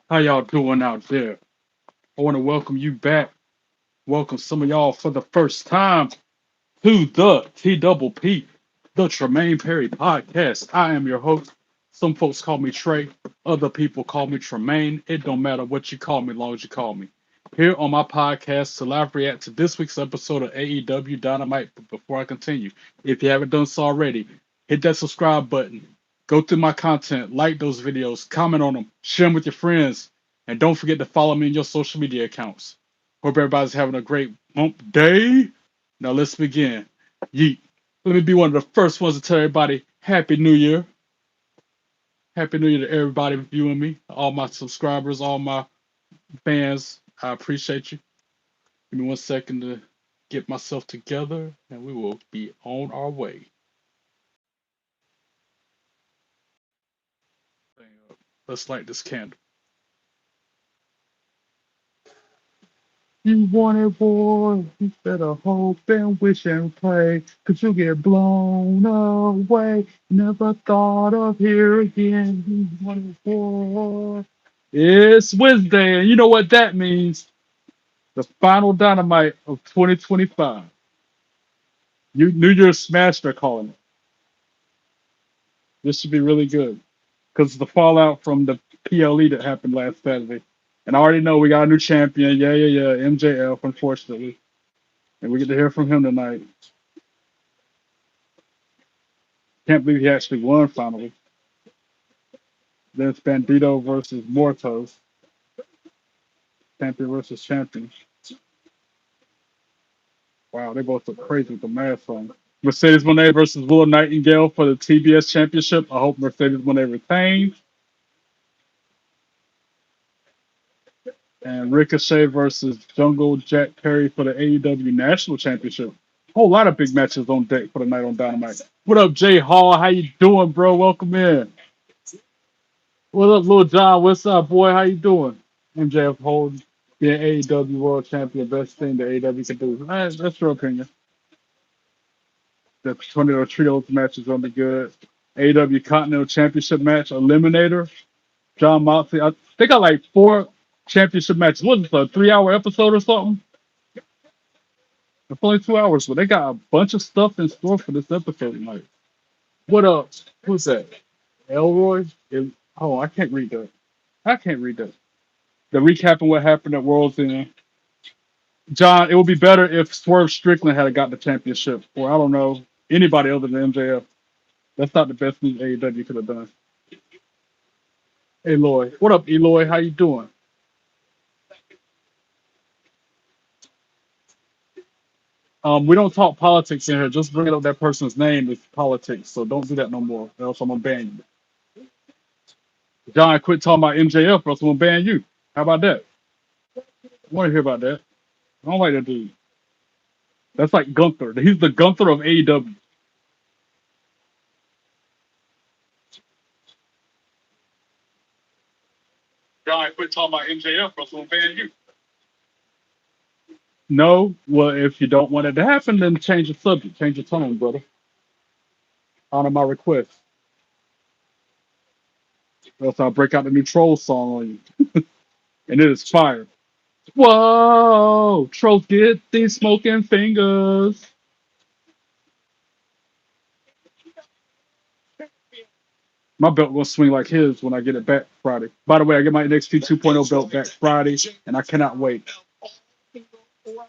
How y'all doing out there? I want to welcome you back. Welcome some of y'all for the first time to the T Double P, the Tremaine Perry podcast. I am your host. Some folks call me Trey. Other people call me Tremaine. It don't matter what you call me, as long as you call me. Here on my podcast to live react to this week's episode of AEW Dynamite. But before I continue, if you haven't done so already, hit that subscribe button. Go through my content, like those videos, comment on them, share them with your friends, and don't forget to follow me in your social media accounts. Hope everybody's having a great hump day. Now let's begin. Yeet. Let me be one of the first ones to tell everybody Happy New Year. Happy New Year to everybody viewing me, all my subscribers, all my fans. I appreciate you. Give me 1 second to get myself together, and we will be on our way. Let's light this candle. You wanted war, you better hope and wish and pray, 'cause you get blown away. Never thought of here again. You wanted war. It's Wednesday, and you know what that means. The final Dynamite of 2025. New Year's Smash, they're calling it. This should be really good. Because the fallout from the PLE that happened last Saturday. And I already know we got a new champion. Yeah. MJF, unfortunately. And we get to hear from him tonight. Can't believe he actually won finally. Then it's Bandito versus Mortos. Champion versus champion. Wow, they both look crazy with the mask on. Mercedes Moné versus Willow Nightingale for the TBS Championship. I hope Mercedes Moné retains. And Ricochet versus Jungle Jack Perry for the AEW National Championship. Whole lot of big matches on deck for the night on Dynamite. What up, Jay Hall? How you doing, bro? Welcome in. What up, Lil John? What's up, boy? How you doing? MJF holds being AEW World Champion, best thing that AEW can do. That's your opinion. The Tornado Trios match is gonna be good. AEW Continental Championship match, Eliminator, John Moxley. They got like 4 championship matches. What is it, a 3-hour episode or something? It's only 2 hours, but they got a bunch of stuff in store for this episode tonight. What up? Who's that? Elroy? Oh, I can't read that. I can't read that. The recapping what happened at World's End. John, it would be better if Swerve Strickland had got the championship, or I don't know, anybody other than MJF. That's not the best move AEW could have done. Eloy. What up, Eloy? How you doing? We don't talk politics in here. Just bringing up that person's name is politics, so don't do that no more, or else I'm gonna ban you. John, quit talking about MJF, or else I'm gonna ban you. How about that? I want to hear about that. I don't like that dude. That's like Gunther. He's the Gunther of AEW. John, quit talking about MJF, or else I'm gonna ban you. No, well, if you don't want it to happen, then change the subject, change the tone, brother. Honor my request. Or else I'll break out the new troll song on you. And it is fire. Whoa! Trolls get these smoking fingers. My belt will swing like his when I get it back Friday. By the way, I get my NXT 2.0 belt back Friday, and I cannot wait.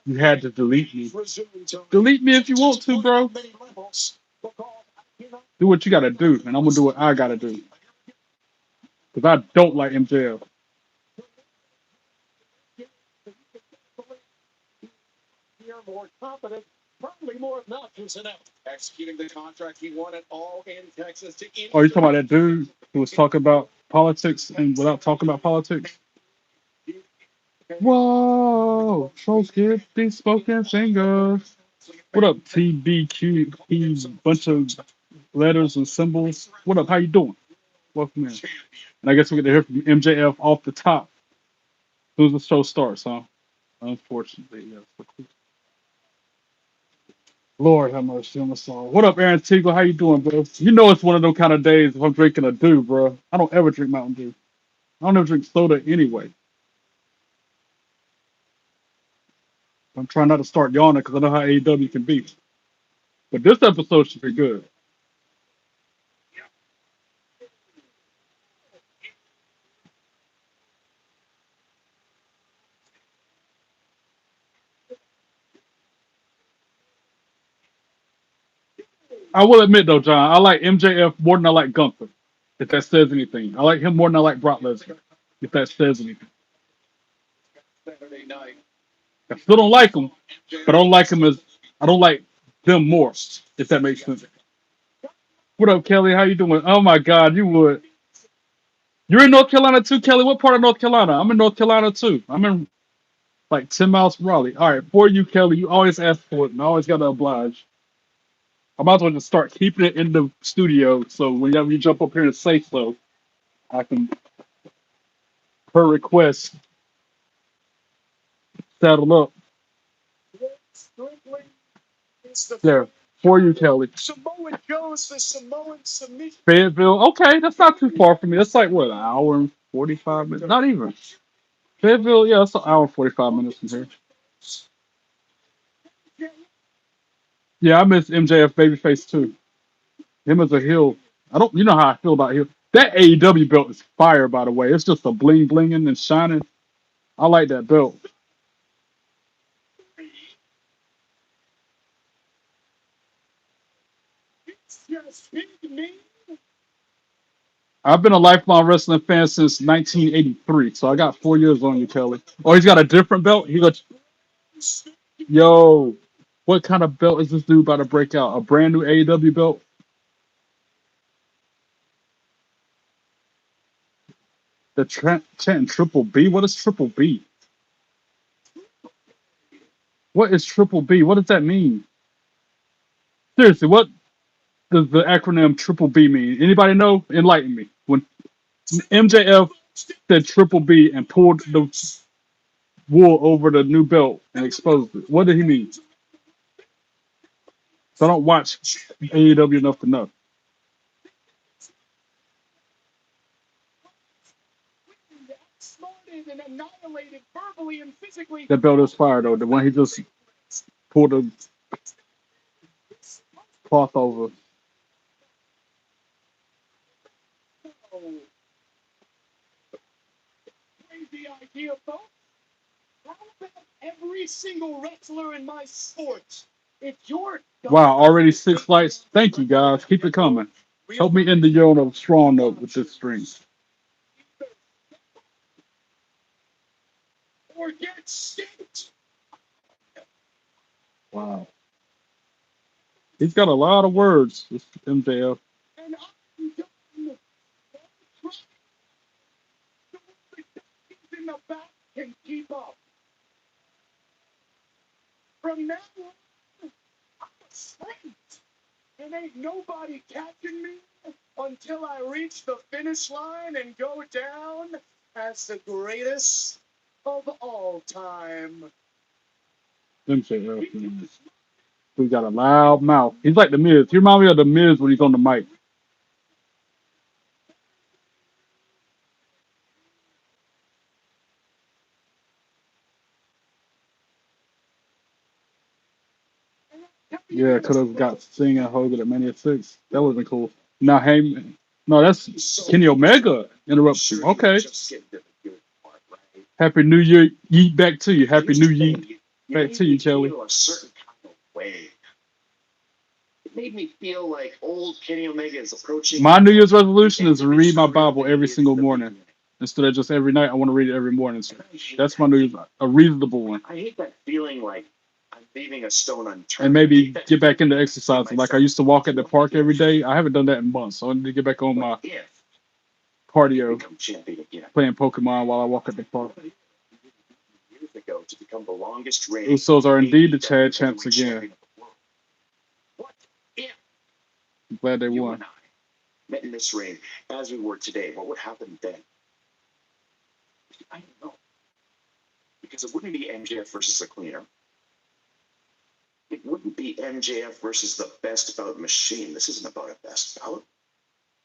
You had to delete me. Delete me if you want to, bro. Do what you gotta do, and I'm gonna do what I gotta do. Because I don't like MJF. Oh, you talking about that dude who was talking about politics and without talking about politics? Whoa! Trolls get these smoking fingers. What up, TBQ? He's a bunch of letters and symbols. What up? How you doing? Welcome in. And I guess we get to hear from MJF off the top. Who's the show starts, huh? Unfortunately, yes. Lord have mercy on my soul. What up, Aaron Teagle? How you doing, bro? You know it's one of them kind of days if I'm drinking a Dew, bro. I don't ever drink Mountain Dew. I don't ever drink soda anyway. I'm trying not to start yawning because I know how AEW can be. But this episode should be good. I will admit though, John, I like MJF more than I like Gunther. If that says anything, I like him more than I like Brock Lesnar. If that says anything, I still don't like him, but I don't like him as I don't like them more. If that makes sense. What up, Kelly? How you doing? Oh my God, you would. You're in North Carolina too, Kelly. What part of North Carolina? I'm in North Carolina too. I'm in like 10 miles from Raleigh. All right, for you, Kelly. You always ask for it, and I always gotta oblige. I might as well just start keeping it in the studio, so whenever you jump up here and say so, I can, per request, saddle up. There, for you, Kelly. Fayetteville, okay, that's not too far from me. That's like what, an hour and 45 minutes? Not even. Fayetteville, yeah, that's an hour and 45 minutes from here. Yeah, I miss MJF Babyface too. Him as a heel. I don't, you know how I feel about heel. That AEW belt is fire, by the way. It's just a bling blinging and shining. I like that belt. I've been a lifelong wrestling fan since 1983, so I got 4 years on you, Kelly. Oh, he's got a different belt. He got, yo, what kind of belt is this dude about to break out? A brand new AEW belt? The chanting Triple B. What is Triple B? What is Triple B? What does that mean? Seriously, what does the acronym Triple B mean? Anybody know? Enlighten me. When MJF said Triple B and pulled the wool over the new belt and exposed it, what did he mean? So I don't watch AEW enough to know. That belt is fire though. The one he just pulled the cloth over. Wow, already 6 lights. Thank you guys. Keep it coming. Help me end the year on a strong note with this stream. Wow. He's got a lot of words, this MJF. MJF, man. He got a loud mouth. He's like the Miz. He reminds me of the Miz when he's on the mic. Yeah, could have got Sting and Hogan at Mania 6. That would have been cool. Now, hey, no, that's Kenny Omega interruption. Okay. Happy New Year. Yeet back to you. Happy New Year. Back to you, Kelly. My New Year's resolution is to read my Bible every single morning. Instead of just every night, I want to read it every morning. So that's my New Year's, a reasonable one. And maybe get back into exercising. Like I used to walk at the park every day. I haven't done that in months. So I need to get back on my cardio, playing Pokemon while I walk at the park. Usos are indeed the Chad champs again. I'm glad they won.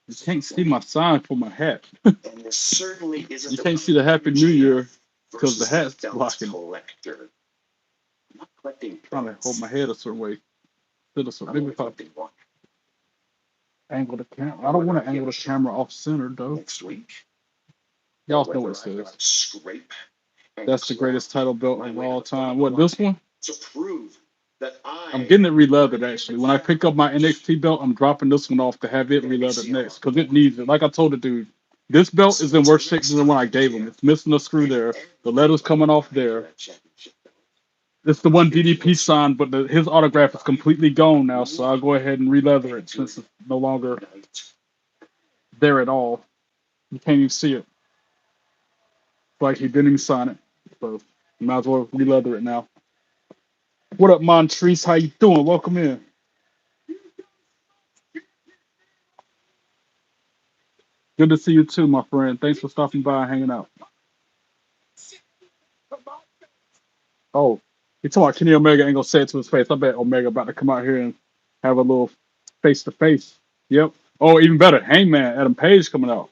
You can't see my sign for my hat. You can't see the Happy New Year because the hat's blocking. I'm trying to hold my head a certain way. Maybe if I angle the camera. I don't want to angle the camera off center though. Y'all know what it says. That's the greatest title belt of all time. What, this one? I'm getting it re-leathered actually. When I pick up my NXT belt, I'm dropping this one off to have it re-leathered next because it needs it. Like I told the dude, this belt is in worse shape than the one I gave him. It's missing a screw there. The letter's coming off there. It's the one DDP signed, but his autograph is completely gone now, so I'll go ahead and re-leather it since it's no longer there at all. You can't even see it. It's like he didn't even sign it. So you might as well re-leather it now. What up, Montrese? How you doing? Welcome in. Good to see you too, my friend. Thanks for stopping by and hanging out. Oh, you talking about Kenny Omega ain't gonna say it to his face. I bet Omega about to come out here and have a little face-to-face. Yep. Oh, even better, Hangman, Adam Page coming out.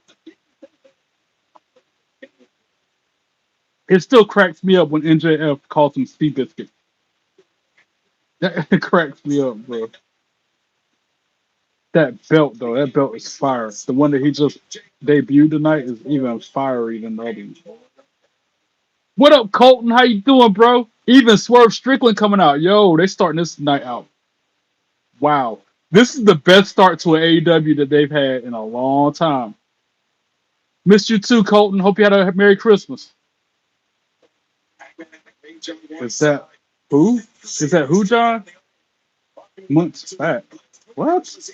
It still cracks me up when NJF calls him Sea Biscuit. That cracks me up, bro. That belt, though, that belt is fire. The one that he just debuted tonight is even fiery than the others. What up, Colton? How you doing, bro? Even Swerve Strickland coming out. Yo, they starting this night out. Wow. This is the best start to an AEW that they've had in a long time. Missed you too, Colton. Hope you had a Merry Christmas. Is that who? Is that who, John? Months back. What?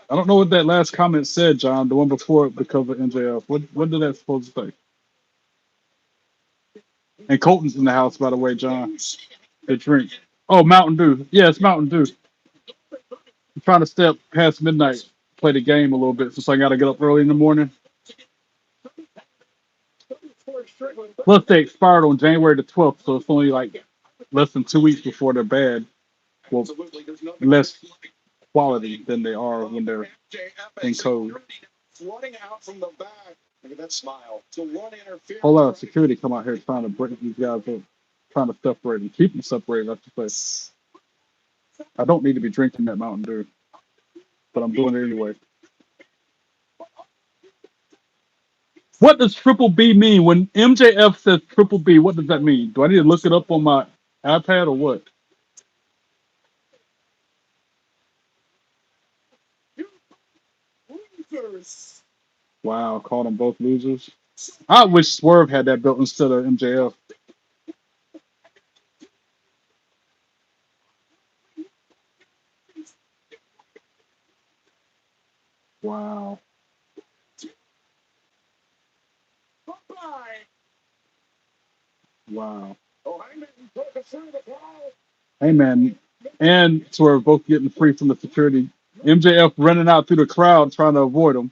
I don't know what that last comment said, John. The one before it because of MJF. What did that supposed to say? And Colton's in the house, by the way, John. The drink. Oh, Mountain Dew. Yeah, it's Mountain Dew. I'm trying to stay up past midnight, play the game a little bit, since I got to get up early in the morning. Plus, they expired on January the 12th, so it's only like less than 2 weeks before they're bad. Well, less quality than they are when they're in code. Whole lot of security come out here trying to break these guys up, trying to separate them, keep them separated, I should say. I don't need to be drinking that Mountain Dew, but I'm doing it anyway. What does Triple B mean? When MJF says Triple B, what does that mean? Do I need to look it up on my iPad or what? Wow, called them both losers. I wish Swerve had that belt instead of MJF. Wow. Wow. Hey, man. And Swerve both getting free from the security. MJF running out through the crowd trying to avoid him.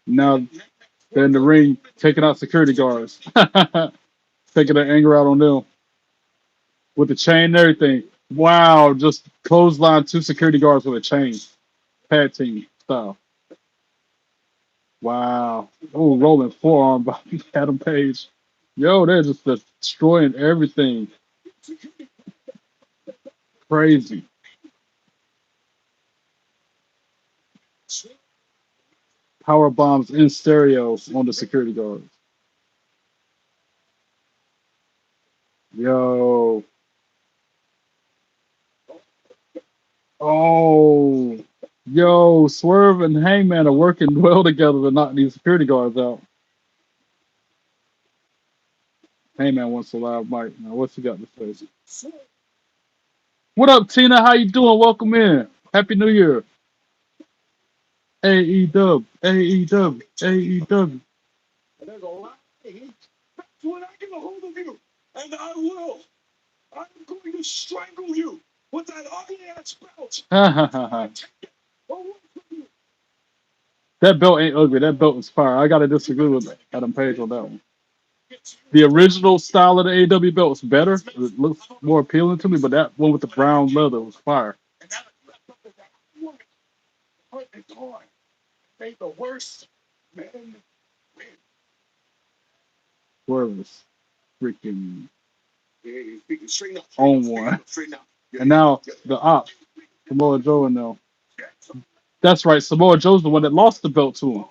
Now they're in the ring taking out security guards. Taking their anger out on them. With the chain and everything. Wow, just clothesline two security guards with a chain. Tag team style. Wow. Oh, rolling forearm by Adam Page. Yo, they're just destroying everything. Crazy. Power bombs in stereo on the security guards. Yo. Oh. Yo, Swerve and Hangman are working well together to knock these security guards out. Hangman wants a loud mic. Now, what's he got to say? What up, Tina? How you doing? Welcome in. Happy New Year. AEW, AEW, AEW. There's a lot of hate. That's when I get a hold of you, and I will. I'm going to strangle you with that ugly ass belt. That belt ain't ugly. That belt is fire. I gotta disagree with Adam Page on that one. The original style of the AEW belt was better. It looks more appealing to me, but that one with the brown leather was fire. Where was freaking on one? And now the op, Samoa Joe and them. That's right, Samoa Joe's the one that lost the belt to him.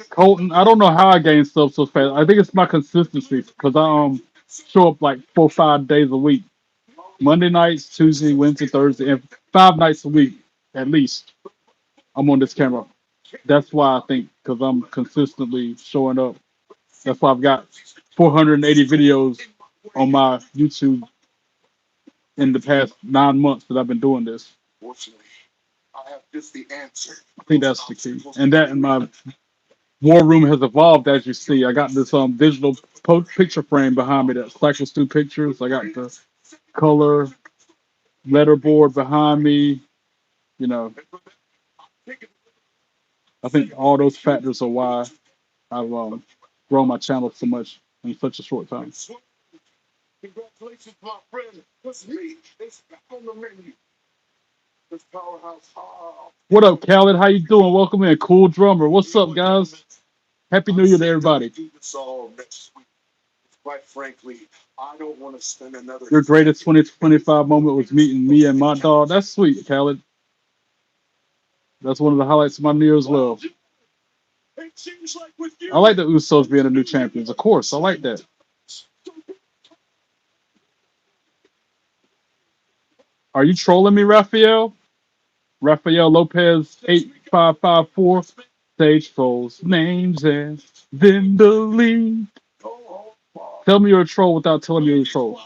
Colton, I don't know how I gained stuff so fast. I think it's my consistency because I show up like 4 or 5 days a week. Monday nights, Tuesday, Wednesday, Thursday, and 5 nights a week at least. I'm on this camera. That's why I think because I'm consistently showing up. That's why I've got 480 videos on my YouTube in the past 9 months that I've been doing this. I think that's the key. And that in my war room has evolved as you see. I got this digital picture frame behind me that cycles through pictures. I got the color letterboard behind me. You know, I think all those factors are why I've grown my channel so much in such a short time. What up, Khaled? How you doing? Welcome in, Cool Drummer. What's up, guys? Happy New Year to everybody. Your greatest 2025 moment was meeting me and my dog. That's sweet, Khaled. That's one of the highlights of my New Year as well. I like the Usos being the new champions. Of course, I like that. Are you trolling me, Raphael? Rafael Lopez 8554. Stage trolls names and then delete. Tell me you're a troll without telling me you're a troll.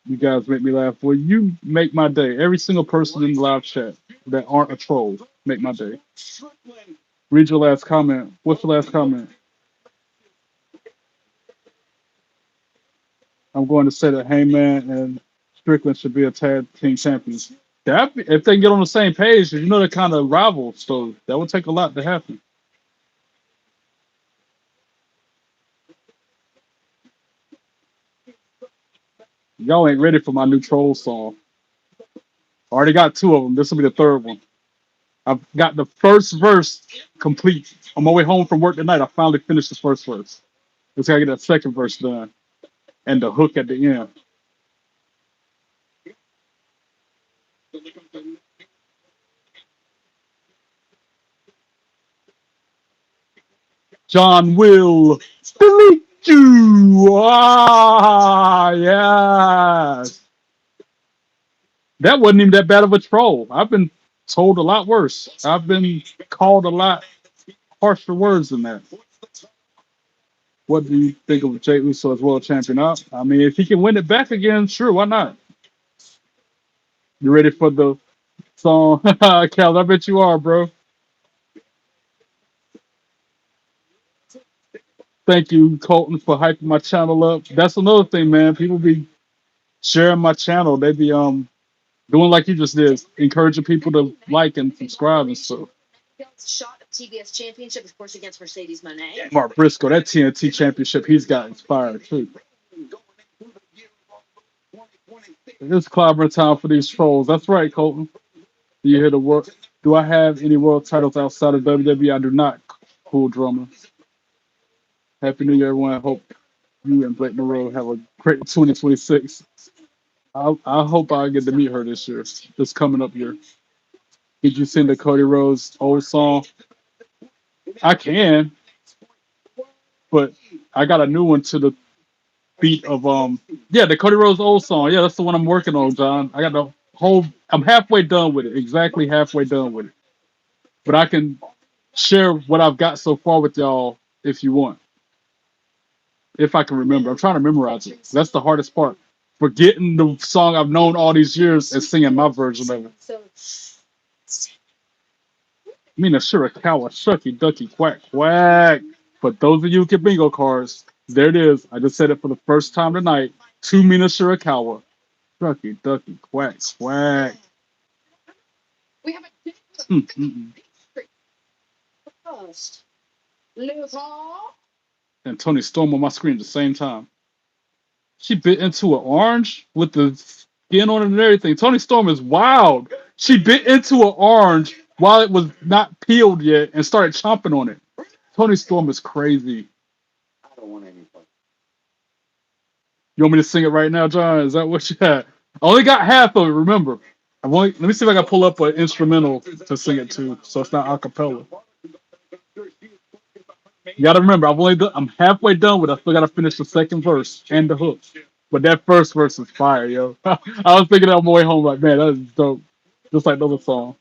You guys make me laugh. Well, you make my day. Every single person in the live chat that aren't a troll make my day. Read your last comment. What's your last comment? I'm going to say that Heyman and Strickland should be a tag team champions. If they can get on the same page, you know they're kind of rivals, so that would take a lot to happen. Y'all ain't ready for my new troll song. I already got 2 of them. This will be the 3rd one. I've got the first verse complete. On my way home from work tonight, I finally finished the first verse. Let's gotta get that second verse done. And the hook at the end. John will delete you. Ah, yes. That wasn't even that bad of a troll. I've been told a lot worse. I've been called a lot harsher words than that. What do you think of Jey Uso as world champion? I mean, if he can win it back again, sure, why not? You ready for the song? Cal, I bet you are, bro. Thank you, Colton, for hyping my channel up. That's another thing, man. People be sharing my channel. They be doing like you just did, encouraging people to like and subscribe and stuff. Mark Briscoe, that TNT championship he's got inspired too. It's clobbering time for these trolls. That's right, Colton. Do you hear the word? Do I have any world titles outside of WWE? I do not. Cool Drummer. Happy New Year, everyone. I hope you and Blake Monroe have a great 2026. I hope I get to meet her this year, this coming up year. Did you sing the Cody Rhodes old song? I can, but I got a new one to the beat of the Cody Rhodes old song. Yeah, that's the one I'm working on, John. I got the whole. I'm halfway done with it. Exactly halfway done with it. But I can share what I've got so far with y'all if you want. If I can remember. I'm trying to memorize it. That's the hardest part. Forgetting the song I've known all these years and singing my version of it. Mina Shirakawa, Shucky, Ducky, Quack, Quack. For those of you who get bingo cards, there it is. I just said it for the first time tonight. To Mina Shirakawa. Ducky, ducky, quack, quack. Mm-mm. And Tony Storm on my screen at the same time. She bit into an orange with the skin on it and everything. Tony Storm is wild. She bit into an orange while it was not peeled yet and started chomping on it. Tony Storm is crazy. You want me to sing it right now, John? Is that what you had? I only got half of it, remember. Let me see if I can pull up an instrumental to sing it to, so it's not a cappella. You gotta remember, I'm halfway done with it. I still gotta finish the second verse and the hook. But that first verse is fire, yo. I was thinking that on my way home, like, man, that is dope. Just like the other song.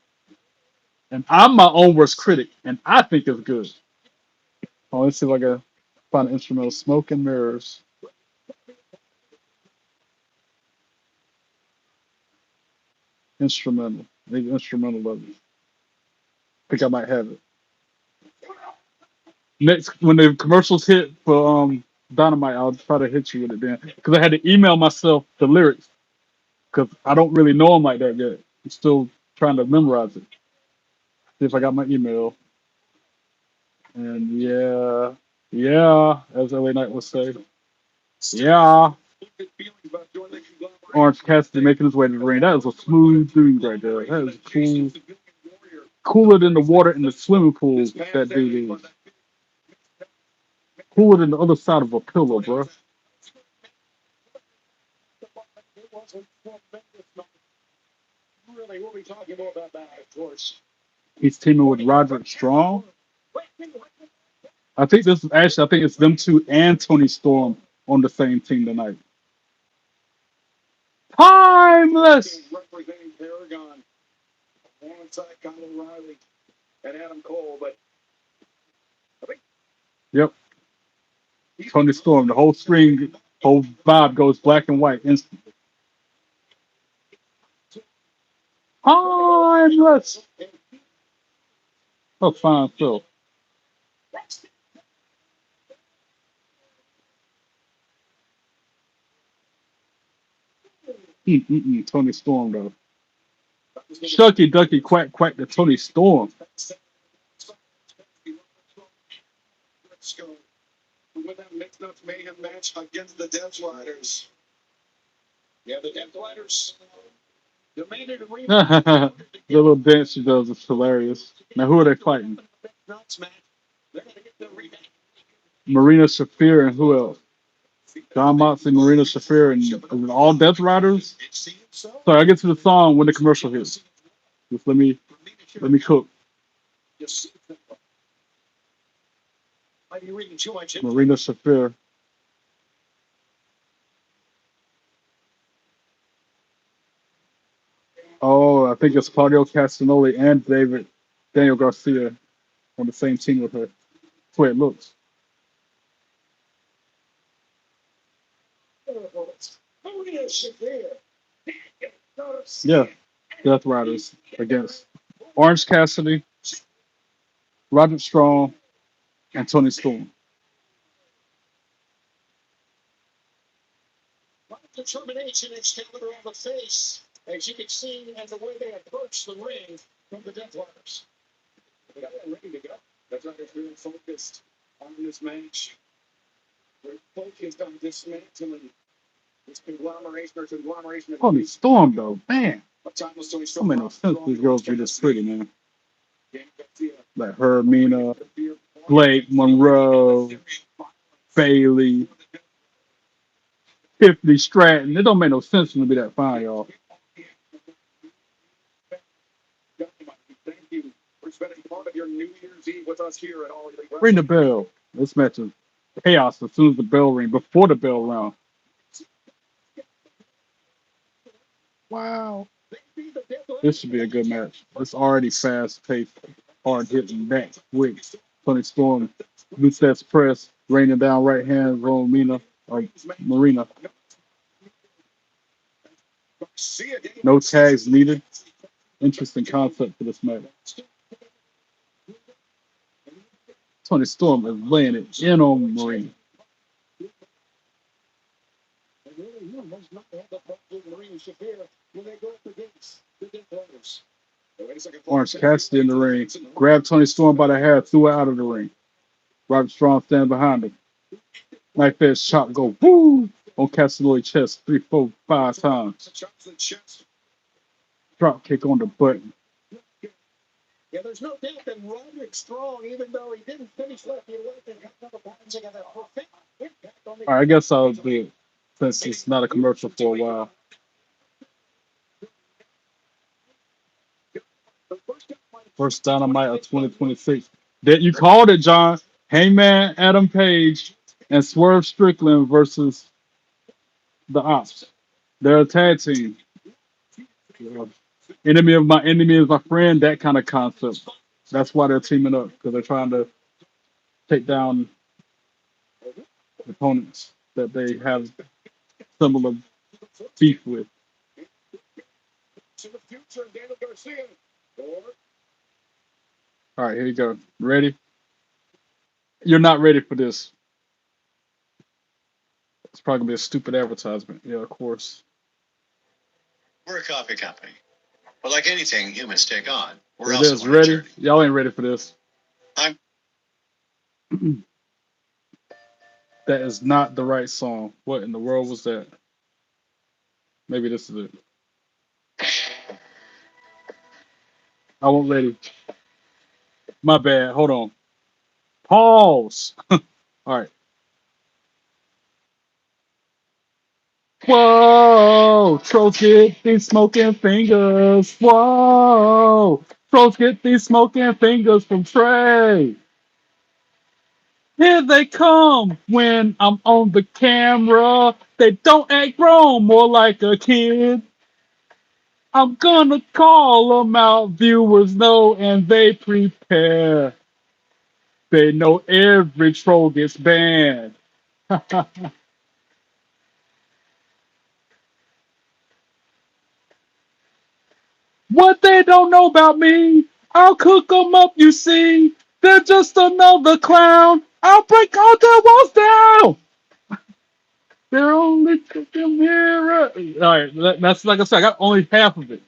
And I'm my own worst critic, and I think it's good. Oh, let's see if I can find an instrumental. Smoke and Mirrors. Instrumental. Maybe instrumental of it. I think I might have it. Next, when the commercials hit for Dynamite, I'll try to hit you with it then. Because I had to email myself the lyrics. Because I don't really know them like that yet. I'm still trying to memorize it. See if I got my email. And yeah, as LA Knight would say. Yeah. Orange Cassidy making his way to the ring. That is a smooth dude right there. That is cool. Cooler than the water in the swimming pool, that dude is. Cooler than the other side of a pillow, bro. He's teaming with Roderick Strong. I think it's them two and Tony Storm on the same team tonight. Timeless. Yep. Tony Storm. The whole screen, whole vibe goes black and white instantly. Timeless. Oh, fine, Phil. Tony Storm, though. Shucky Ducky Quack Quack to Tony Storm. The little dance she does is hilarious. Now, who are they fighting? Marina Shafir and who else? John Moxley, Marina Shafir, and all Death Riders. Sorry, I get to the song when the commercial hits. Just let me cook. Marina Shafir. Oh, I think it's Claudio Castagnoli and Daniel Garcia on the same team with her. That's the way it looks. Yeah, Death Riders against Orange Cassidy, Roderick Strong, and Tony Storm. Tony Storm, though, man. Don't make no sense these girls be this pretty, man. Like Hermina, Blake, Monroe, Bailey, Tiffany Stratton. It don't make no sense for them to be that fine, y'all. Ring the bell. This match is chaos as soon as the bell ring, before the bell rung. Wow. This should be a good match. It's already fast paced, hard hitting, back quick. Tony Storm, Lucette's press, raining down right hand, Romina or Marina. No tags needed. Interesting concept for this match. Tony Storm is laying it in on Marina. Orange Cassidy in the ring. Grabbed Tony Storm by the hair, threw her out of the ring. Robert Strong standing behind him. Knife edge chop go woo on Castello's chest 3, 4, 5 times. Drop kick on the button. All right, I guess I'll do it since it's not a commercial for a while. First Dynamite of 2026. That you called it, John. Hangman Adam Page and Swerve Strickland versus the Ops. They're a tag team. Enemy of my enemy is my friend. That kind of concept. That's why they're teaming up because they're trying to take down opponents that they have similar beef with. All right, here you go. Ready? You're not ready for this. It's probably gonna be a stupid advertisement. Yeah, of course. We're a coffee company. But like anything humans take on, we're It also is on a ready. journey. Y'all ain't ready for this. I'm That is not the right song. What in the world was that? Maybe this is it. I won't let it. My bad. Hold on. Pause. All right. Whoa, trolls get these smoking fingers. Whoa, trolls get these smoking fingers from Trey. Here they come when I'm on the camera. They don't act grown, more like a kid. I'm gonna call them out. Viewers know and they prepare. They know every troll gets banned. What they don't know about me, I'll cook them up, you see. They're just another clown. I'll break all their walls down. They're only cooking mirror. All right, that's like I said, I got only half of it.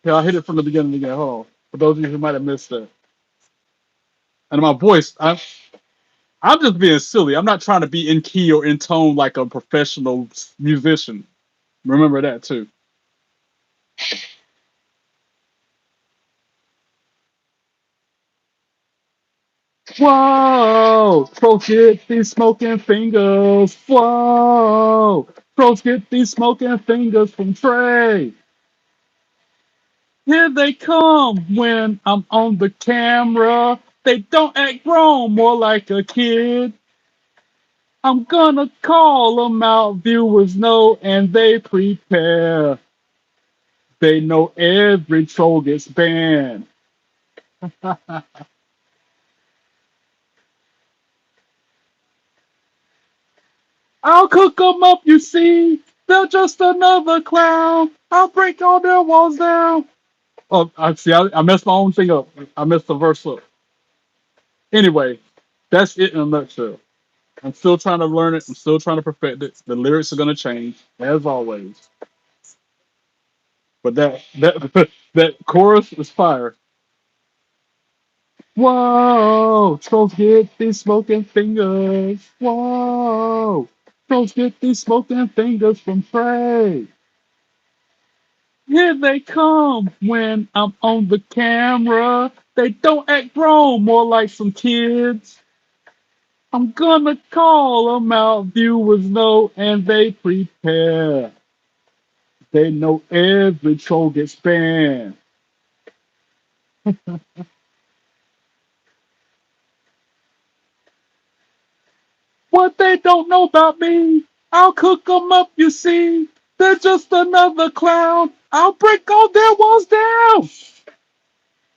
Yeah, I'll hit it from the beginning again. Hold on. For those of you who might have missed that. And my voice, I'm just being silly. I'm not trying to be in key or in tone like a professional musician. Remember that too. Whoa! Pros get these smoking fingers. Whoa! Pros get these smoking fingers from Trey. Here they come when I'm on the camera. They don't act grown, more like a kid. I'm gonna call them out. Viewers know and they prepare. They know every troll gets banned. I'll cook them up, you see. They're just another clown. I'll break all their walls down. Oh, I see. I messed my own thing up. I messed the verse up. Anyway, that's it in a nutshell. I'm still trying to learn it. I'm still trying to perfect it. The lyrics are gonna change as always. But that that chorus is fire. Whoa, trolls get these smoking fingers. Whoa, trolls get these smoking fingers from Trey. Here they come when I'm on the camera. They don't act grown, more like some kids. I'm gonna call them out. Viewers know and they prepare. They know every troll gets banned. What they don't know about me, I'll cook them up, you see. They're just another clown. I'll break all their walls down.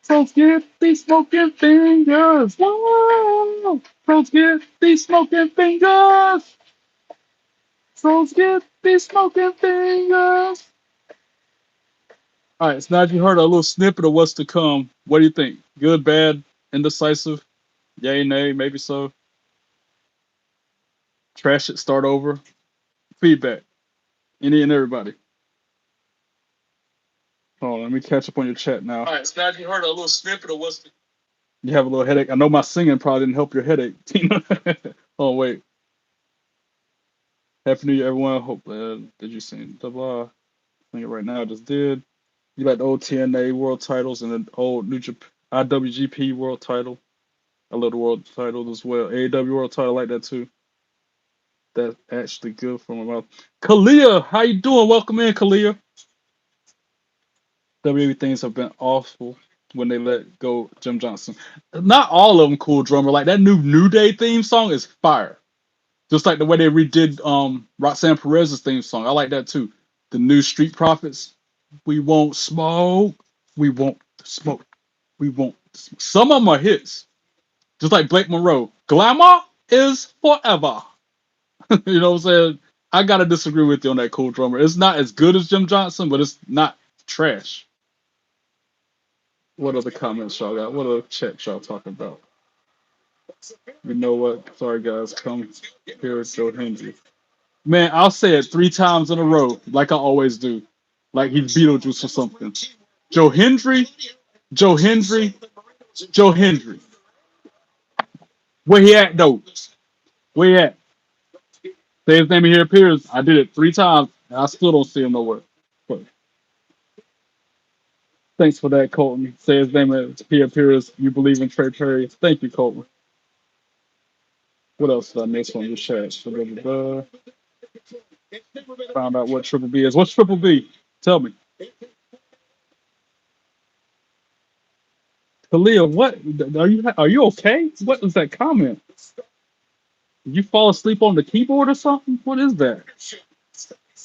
So get these smoking fingers. Whoa. So get these smoking fingers. So get these smoking fingers. All right, so now that you heard a little snippet of what's to come, what do you think? Good, bad, indecisive? Yay, nay, maybe so. Trash it, start over. Feedback. Any and everybody. Hold on, let me catch up on your chat now. All right, so now you heard a little snippet of what's. You have a little headache. I know my singing probably didn't help your headache, Tina. Oh wait. Happy New Year, everyone. Hope did you sing the blah? Sing it right now. I just did. You like the old TNA world titles and the old New Japan IWGP world title. I love the world title as well. AEW world title, I like that too. That's actually good for my mouth. Kalia, how you doing? Welcome in, Kalia. WWE things have been awful when they let go Jim Johnson. Not all of them cool drummer. Like that New Day theme song is fire. Just like the way they redid Roxanne Perez's theme song. I like that too. The new Street Profits. We won't smoke. We won't smoke. We won't smoke. Some of them are hits. Just like Blake Monroe. Glamour is forever. You know what I'm saying? I gotta disagree with you on that cool drummer. It's not as good as Jim Johnson, but it's not trash. What other comments y'all got? What other chats y'all talking about? You know what? Sorry guys, come here with Joe Hendry. Man, I'll say it 3 times in a row, like I always do. Like he's Beetlejuice or something. Joe Hendry, Joe Hendry, Joe Hendry. Where he at though? Where he at? Say his name here appears. I did it 3 times, and I still don't see him nowhere. But thanks for that, Colton. Say his name here appears. You believe in Trey Perry. Thank you, Colton. What else did I miss on your chat? Found out what Triple B is. What's Triple B? Tell me. Khalil, what are you okay? What is that comment? Did you fall asleep on the keyboard or something? What is that?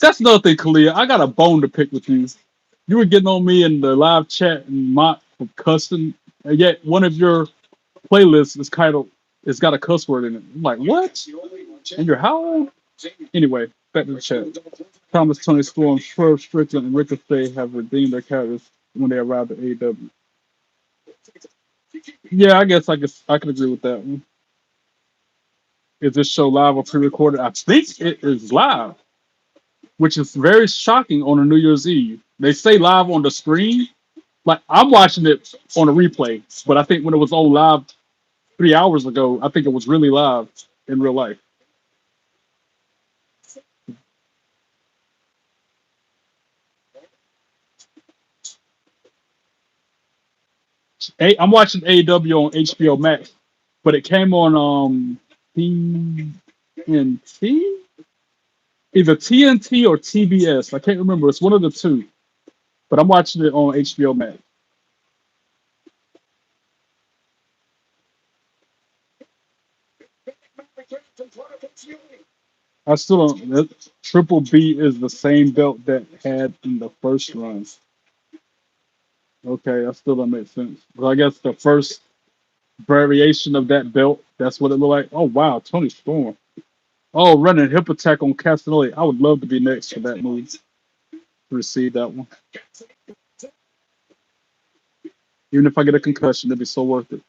That's another thing, Khalil. I got a bone to pick with you. You were getting on me in the live chat and mock for cussing, and yet one of your playlists is titled it's got a cuss word in it. I'm like, what? And you're how old? Anyway, back to the chat. Thomas, Tony Storm, Swerve Strickland, and Ricochet have redeemed their characters when they arrived at AEW. Yeah, I guess I could agree with that one. Is this show live or pre-recorded? I think it is live, which is very shocking on a New Year's Eve. They say live on the screen. Like I'm watching it on a replay, but I think when it was on live 3 hours ago, I think it was really live in real life. I'm watching AEW on HBO Max, but it came on TNT, either TNT or TBS. I can't remember. It's one of the two. But I'm watching it on HBO Max. I still don't. Triple B is the same belt that had in the first run. Okay, that still don't make sense. But I guess the first variation of that belt, that's what it looked like. Oh wow, Tony Storm. Oh, running hip attack on Castanoli. I would love to be next for that move. To receive that one. Even if I get a concussion, it'd be so worth it.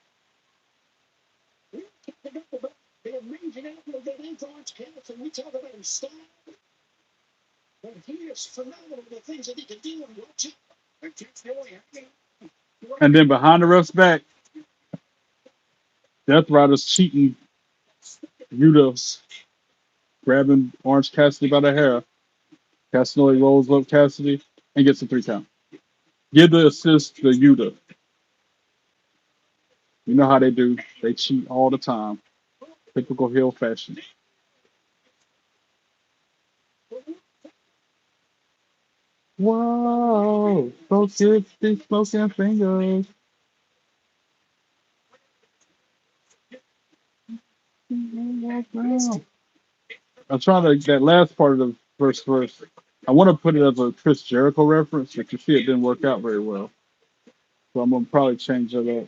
And then behind the ref's back, Death Rider's cheating Yuta, grabbing Orange Cassidy by the hair. Castanoli rolls up Cassidy and gets a 3 count. Give the assist to Yuta. You know how they do. They cheat all the time. Typical heel fashion. Whoa! So 60 smoking fingers. I'm trying to that last part of the first verse. I want to put it as a Chris Jericho reference, but you see it didn't work out very well. So I'm gonna probably change it up.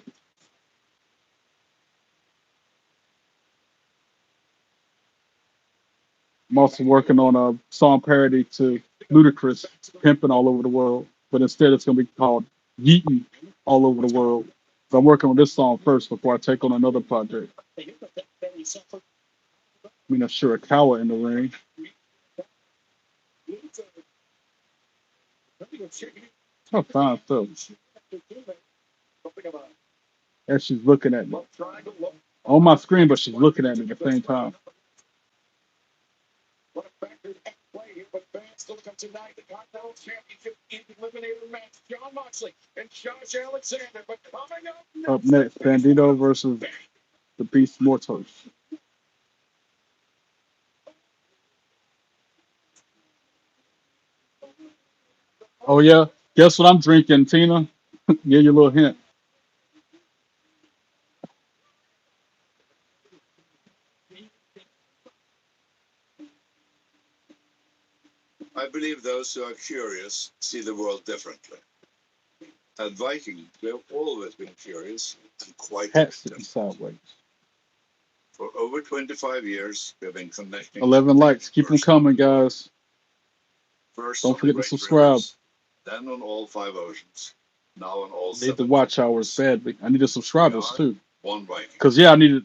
I'm also working on a song parody to Ludacris, pimping all over the world, but instead it's gonna be called Yeeting all over the world. So I'm working on this song first before I take on another project. I mean, Shirakawa in the ring. Oh, fine, so. And she's looking at me on my screen, but she's looking at me at the same time. Up next, Bandito versus the Beast Mortos. Oh yeah, guess what I'm drinking, Tina? Give you a little hint. I believe those who are curious see the world differently. At Viking, we have always been curious and quite Hat sitting active. sideways. For over 25 years, we have been connecting. 11 likes. Keep them coming, guys. First Don't on the forget to Great subscribe. Rivers, then on all 5 oceans, now on all I need the 7 watch hours continents. badly. I need the subscribers We are too. one Viking, Cause yeah, I needed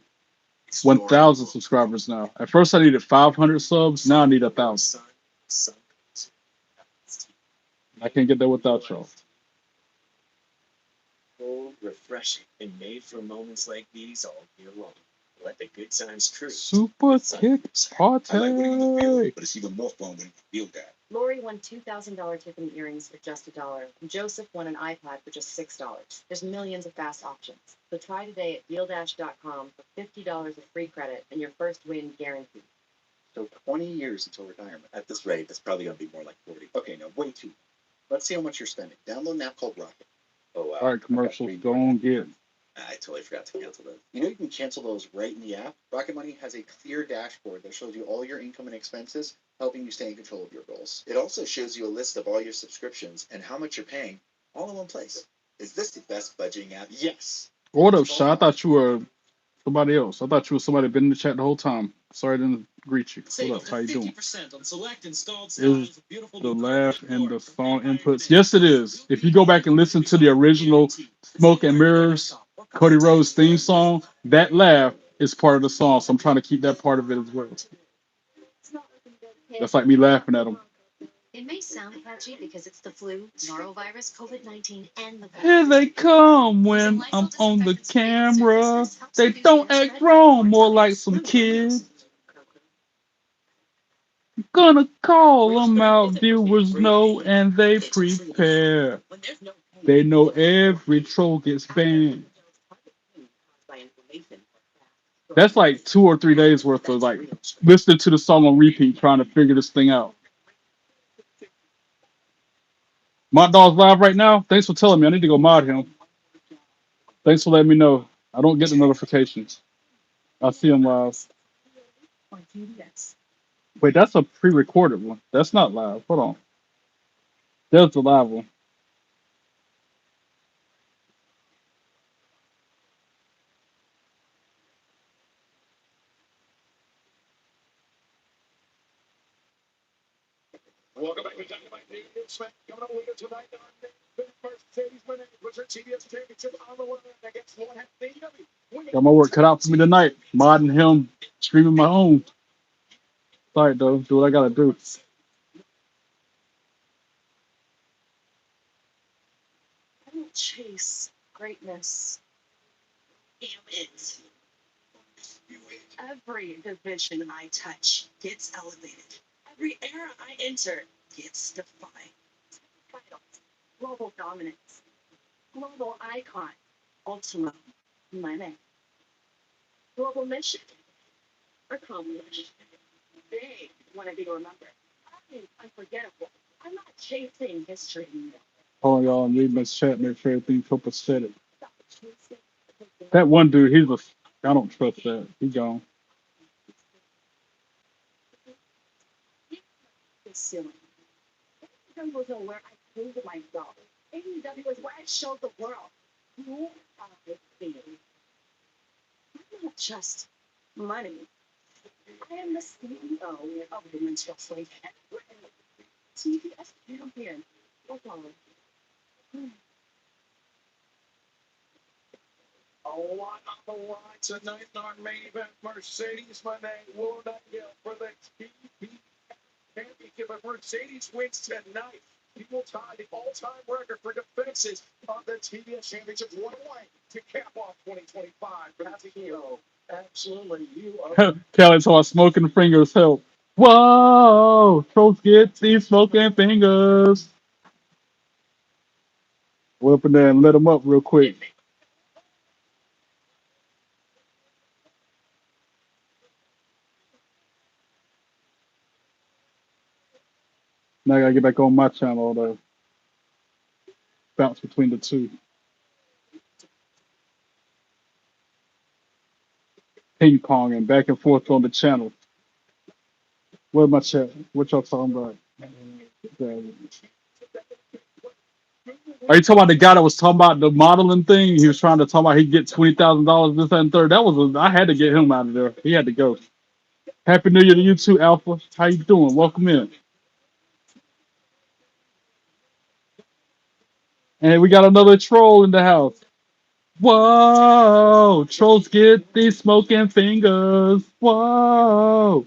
exploring the 1,000 world. subscribers now. At first I needed 500 subs. Now I need 1,000. I can't get there without y'all. Cold, refreshing, and made for moments like these all year long. Let the good times cruise. Super kick party. I like winning the field, but it's even more fun when you feel that. Lori won $2,000 Tiffany earrings for just $1. Joseph won an iPad for just $6. There's millions of fast options. So try today at DealDash.com for $50 of free credit and your first win guaranteed. So 20 years until retirement. At this rate, it's probably going to be more like 40. Okay, no, way too. Let's see how much you're spending. Download an app called Rocket. Oh, wow. All right, commercials. Go on, get. I totally forgot to cancel those. You know you can cancel those right in the app? Rocket Money has a clear dashboard that shows you all your income and expenses, helping you stay in control of your goals. It also shows you a list of all your subscriptions and how much you're paying, all in one place. Is this the best budgeting app? Yes. What up, Sha? I thought you were somebody else. I thought you were somebody been in the chat the whole time. Sorry I didn't greet you. What up? How you doing? Is the laugh and the song inputs? Yes, it is. If you go back and listen to the original Smoke and Mirrors, Cody Rhodes theme song, that laugh is part of the song. So I'm trying to keep that part of it as well. That's like me laughing at him. It may sound catchy because it's the flu, norovirus, COVID-19, and the Here they come when I'm on the camera. They don't act grown, more like some kids. Gonna call them out, viewers know, and they prepare. They know every troll gets banned. That's like 2 or 3 days worth of like listening to the song on repeat, trying to figure this thing out. Mod Dog's live right now. Thanks for telling me. I need to go mod him. Thanks for letting me know. I don't get the notifications. I see him live. Wait, that's a pre-recorded one. That's not live. Hold on. There's the live one. Welcome back to Dynamite. Coming up later tonight on Mercedes TBS Championship on the line against one half of AEW. Got my work cut out for me tonight. Modding him, streaming my own. Sorry, though. Do what I gotta do. I don't chase greatness. Damn it. Every division I touch gets elevated. Every era I enter gets defined. Titles, global dominance, global icon, ultimate money, global mission, accomplished. They want to be remembered. I'm unforgettable. I'm not chasing history. Hold on, y'all. I'm reading this chat. Make sure everything's copacetic. That one dude, he's a. I don't trust that. He gone. This ceiling. AEW was where I proved myself. AEW is where I showed the world who I am. I'm not just money. I am the CEO of Women's Wrestling. TBS champion. That's all. A lot on the line tonight in our main event. Mercedes Money will not get for the TBS Championship. If Mercedes wins tonight, He will tie the all-time record for defenses of the TBS Championship one away to cap off 2025. That's a hero. Absolutely. You are. Kelly told us smoking fingers help. Whoa, trolls get these smoking fingers. We'll up in there and let them up real quick. Now I gotta get back on my channel to bounce between the two. Ping pong and back and forth on the channel. Where's my chat? What y'all talking about? Are you talking about the guy that was talking about the modeling thing? He was trying to talk about he'd get $20,000 this that, and third. I had to get him out of there. He had to go. Happy New Year to you too, Alpha. How you doing? Welcome in. And we got another troll in the house. Whoa, trolls get these smoking fingers. Whoa.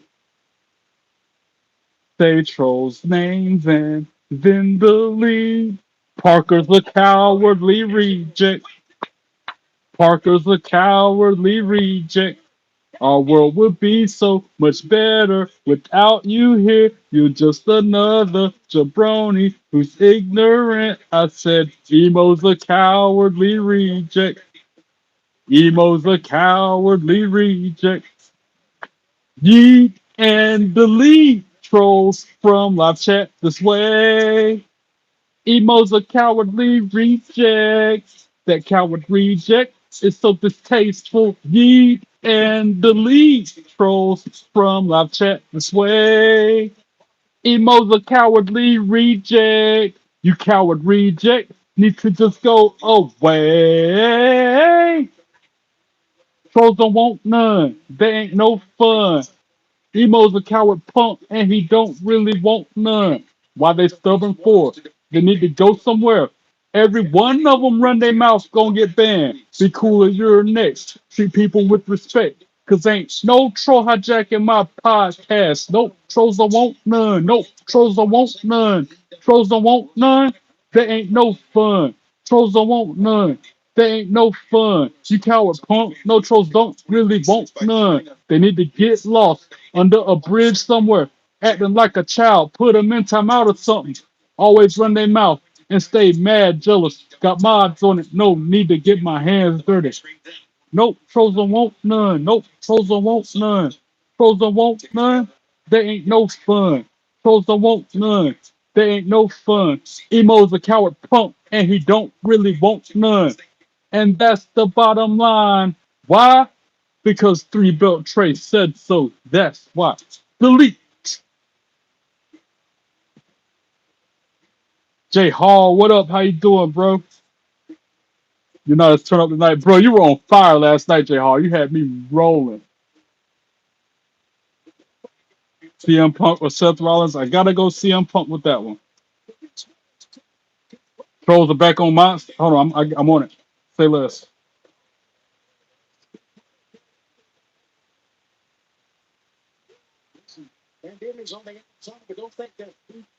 Say trolls' names and then delete. Parker's a cowardly reject. Parker's a cowardly reject. Our world would be so much better without you here. You're just another jabroni who's ignorant. I said, Emo's a cowardly reject. Emo's a cowardly reject. Yeet and delete trolls from live chat this way. Emo's a cowardly reject. That coward reject is so distasteful. Yeet and delete trolls from live chat this way. Emo's a cowardly reject. You coward reject need to just go away. Trolls don't want none. They ain't no fun. Emo's a coward punk and he don't really want none. Why they stubborn for? They need to go somewhere. Every one of them run their mouth gonna get banned. Be cooler, you're next. Treat people with respect. Cause ain't no troll hijacking my podcast. Nope, trolls don't want none. Nope, trolls don't want none. Trolls don't want none. They ain't no fun. Trolls don't want none. They ain't no fun. You coward punk. No trolls don't really want none. They need to get lost under a bridge somewhere, acting like a child. Put them in timeout or something. Always run their mouth and stay mad, jealous. Got mods on it. No need to get my hands dirty. Nope, trolls don't want none. Nope, trolls don't want none. Trolls don't want none. They ain't no fun. Trolls don't want none. They ain't no fun. Emo's a coward punk and he don't really want none. And that's the bottom line. Why? Because Three Belt Trey said so. That's why. Delete. Jay Hall, what up? How you doing, bro? You know, it's turn up tonight, bro. You were on fire last night, Jay Hall. You had me rolling. CM Punk or Seth Rollins. I gotta go CM Punk with that one. Trolls are back on mine. Hold on, I'm on it. Say less. And Damon's on the outside, but don't think that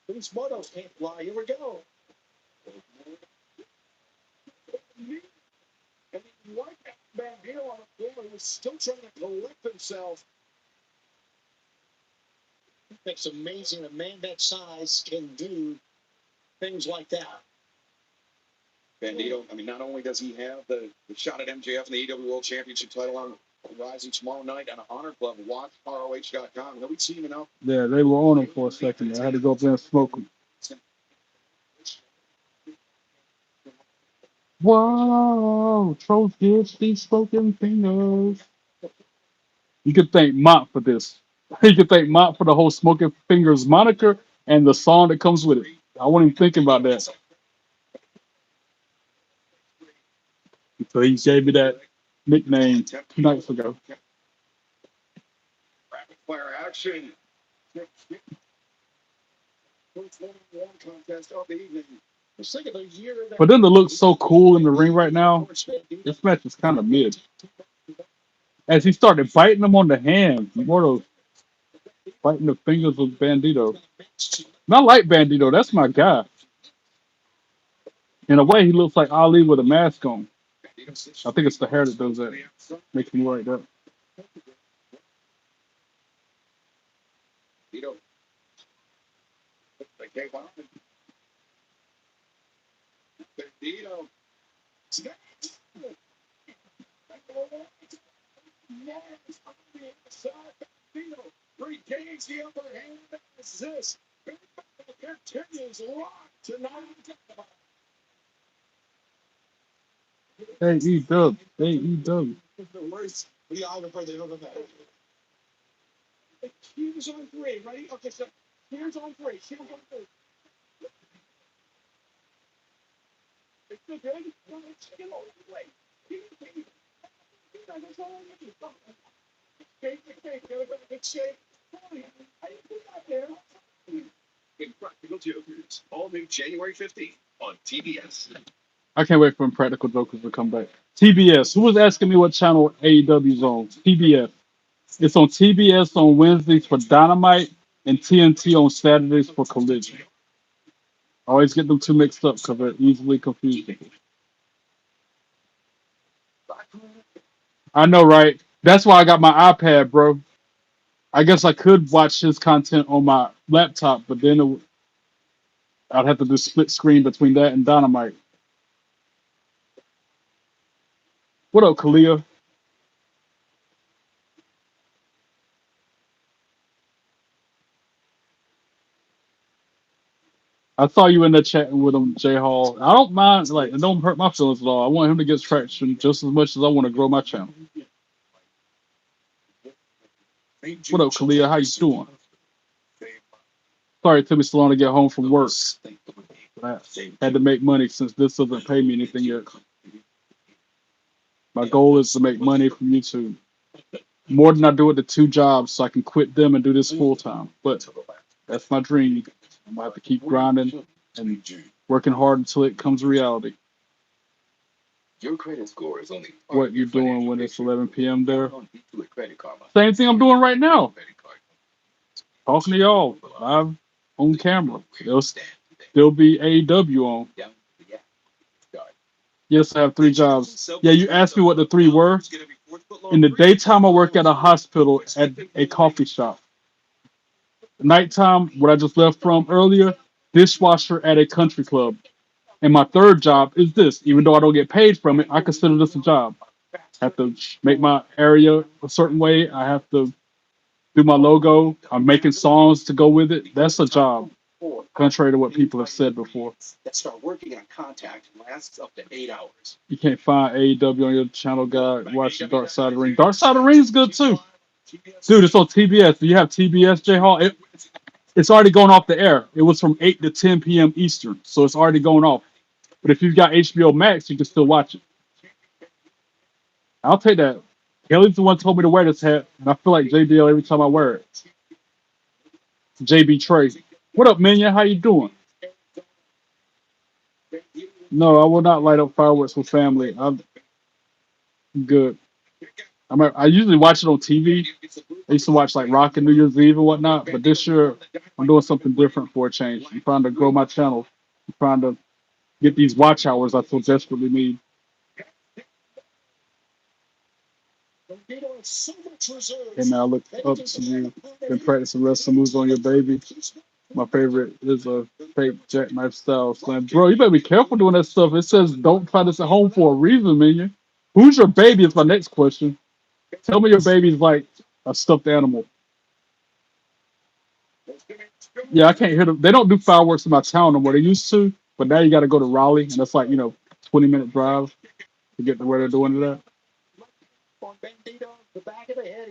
these motos can't fly. Here we go. And right back here on the floor, he was still trying to collect himself. It's amazing a man that size can do things like that. Bandito, I mean, not only does he have the shot at MJF and the AEW World Championship title on rising tomorrow night on an Honor Club, watch ROH.com. Nobody's seen him enough. Yeah, they were on him for a second. I had to go up there and smoke him. Whoa, trolls get these smoking fingers. You could thank Mont for this. You could thank Mont for the whole Smoking Fingers moniker and the song that comes with it. I wasn't even thinking about that. So he gave me that nickname 2 nights ago. Rapid fire action. First one contest of the evening. For them to look so cool in the ring right now, this match is kind of mid. As he started biting them on the hands, Mortal biting the fingers of Bandito. And I like Bandito. That's my guy. In a way, he looks like Ali with a mask on. I think it's the hair that does that. Makes me like that. AEW. AEW. I can't wait for Impractical Jokers to come back. TBS. Who was asking me what channel AEW's on? TBS. It's on TBS on Wednesdays for Dynamite and TNT on Saturdays for Collision. I always get them two mixed up because they're easily confusing. I know, right? That's why I got my iPad, bro. I guess I could watch his content on my laptop, but then I'd have to do split screen between that and Dynamite. What up, Kalia? I saw you in there chatting with him, J Hall. I don't mind, like, it don't hurt my feelings at all. I want him to get traction just as much as I want to grow my channel. What up, Kalia? How you doing? Sorry it took me so long to get home from work. I had to make money since this doesn't pay me anything yet. My goal is to make money from YouTube. More than I do at the two jobs so I can quit them and do this full time. But that's my dream. I'm gonna have to keep grinding and working hard until it comes reality. What you doing when it's 11 p.m. there? Same thing I'm doing right now. Talking to y'all live on camera. There'll still be AEW on. Yes, I have three jobs. Yeah, you asked me what the three were. In the daytime, I work at a hospital at a coffee shop. Nighttime, what I just left from earlier, dishwasher at a country club. And my third job is this. Even though I don't get paid from it, I consider this a job. I have to make my area a certain way. I have to do my logo. I'm making songs to go with it. That's a job, contrary to what people have said before. You can't find AEW on your channel, guy. Watch the Dark Side of the Ring. Dark Side of the Ring is good too. Dude, it's on TBS. Do you have TBS, J Hall? It's already going off the air. It was from 8 to 10 p.m. Eastern, so it's already going off. But if you've got HBO Max, you can still watch it. I'll take that. Kelly's the one who told me to wear this hat, and I feel like JBL every time I wear it. JB Trey. What up, Minion? How you doing? No, I will not light up fireworks with family. I'm good. I usually watch it on TV. I used to watch like Rock and New Year's Eve and whatnot, but this year I'm doing something different for a change. I'm trying to grow my channel. I'm trying to get these watch hours I so desperately need. And now I look up to you. Been practicing wrestling moves on your baby. My favorite is a fake jackknife style slam. Bro, you better be careful doing that stuff. It says don't try this at home for a reason, man. Who's your baby is my next question. Tell me your baby's like a stuffed animal. Yeah, I can't hear them. They don't do fireworks in my town no more. They used to, but now you got to go to Raleigh, and that's like 20-minute drive to get to where they're doing it at.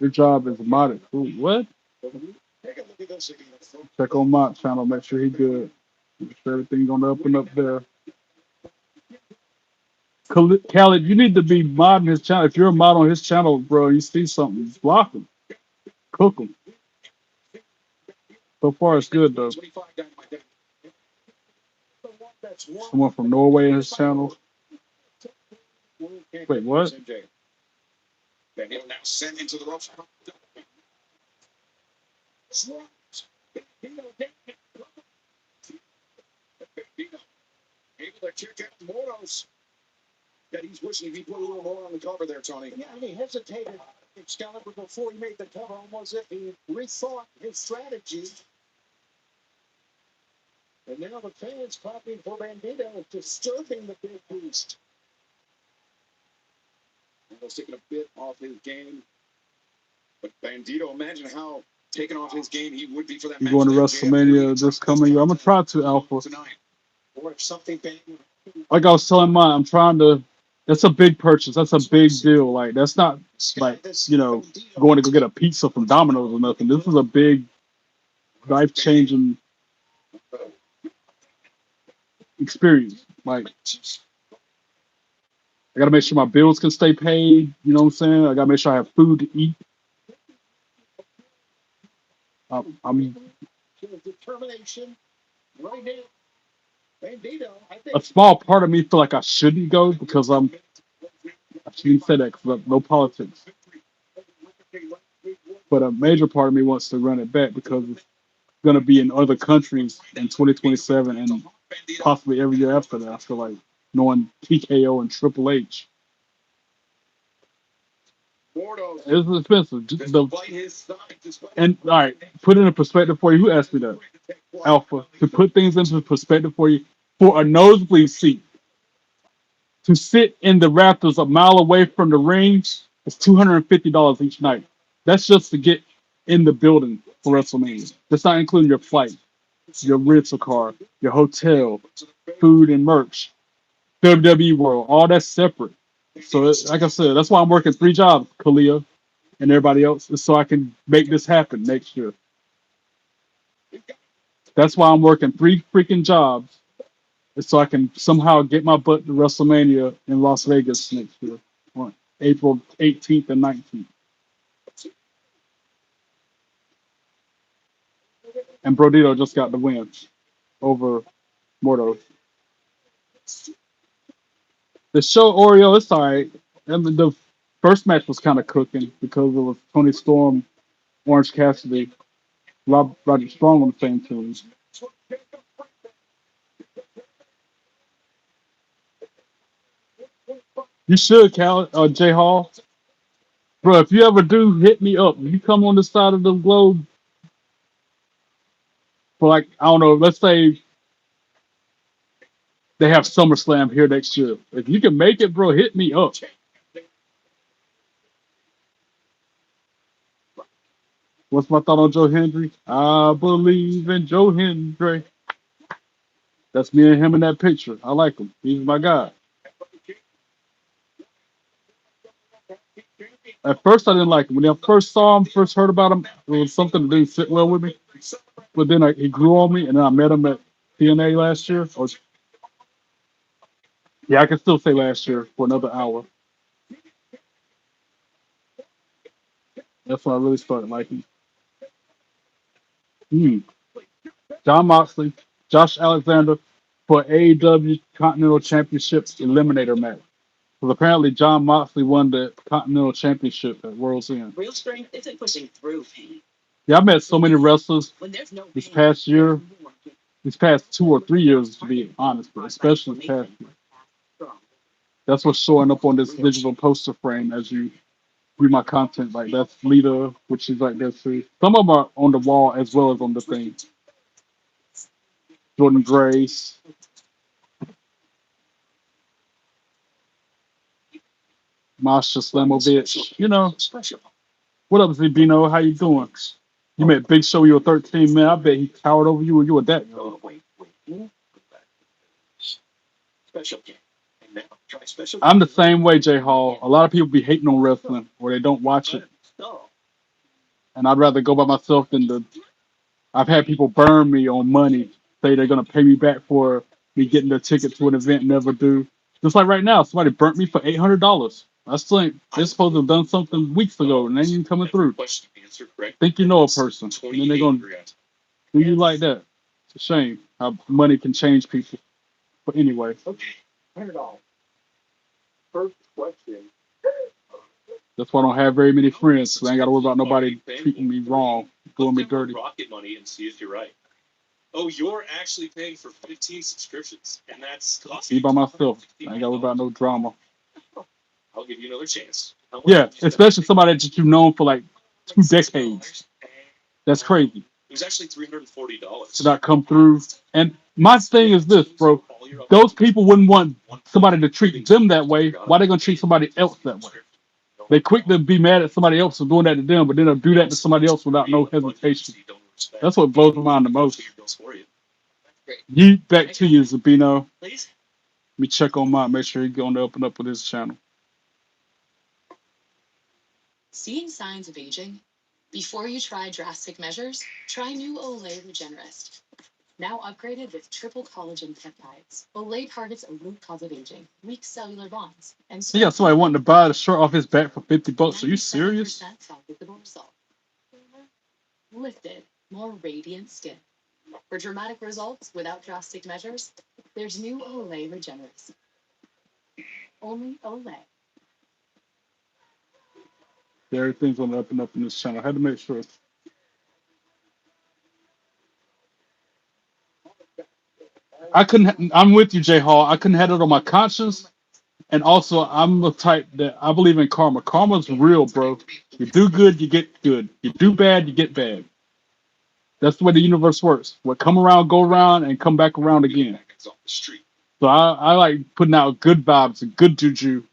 Your job is modded. Ooh, what? Check on my channel. Make sure he good. Make sure everything's on the up and up there. Khaled, you need to be modding his channel. If you're a mod on his channel, bro, you see something, block him, cook him. So far, it's good though. Someone from Norway in his channel. Wait, what? check out Moros. That he's wishing he put a little more on the cover there, Tony. Yeah, and he hesitated, Excalibur, before he made the cover, almost if he rethought his strategy. And now the fans clapping for Bandito, disturbing the big beast. Almost taking a bit off his game. But Bandito, imagine how taken off his game he would be for that You match. going to WrestleMania this coming year? I'm gonna try to, Alpha. Or if something bad. Like I was telling mine, I'm trying to. That's a big purchase. That's a big deal. Like that's not like going to go get a pizza from Domino's or nothing. This is a big life changing experience. Like I gotta make sure my bills can stay paid. You know what I'm saying? I gotta make sure I have food to eat. I'm Determination right now. Bandito, I think. a small part of me feel like I shouldn't go because I shouldn't say that because no politics. But a major part of me wants to run it back because it's going to be in other countries in 2027 and possibly every year after that. I feel like knowing TKO and Triple H. It's expensive. And all right, put it in perspective for you. Who asked me that? Alpha. To put things into perspective for you, for a nosebleed seat, to sit in the rafters a mile away from the ring is $250 each night. That's just to get in the building for WrestleMania. That's not including your flight, your rental car, your hotel, food and merch, WWE World, all that's separate. So, like I said, that's why I'm working 3 jobs, Kalia and everybody else, is so I can make this happen next year. That's why I'm working 3 freaking jobs, is so I can somehow get my butt to WrestleMania in Las Vegas next year, on April 18th and 19th. And Brodito just got the win over Mordo. The show Oreo, it's all right. And the first match was kind of cooking because it was Tony Storm, Orange Cassidy, Roger Strong on the same team. You should, Jay Hall. Bro, if you ever do, hit me up. If you come on this side of the globe for like, I don't know, let's say they have SummerSlam here next year. If you can make it, bro, hit me up. What's my thought on Joe Hendry? I believe in Joe Hendry. That's me and him in that picture. I like him. He's my guy. At first, I didn't like him. When I first saw him, first heard about him, it was something that didn't sit well with me. But then he grew on me, and then I met him at TNA last year. Yeah, I can still say last year for another hour. That's when I really started liking him. John Moxley, Josh Alexander for AEW Continental Championship Eliminator match. Because apparently John Moxley won the Continental Championship at World's End. Real strength isn't pushing through pain. Yeah, I met so many wrestlers When there's no this pain, past year, there's more pain. these past 2 or 3 years, to be honest, but especially this past year. That's what's showing up on this digital poster frame as you read my content. Like that's Lita, which is like that too. Some of them are on the wall as well as on the thing. Jordan Grace. Masha Slamovich. You know, what up, Zibino? How you doing? You met Big Show, you were 13, man. I bet he towered over you when you were that young. I'm the same way, J Hall. A lot of people be hating on wrestling or they don't watch it. And I'd rather go by myself than I've had people burn me on money, say they're gonna pay me back for me getting a ticket to an event, never do. Just like right now, somebody burnt me for $800. I still ain't. They're supposed to have done something weeks ago, and they ain't even coming through. Think you know a person, and then they're gonna do you like that. It's a shame how money can change people. But anyway, First question. that's why I don't have very many friends. So I ain't got to worry about nobody treating me wrong, doing me dirty. Rocket money and see if you're right. Oh, you're actually paying for 15 subscriptions, and that's Be costing by you myself. I ain't got to worry about no drama. I'll give you another chance. How much Yeah, would you spend? especially somebody that you've known for like 2 decades. That's crazy. It was actually $340. To not come through. And my thing is this, bro. Those people wouldn't want somebody to treat them that way. Why they gonna treat somebody else that way? They quick to be mad at somebody else for doing that to them, but then they'll do that to somebody else without no hesitation. That's what blows my mind the most. Yeet back to you, Zabino. Let me check on mine, make sure he's going to open up with his channel. Seeing signs of aging? Before you try drastic measures, try new Olay Regenerist. Now upgraded with triple collagen peptides, Olay targets a root cause of aging, weak cellular bonds, and He got somebody wanting to buy the shirt off his back for $50. Are you serious? visible result. Lifted, more radiant skin. For dramatic results without drastic measures, there's new Olay Regenerist. Only Olay. Everything's on the up and up in this channel. I had to make sure. I couldn't. I'm with you, Jay Hall. I couldn't have it on my conscience, and also I'm the type that I believe in karma. Karma's real, bro. You do good, you get good. You do bad, you get bad. That's the way the universe works. What come around, go around, and come back around again. So I like putting out good vibes and good juju,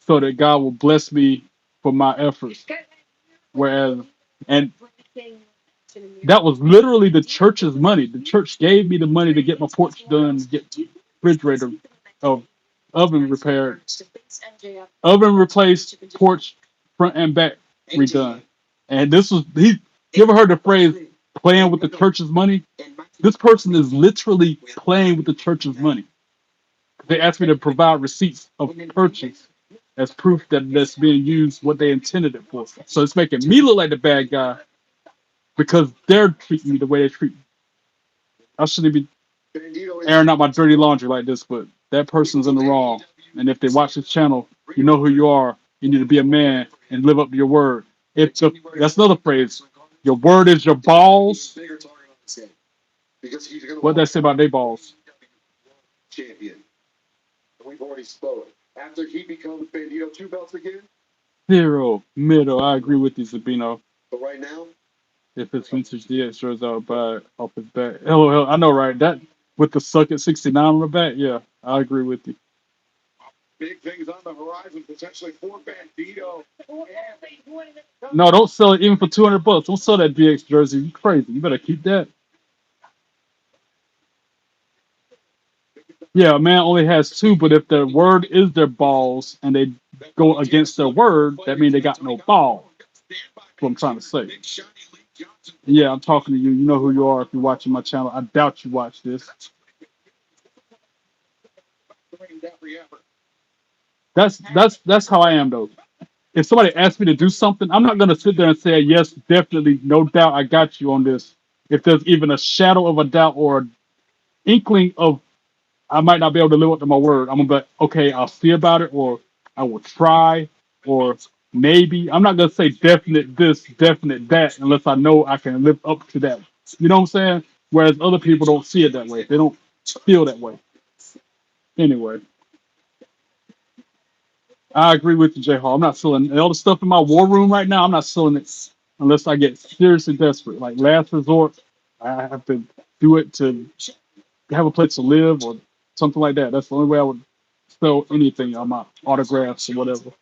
so that God will bless me for my efforts. Whereas, and that was literally the church's money. The church gave me the money to get my porch done, get the refrigerator, oven repaired, oven replaced, porch front and back redone. And this was he. You ever heard the phrase "playing with the church's money"? This person is literally playing with the church's money. They asked me to provide receipts of purchase as proof that that's being used what they intended it for. So it's making me look like the bad guy because they're treating me the way they treat me. I shouldn't be airing out my dirty laundry like this, but that person's in the wrong. And if they watch this channel, you know who you are. You need to be a man and live up to your word. That's another phrase. Your word is your balls. What did I say about their balls? Champion. We've already spoke. After he becomes Bandito 2 belts again. Zero middle. I agree with you, Sabino. But right now, if it's vintage DX shirts, I'll buy it off his back. Hell, I know, right? That with the suck at 69 on the back. Yeah, I agree with you. big things on the horizon, potentially for Bandito. No, don't sell it even for $200. Don't sell that DX jersey. You crazy. You better keep that. Yeah, a man only has two, but if their word is their balls and they go against their word, that means they got no ball. That's what I'm trying to say. Yeah, I'm talking to you. You know who you are if you're watching my channel. I doubt you watch this. That's how I am though. If somebody asks me to do something, I'm not gonna sit there and say yes, definitely, no doubt, I got you on this. If there's even a shadow of a doubt or an inkling of I might not be able to live up to my word, I'm gonna be like, okay, I'll see about it, or I will try, or maybe. I'm not gonna say definite this, definite that, unless I know I can live up to that. You know what I'm saying? Whereas other people don't see it that way. They don't feel that way. Anyway, I agree with you, J Hall. I'm not selling all the stuff in my war room right now. I'm not selling it unless I get seriously desperate. Like last resort, I have to do it to have a place to live or something like that. That's the only way I would sell anything on my autographs or whatever.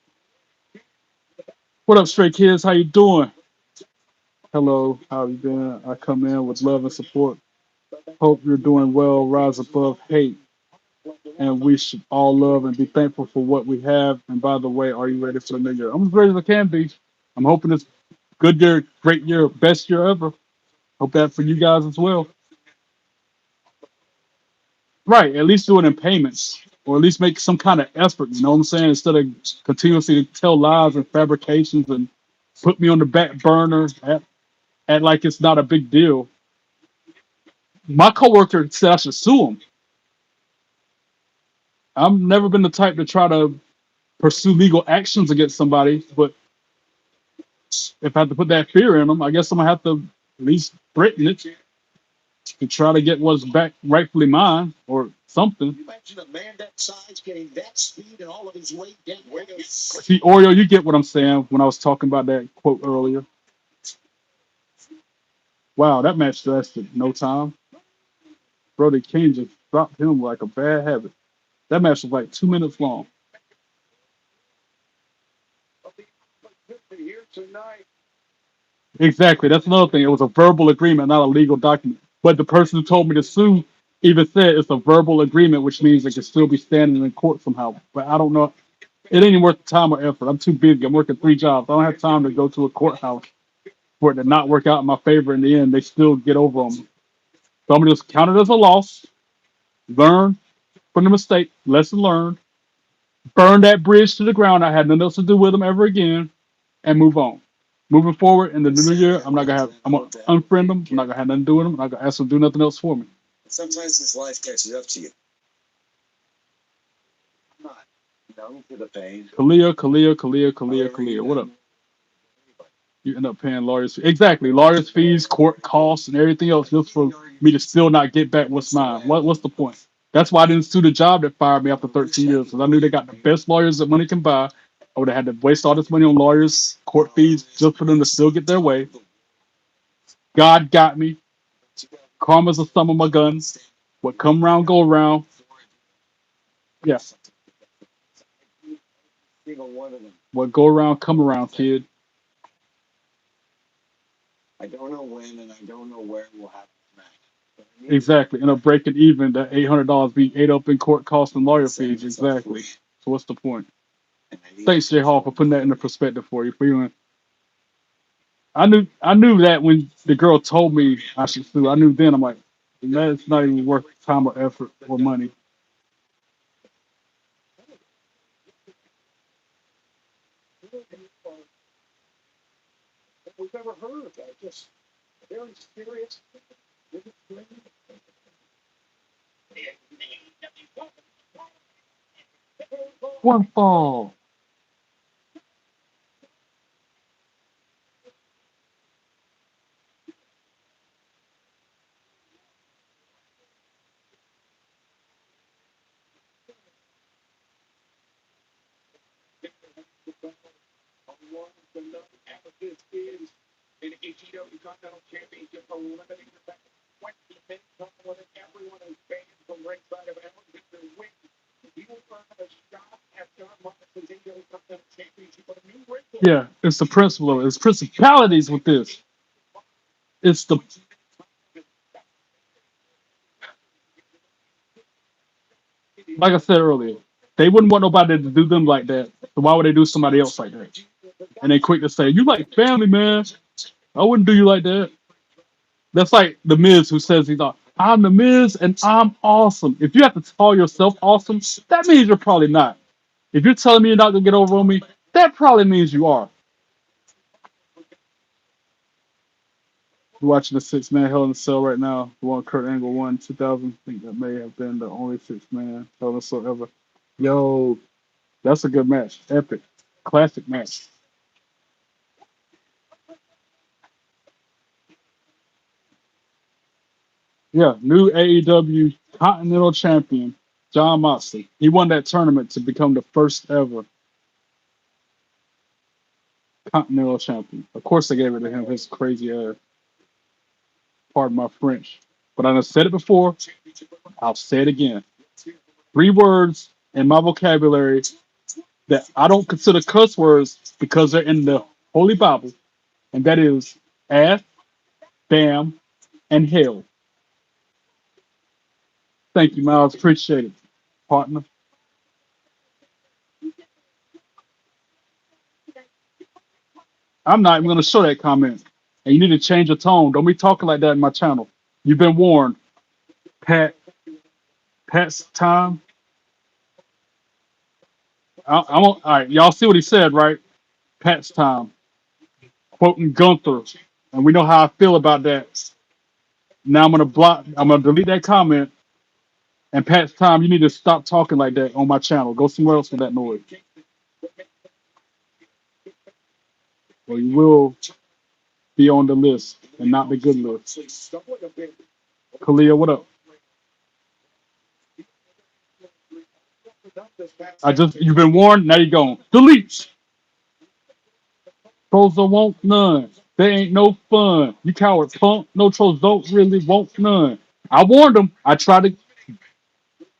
What up, Stray Kids? How you doing? Hello, how you been? I come in with love and support. Hope you're doing well. Rise above hate. And we should all love and be thankful for what we have. And by the way, are you ready for the new year? I'm as ready as I can be. I'm hoping it's good year, great year, best year ever. Hope that for you guys as well. Right, at least do it in payments, or at least make some kind of effort. You know what I'm saying? Instead of continuously tell lies and fabrications and put me on the back burner, act like it's not a big deal. My coworker said I should sue him. I've never been the type to try to pursue legal actions against somebody, but if I have to put that fear in them, I guess I'm gonna have to at least threaten it. to try to get what's back rightfully mine or something. You imagine a man that size getting that speed and all of his weight down. See, Oreo, you get what I'm saying when I was talking about that quote earlier. Wow, that match lasted no time. Brody King just dropped him like a bad habit. That match was like 2 minutes long. Here tonight. Exactly. That's another thing. It was a verbal agreement, not a legal document. But the person who told me to sue even said it's a verbal agreement, which means they can still be standing in court somehow. But I don't know. It ain't even worth the time or effort. I'm too busy. I'm working 3 jobs. I don't have time to go to a courthouse for it to not work out in my favor in the end. They still get over on me. So I'm gonna just count it as a loss. Learn from the mistake. Lesson learned. Burn that bridge to the ground. I had nothing else to do with them ever again, and move on. Moving forward in the new year, I'm gonna unfriend them. I'm not gonna have nothing to do with them. I'm not gonna ask them to do nothing else for me. Sometimes this life catches up to you. I'm not known for the pain. Kalia. What up? You end up paying lawyers. Exactly, lawyers' fees, court costs, and everything else just for me to still not get back what's mine. What's the point? That's why I didn't sue the job that fired me after 13 years, because I knew they got the best lawyers that money can buy. I would have had to waste all this money on lawyers, court fees, just for them to still get their way. God got me. Karma's the sum of my guns. What come around, go around. Yeah. Single one of them. What go around, come around, kid. I don't know when and I don't know where we'll have this match. Exactly. End up breaking even. That $800 being ate up in court costs and lawyer fees. Exactly. So what's the point? Thanks, Jay Hall, for putting that into perspective for you. I knew that when the girl told me I should sue. I knew then. I'm like, that's not even worth time or effort or money. We've never heard of that. Just very serious. One fall. In AEW Continental Championship, eliminating the back 20 minutes, everyone is banned from ringside of Alexander Wing. He will earn a shot at John Morrison's AEW Continental Championship with a new record. Yeah, it's the principle of it. It's principalities with this. It's the like I said earlier. They wouldn't want nobody to do them like that. So why would they do somebody else like that? And they quick to say, "You like family, man. I wouldn't do you like that." That's like the Miz who says he's not. I'm the Miz and I'm awesome. If you have to call yourself awesome, that means you're probably not. If you're telling me you're not gonna get over on me, that probably means you are. We're watching the 6-man Hell in a Cell right now. The one Kurt Angle won 2000. I think that may have been the only 6-man Hell in a Cell ever. Yo, that's a good match. Epic. Classic match. Yeah, new AEW Continental Champion, John Moxley. He won that tournament to become the first ever Continental Champion. Of course, they gave it to him. His crazy ass. Pardon my French. But I said it before. I'll say it again. 3 words in my vocabulary that I don't consider cuss words because they're in the Holy Bible, and that is ass, damn, and hell. Thank you, Miles. Appreciate it, partner. I'm not even going to show that comment. And you need to change your tone. Don't be talking like that in my channel. You've been warned. Pat, Pat's time. All right, y'all see what he said, right? Pat's time. Quoting Gunther. And we know how I feel about that. Now I'm gonna delete that comment. And Pat's time, you need to stop talking like that on my channel. Go somewhere else with that noise. Or you will be on the list and not the good list. Kalia, what up? You've been warned. Now you're gone. Delete. Trolls don't want none. They ain't no fun. You coward punk. No trolls don't really want none. I warned them. I tried to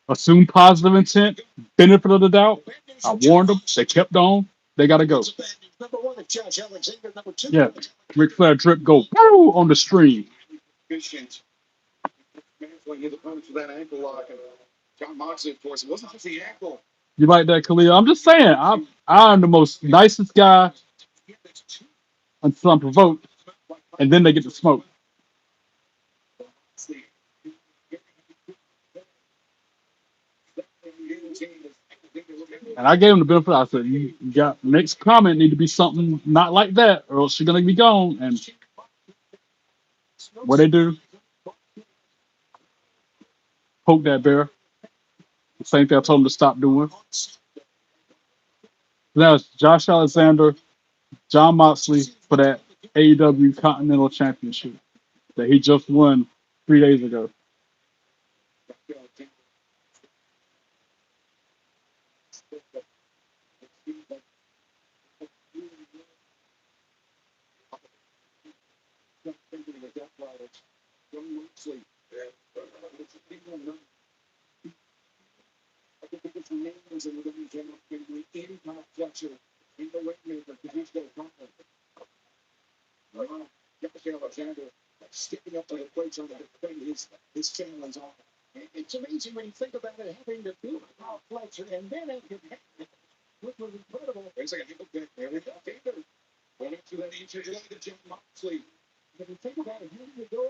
assume positive intent, benefit of the doubt. I warned them. They kept on. They gotta go. Yeah, Ric Flair drip go woo on the stream. You like that, Khalil? I'm just saying. I'm the most nicest guy until I'm provoked, and then they get to smoke. And I gave him the benefit. I said, "You got next comment need to be something not like that, or else you're gonna be gone." And what they do, poke that bear. The same thing I told him to stop doing. Now it's Josh Alexander, John Moxley for that AEW Continental Championship that he just won 3 days ago.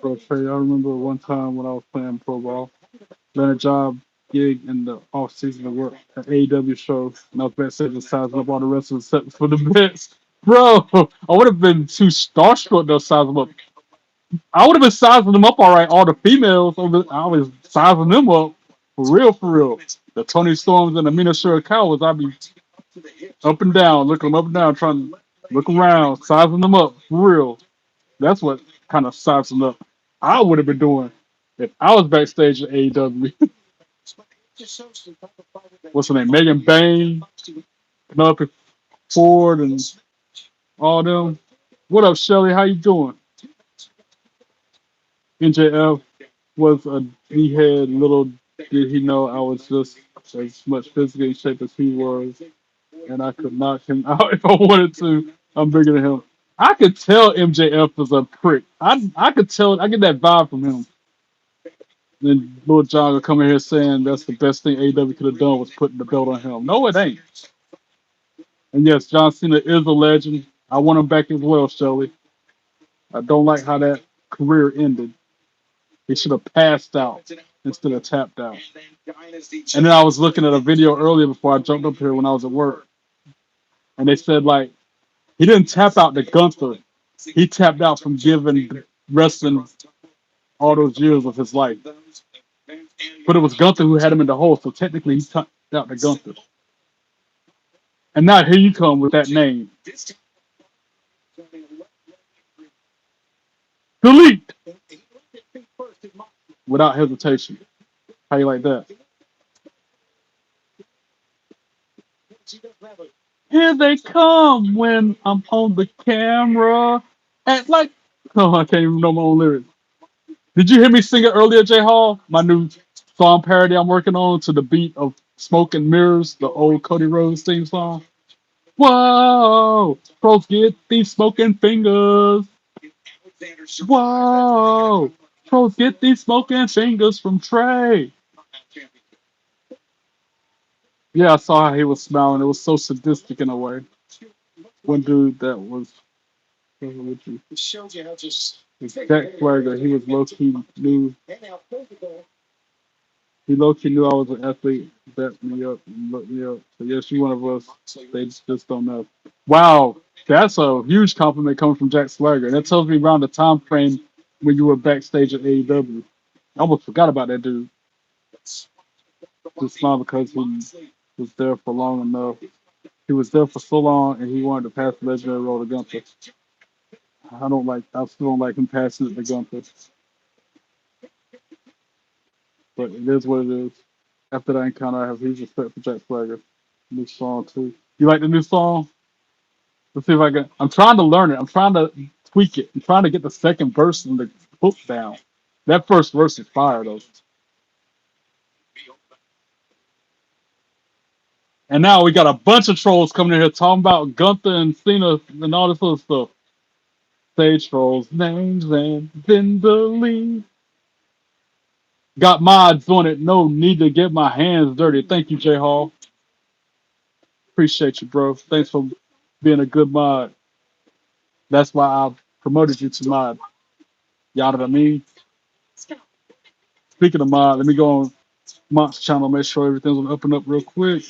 Bro, Trey, I remember one time when I was playing pro ball, done a job gig in the off season of work at AEW show, and I was backstage and sizing up all the wrestlers except for the bits. Bro, I would have been too starstruck to size them up. I would have been sizing them up all right. All the females, I was sizing them up for real, for real. The Tony Storms and the Mina Shirakawas, I'd be up and down, looking them up and down, trying to look around, sizing them up for real. That's what kind of sizing up I would have been doing if I was backstage at AEW. What's her name? Megan Bain, Penelope Ford, and all them. What up, Shelly? How you doing? NJF was a he had little did he know I was just as much physically in shape as he was, and I could knock him out if I wanted to. I'm bigger than him. I could tell MJF was a prick. I could tell. I get that vibe from him. Then Lord John will come in here saying that's the best thing AEW could have done was putting the belt on him. No, it ain't. And yes, John Cena is a legend. I want him back as well, Shelly. I don't like how that career ended. He should have passed out instead of tapped out. And then I was looking at a video earlier before I jumped up here when I was at work, and they said like he didn't tap out to Gunther. He tapped out from giving wrestling all those years of his life. But it was Gunther who had him in the hole, so technically he tapped out to Gunther. And now here you come with that name. Delete without hesitation. How you like that? Here they come when I'm on the camera. And like, oh, I can't even know my own lyrics. Did you hear me sing it earlier, J Hall? My new song parody I'm working on to the beat of Smoke and Mirrors, the old Cody Rhodes theme song. Whoa, pros get these smoking fingers. Whoa, pros get these smoking fingers from Trey. Yeah, I saw how he was smiling. It was so sadistic in a way. One dude that was Jack Swagger, he was low key knew he low key knew I was an athlete, bet me up, and looked me up. So yes, you one of us. They just don't know. Wow, that's a huge compliment coming from Jack Swagger. That tells me around the time frame when you were backstage at AEW. I almost forgot about that dude. Just smile because he was there for long enough. He was there for so long, and he wanted to pass the legendary role to Gunther. I still don't like him passing it to Gunther. But it is what it is. After that encounter, I have huge respect for Jack Swagger. New song too. You like the new song? Let's see if I can. I'm trying to learn it. I'm trying to tweak it. I'm trying to get the second verse and the hook down. That first verse is fire though. And now we got a bunch of trolls coming in here talking about Gunther and Cena and all this other stuff. Stage trolls, names and then the lead. Got mods on it. No need to get my hands dirty. Thank you, J Hall. Appreciate you, bro. Thanks for being a good mod. That's why I promoted you to mod. Y'all know what I mean? Speaking of mod, let me go on Monk's channel, make sure everything's gonna up and up real quick.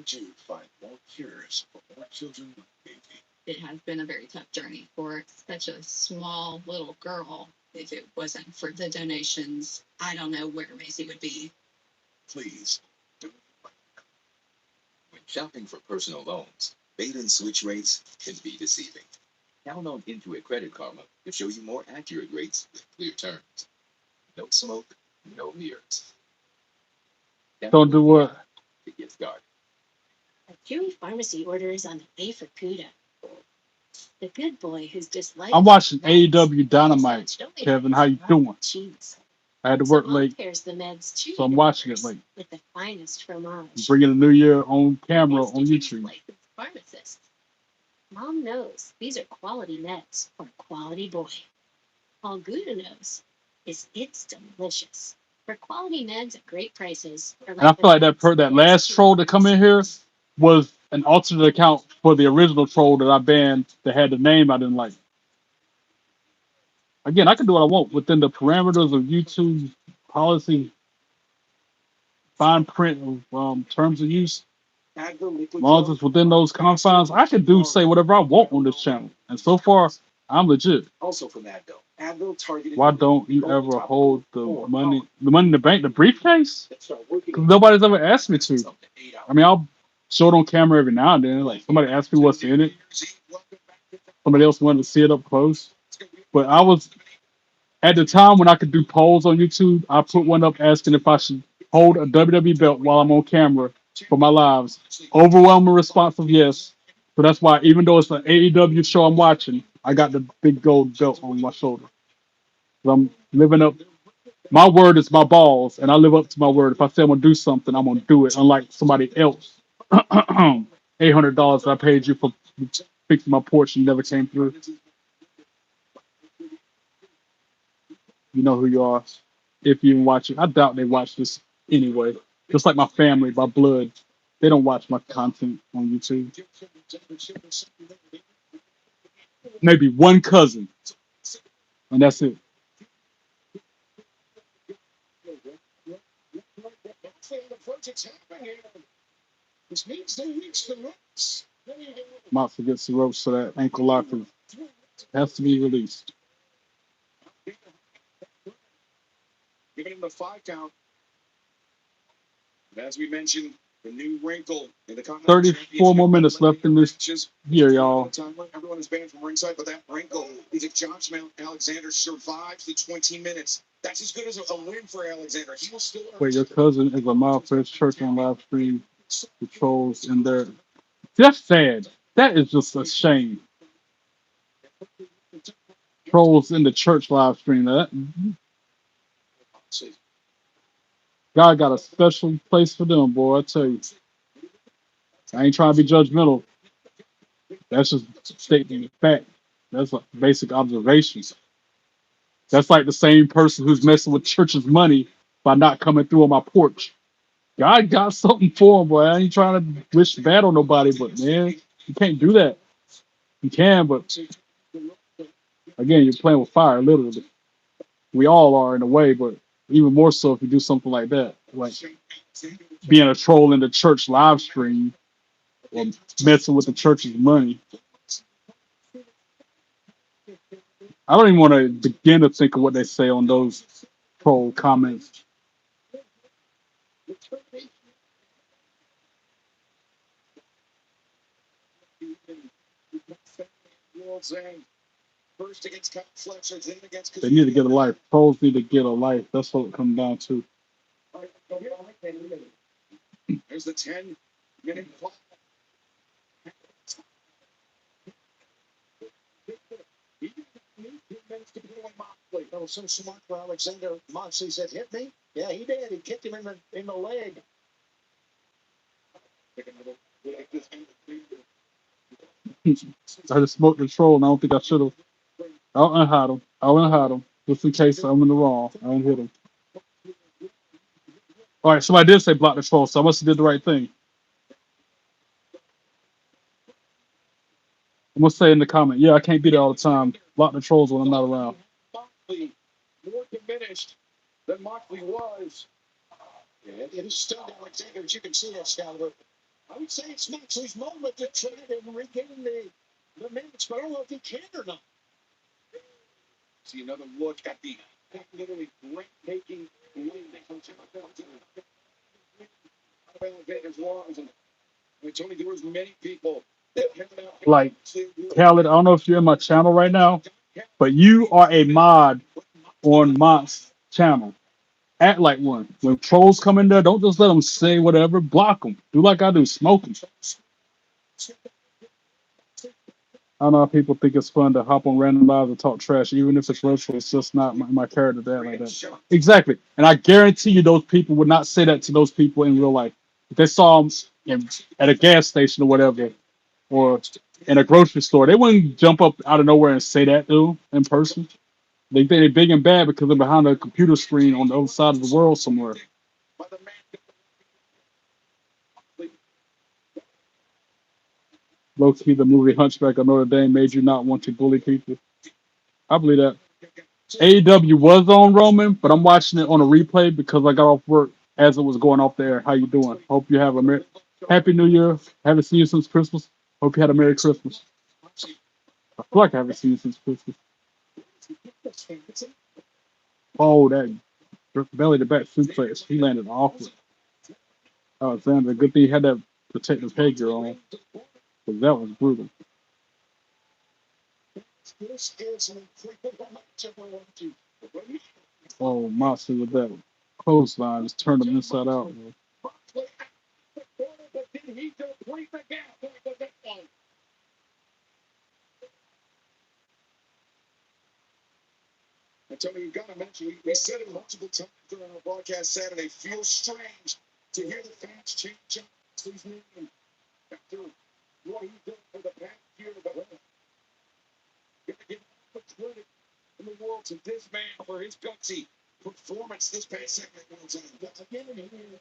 To find more cures for more children with baby. It has been a very tough journey for such a small little girl. If it wasn't for the donations, I don't know where Macy would be. Please. When shopping for personal loans, bait and switch rates can be deceiving. Count on Intuit Credit Karma to show you more accurate rates with clear terms. No smoke, no mirrors. Don't do what? To get started. A Chewy pharmacy order is on the way for Cuda. The good boy who's disliked. I'm watching AEW Dynamite. Kevin, how you doing? Cheese. I had to work late, Pairs the meds so I'm watching it late. with the finest fromage. Bringing the new year on camera on YouTube. Pharmacist. Mom knows these are quality meds for a quality boy. All Gouda knows is it's delicious. For quality meds at great prices. And I feel like that last troll to come in here was an alternate account for the original troll that I banned that had the name I didn't like. Again, I can do what I want within the parameters of YouTube policy, fine print of terms of use. As long as it's within those confines, I can say whatever I want on this channel. And so far, I'm legit. Also from Advil. Advil targeted. Why don't you ever hold the money in the bank, the briefcase? Because nobody's ever asked me to. I mean, I'll show it on camera every now and then. Like somebody asks me what's in it. Somebody else wanted to see it up close. But I was at the time when I could do polls on YouTube, I put one up asking if I should hold a WWE belt while I'm on camera for my lives. Overwhelming response of yes. So that's why, even though it's an AEW show I'm watching, I got the big gold belt on my shoulder. So I'm living up. My word is my balls, and I live up to my word. If I say I'm gonna do something, I'm gonna do it. Unlike somebody else, $800 I paid you for fixing my porch and you never came through. You know who you are. If you even watch it, I doubt they watch this anyway. Just like my family, by blood, they don't watch my content on YouTube. Maybe one cousin, and that's it. Mops gets the ropes so that ankle lock has to be released. Giving him the 5 count. And as we mentioned, the new wrinkle in the 34 more minutes left in this year, y'all. Everyone is banned from ringside, but that wrinkle is if Josh Alexander survives the 20 minutes. That's as good as a win for Alexander. He will still. Wait, your cousin is a Malfest church on live stream. The trolls in there. That's sad. That is just a shame. Trolls in the church live stream. That God got a special place for them, boy. I tell you. I ain't trying to be judgmental. That's just stating the fact. That's a basic observation. That's like the same person who's messing with church's money by not coming through on my porch. God got something for him, boy. I ain't trying to wish bad on nobody, but man, you can't do that. You can, but again, you're playing with fire, literally. We all are in a way, but even more so if you do something like that, like being a troll in the church live stream or messing with the church's money. I don't even want to begin to think of what they say on those troll comments. They need to get a life. Pros need to get a life. That's what it comes down to. There's the 10-minute clock. That was so smart for Alexander. Moxley said, "Hit me." Yeah, he did. He kicked him in the leg. I just smoked the troll, and I don't think I should have. I'll unhide him. I'll unhide him just in case I'm in the wrong. I don't hit him. All right, somebody did say block the troll, so I must have did the right thing. I'm gonna say in the comment, yeah, I can't be there all the time. Block the trolls when I'm not around. Moxley more diminished than Moxley was. Yeah, it is still Alexander, as you can see, Excalibur. I would say it's Moxley's moment to try to regain the minutes, but I don't know if he can or not. See another look at the literally breathtaking landing from Alexander's lungs. And Tony, there was many people that came out. Like Khaled, I don't know if you're in my channel right now, but you are a mod on Mott's channel. Act like one. When trolls come in there, don't just let them say whatever. Block them. Do like I do. Smoke them. I don't know how people think it's fun to hop on random lives and talk trash, even if it's virtual. It's just not my character to act like that. Exactly. And I guarantee you those people would not say that to those people in real life. If they saw them at a gas station or whatever, or in a grocery store, they wouldn't jump up out of nowhere and say that to them in person. They think they're big and bad because they're behind a computer screen on the other side of the world somewhere. Low key, the movie Hunchback of Notre Dame made you not want to bully people. I believe that. AEW was on Roman, but I'm watching it on a replay because I got off work as it was going off there. How you doing? Hope you have a Happy New Year. Haven't seen you since Christmas. Hope you had a Merry Christmas. I feel like I haven't seen you since Christmas. Oh, that belly to back suplex. He landed awkward. Alexander, good thing he had that protective headgear on. Because that was brutal. Oh, Monster with that clothesline just turned him inside out. Man. I tell you, you've got to mention, we said it multiple times during our broadcast Saturday. Feels strange to hear the fans change his name after what he's done for the past year. But got to give all the credit in the world to this man for his gutsy performance this past segment. But again,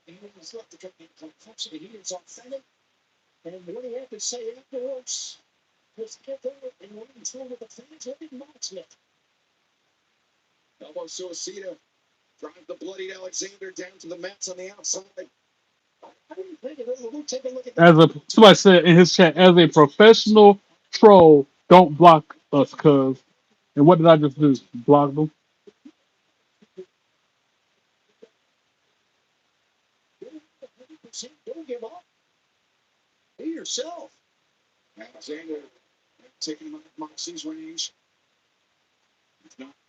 he was left to come in. Unfortunately, he is authentic. And what he had to say afterwards was get there and what he told the fans, what did Mox look? Elbow suicida drives the bloodied Alexander down to the mats on the outside. As a somebody said in his chat, as a professional troll, don't block us, cuz. And what did I just do? Block them? Don't give up. Be yourself. Alexander taking him out of Moxie's range.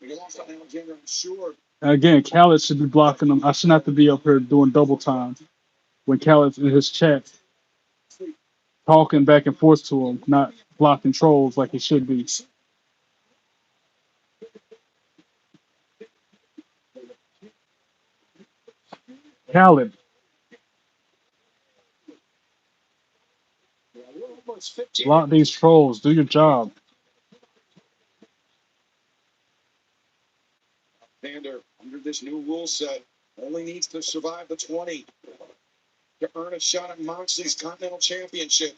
We lost on Alexander, I'm sure. And again, Khaled should be blocking them. I shouldn't have to be up here doing double time when Khaled's in his chat talking back and forth to him, not blocking trolls like he should be. Khaled, block these trolls. Do your job. Alexander, under this new rule set, only needs to survive the 20 to earn a shot at Moxley's Continental Championship.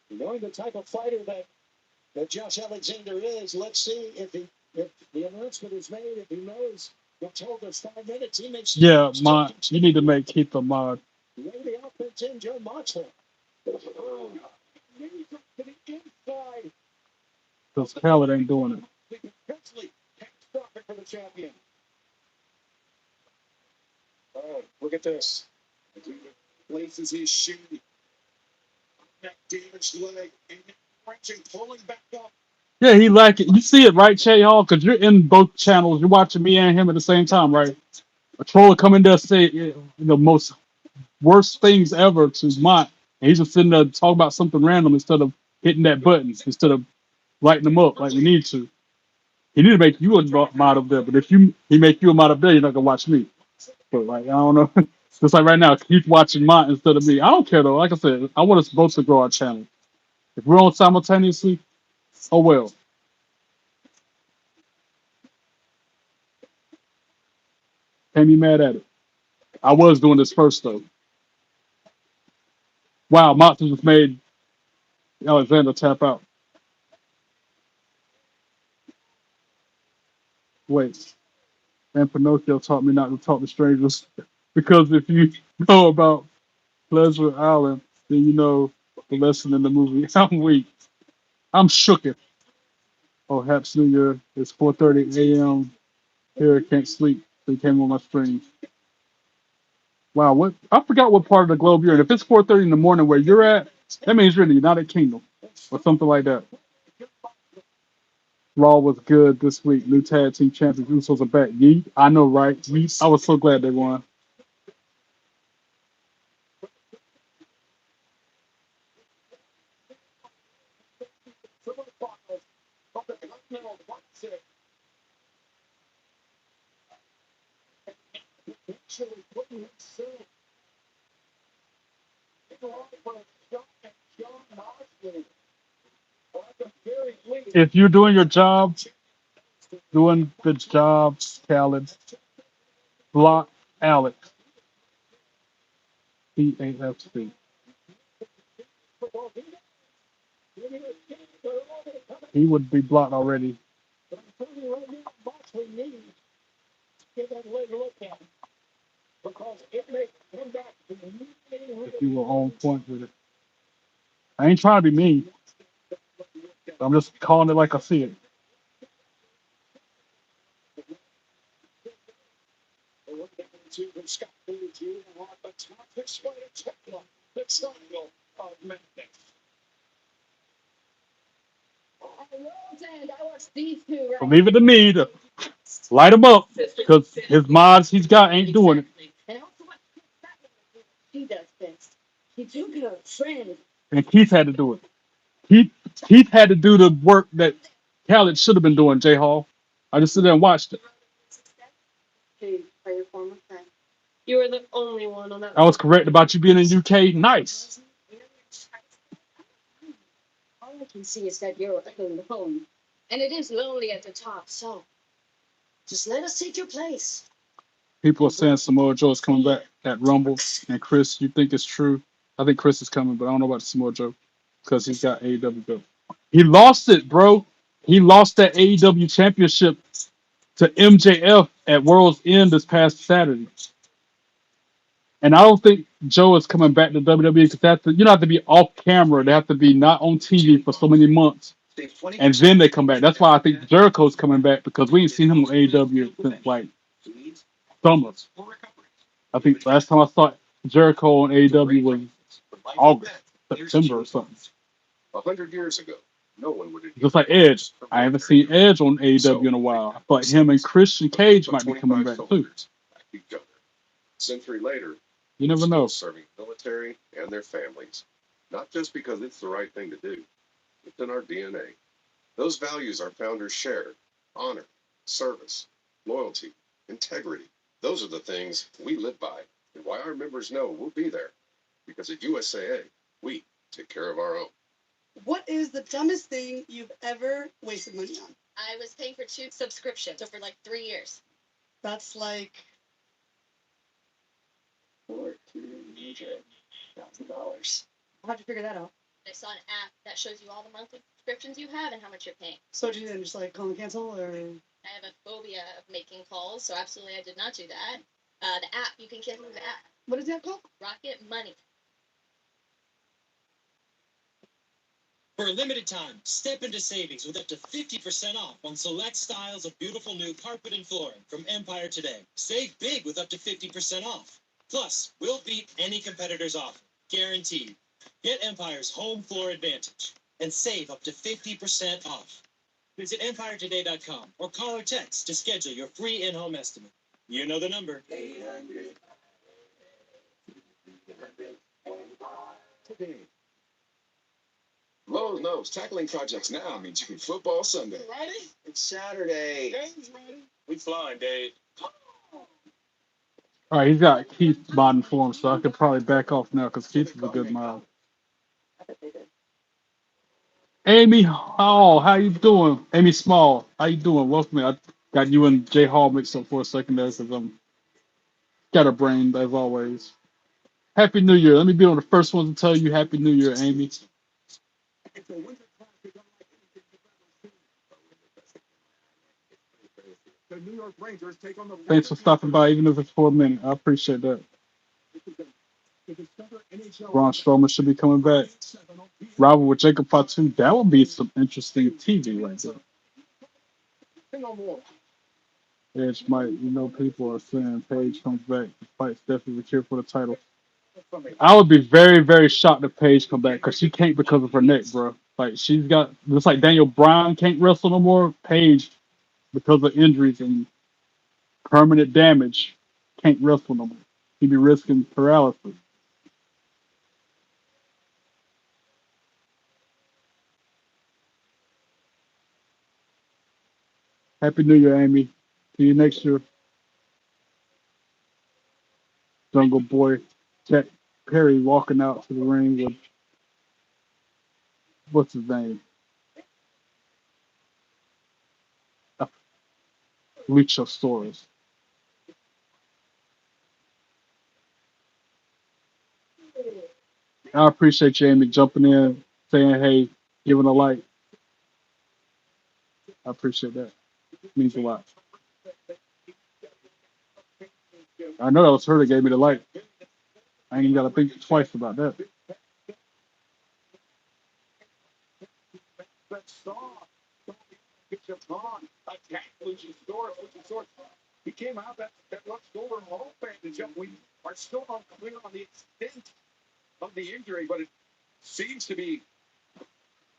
Knowing the type of fighter that Josh Alexander is, let's see if the announcement is made, if he knows they're told there's 5 minutes, he makes Yeah, you need to keep a mod. the offense in Joe Moxley. Oh, to the inside. Because Khaled ain't doing it. Potentially catastrophic for the champion. Oh, look at this. Places his shoe. That damaged leg. And wrenching, pulling back up. Yeah, he like it. You see it, right, Che Hall? Because you're in both channels. You're watching me and him at the same time, right? A troller come in there say the most worst things ever to Mont, and he's just sitting there talking about something random instead of hitting that button, instead of lighting them up like we need to. He need to make you a mod up there, but if he make you a mod up there, you're not gonna watch me. But like I don't know, just like right now, keep watching Mont instead of me. I don't care though. Like I said, I want us both to grow our channel. If we're on simultaneously, oh well. Can't be mad at it. I was doing this first though. Wow, Monster just made Alexander tap out. Wait, and Pinocchio taught me not to talk to strangers because if you know about Pleasure Island, then you know the lesson in the movie. I'm weak. I'm shooketh. Oh, Haps New Year. It's 4:30 a.m. here. I can't sleep. They came on my stream. Wow, what? I forgot what part of the globe you're in. If it's 4:30 in the morning where you're at, that means you're in the United Kingdom or something like that. Raw was good this week. New tag team champions. Usos are back. Yeet. I know, right? Yeet. I was so glad they won. If you're doing your job, doing the job, Khaled, block Alex. CAFC. He would be blocked already. If you were on point with it. I ain't trying to be mean. I'm just calling it like I see it. So leave it to me to light him up because his mods he's got ain't doing it. He does best. He took a friend. And Keith had to do it. Keith, Keith had to do the work that Khaled should have been doing, J Hall. I just sit there and watched it. Hey, play your former friend. You were the only one on that. I was correct about you being in UK. Nice. All I can see is that you're alone. And it is lonely at the top, so just let us take your place. People are saying Samoa Joe is coming back at Rumble. And Chris, you think it's true? I think Chris is coming, but I don't know about Samoa Joe because he's got AEW belt. He lost it, bro. He lost that AEW championship to MJF at World's End this past Saturday. And I don't think Joe is coming back to WWE because you don't have to be off camera. They have to be not on TV for so many months. And then they come back. That's why I think Jericho's coming back because we ain't seen him on AEW since like summer. I think last time I saw Jericho on AEW was August, September or something. 100 years ago, no one would have Just like Edge. I haven't seen Edge on AEW in a while. I thought him and Christian Cage might be coming back too. each other. A century later, You never still know. serving the military and their families. Not just because it's the right thing to do. It's in our DNA. Those values our founders shared: honor, service, loyalty, integrity. Those are the things we live by, and why our members know we'll be there. Because at USAA, we take care of our own. What is the dumbest thing you've ever wasted money on? I was paying for 2 subscriptions over like 3 years. That's like $14,000. How'd you figure that out? I saw an app that shows you all the monthly subscriptions you have and how much you're paying. So did you then just like call and cancel, or? I have a phobia of making calls, so absolutely I did not do that. The app, you can cancel the app. What is that called? Rocket Money. For a limited time, step into savings with up to 50% off on select styles of beautiful new carpet and flooring from Empire today. Save big with up to 50% off. Plus, we'll beat any competitor's offer, guaranteed. Get Empire's home floor advantage and save up to 50% off. Visit EmpireToday.com or call or text to schedule your free in-home estimate. You know the number. Lowe's knows tackling projects now means you can football Sunday. Ready? It's Saturday. Dave's ready. We flying, Dave. All right, he's got Keith modding for him, so I could probably back off now because Keith is a good mod. Amy Hall, how you doing? Amy Small, how you doing? Welcome. I got you and Jay Hall mixed up for a second there because I'm got a brain as always. Happy New Year. Let me be one of the first ones to tell you Happy New Year, Amy. The New York Rangers take on the Thanks for stopping by, even if it's for a minute. I appreciate that. Braun Strowman should be coming back. Rival with Jacob Fatu. That would be some interesting TV right there. Edge might, people are saying Paige comes back. The fight's definitely secure for the title. I would be very, very shocked if Paige come back because she can't because of her neck, bro. Like she's got just like Daniel Bryan can't wrestle no more. Paige, because of injuries and permanent damage, can't wrestle no more. He'd be risking paralysis. Happy New Year, Amy. See you next year. Jungle Boy Jack Perry walking out to the ring with what's his name? Luchasaurus. I appreciate you, Amy, jumping in, saying hey, giving a like. I appreciate that. It means a lot. I know that was her that gave me the like. I ain't even got to think twice about that. He came out that left shoulder all bandage up. We are still unclear on the extent of the injury, but it seems to be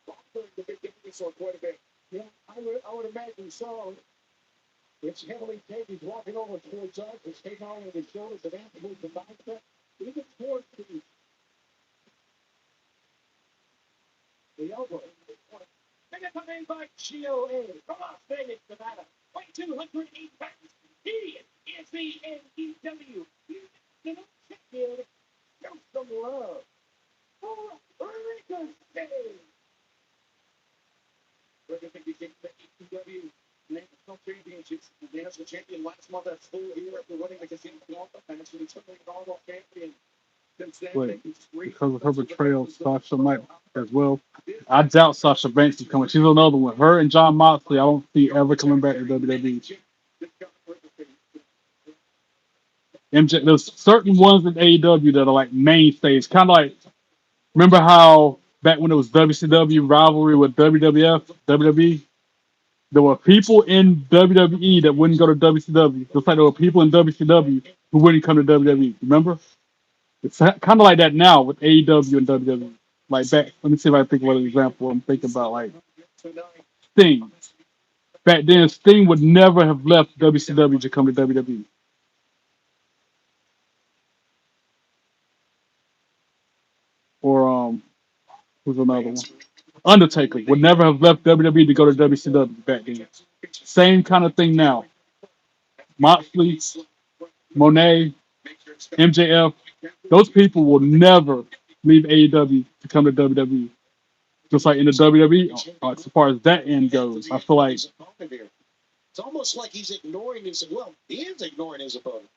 bothering the big dinosaur quite a bit. Yeah, I would imagine so. It's heavily taken. He's walking over towards us. It's taken on his shoulders and have to move the bicep. Even towards the elbow. And it's made by GOA from Las Vegas, Nevada. 208 pounds. He is the AEW. Champion. Show some love for Ricochet. Ricochet became the AEW National Championships. The National Champion last month at full year after winning the Casino Alpha match. He took the Normal Champion. Wait, because of her betrayal, Sasha might as well. I doubt Sasha Banks is coming. She's another one. Her and John Moxley, I don't see ever coming back to WWE. MJ, there's certain ones in AEW that are like mainstays. Kind of like, remember how back when it was WCW rivalry with WWF, WWE, there were people in WWE that wouldn't go to WCW. Just like there were people in WCW who wouldn't come to WWE. Remember? It's kind of like that now with AEW and WWE. Like back, let me see if I can think of an example. I'm thinking about like Sting. Back then, Sting would never have left WCW to come to WWE. Or who's another one? Undertaker would never have left WWE to go to WCW back then. Same kind of thing now. Moxley, Monet, MJF, those people will never leave AEW to come to WWE. Just like in the WWE, as far as that end goes, I feel like it's almost like he's ignoring his. Well, he is ignoring his opponent.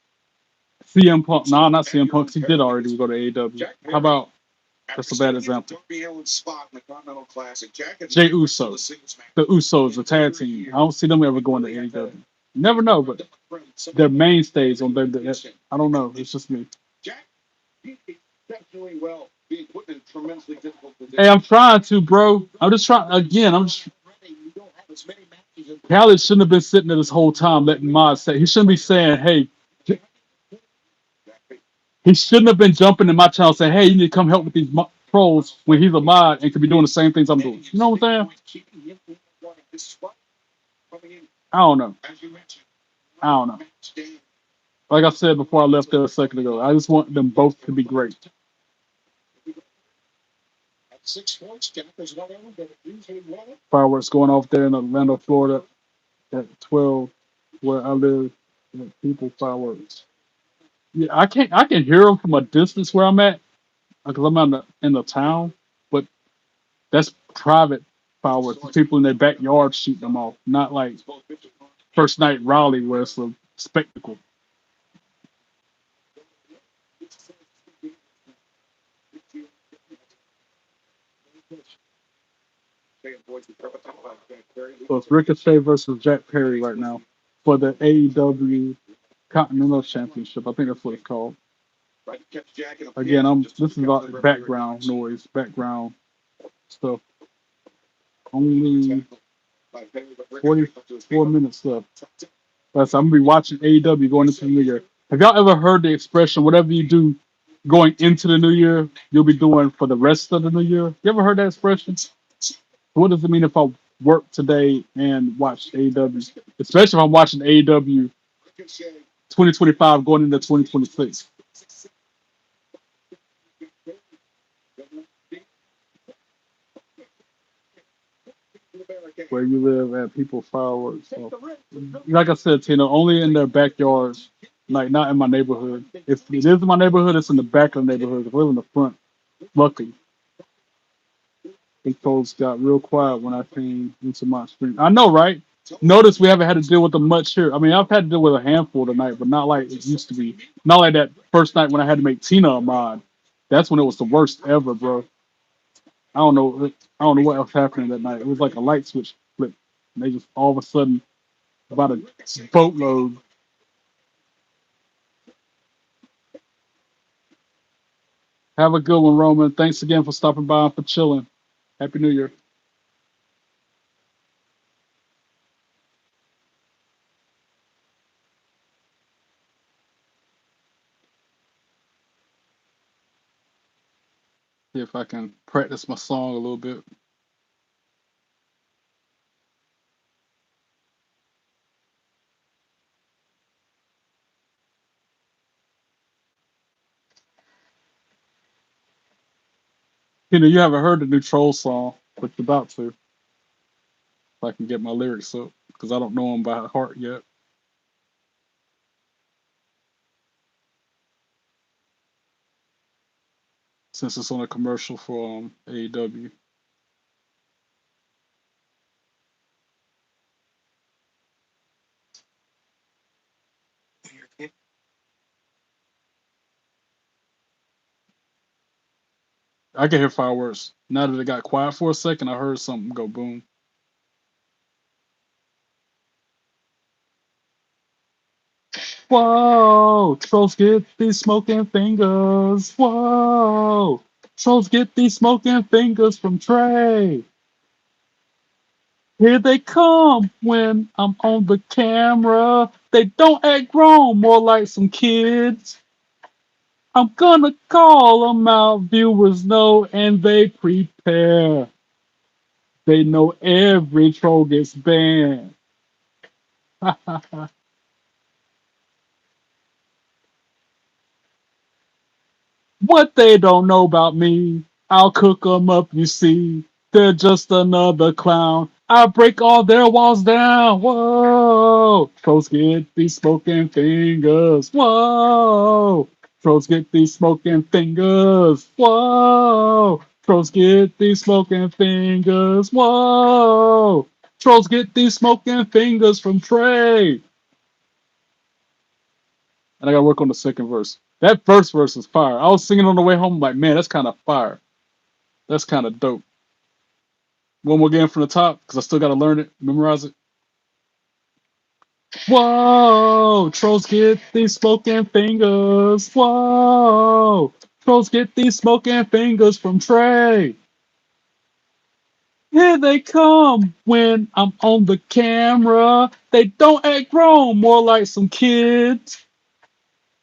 CM Punk. No, not CM Punk. 'Cause he did already go to AEW. How about that's a bad example? Jay Uso. The Usos, the tag team. I don't see them ever going to AEW. Never know, but they're mainstays on WWE. I don't know. It's just me. Jack, exceptionally well. Hey, I'm trying to, bro. I'm just trying again. I'm just Khaled shouldn't have been sitting there this whole time letting Mod say. He shouldn't be saying, "Hey." He shouldn't have been jumping in my channel saying, "Hey, you need to come help with these trolls," when he's a mod and could be doing the same things I'm doing. You know what I'm saying? I don't know. I don't know. Like I said before I left there a second ago, I just want them both to be great. Fireworks going off there in Orlando, Florida at 12, where I live. People fireworks. Yeah, I can hear them from a distance where I'm at because I'm in the town, but that's private fireworks. People in their backyard shooting them off, not like first night Raleigh where it's a spectacle. So it's Ricochet versus Jack Perry right now for the AEW Continental Championship. I think that's what it's called. Again, this is about background noise, background stuff. Only 44 minutes left. So I'm gonna be watching AEW going into the new year. Have y'all ever heard the expression, whatever you do going into the new year, you'll be doing for the rest of the new year? You ever heard that expression? What does it mean if I work today and watch AEW? Especially if I'm watching AEW 2025 going into 2026. Where you live at people fireworks. So, like I said, Tina, only in their backyards, like not in my neighborhood. If it is in my neighborhood, it's in the back of the neighborhood. If I live in the front, luckily. The folks got real quiet when I came into my stream. I know, right? Notice we haven't had to deal with them much here. I mean, I've had to deal with a handful tonight, but not like it used to be. Not like that first night when I had to make Tina a mod. That's when it was the worst ever, bro. I don't know. I don't know what else happened that night. It was like a light switch flipped. And they just all of a sudden about a boatload. Have a good one, Roman. Thanks again for stopping by and for chilling. Happy New Year. See if I can practice my song a little bit. You know, you haven't heard the new Troll song, but you're about to. If I can get my lyrics up, because I don't know them by heart yet. Since it's on a commercial for AEW. I can hear fireworks. Now that it got quiet for a second, I heard something go boom. Whoa! Trolls get these smoking fingers. Whoa! Trolls get these smoking fingers from Trey. Here they come when I'm on the camera. They don't act grown, more like some kids. I'm gonna call them out. Viewers know and they prepare. They know every troll gets banned. What they don't know about me, I'll cook 'em up, you see. They're just another clown. I break all their walls down. Whoa! Trolls get these smoking fingers. Whoa! Trolls get these smoking fingers. Whoa! Trolls get these smoking fingers. Whoa! Trolls get these smoking fingers from Trey. And I gotta work on the second verse. That first verse is fire. I was singing on the way home, like, man, that's kind of fire. That's kind of dope. One more again from the top, because I still gotta learn it, memorize it. Whoa, trolls get these smoking fingers. Whoa, Trolls get these smoking fingers from Trey. Here they come when I'm on the camera. They don't act grown, more like some kids.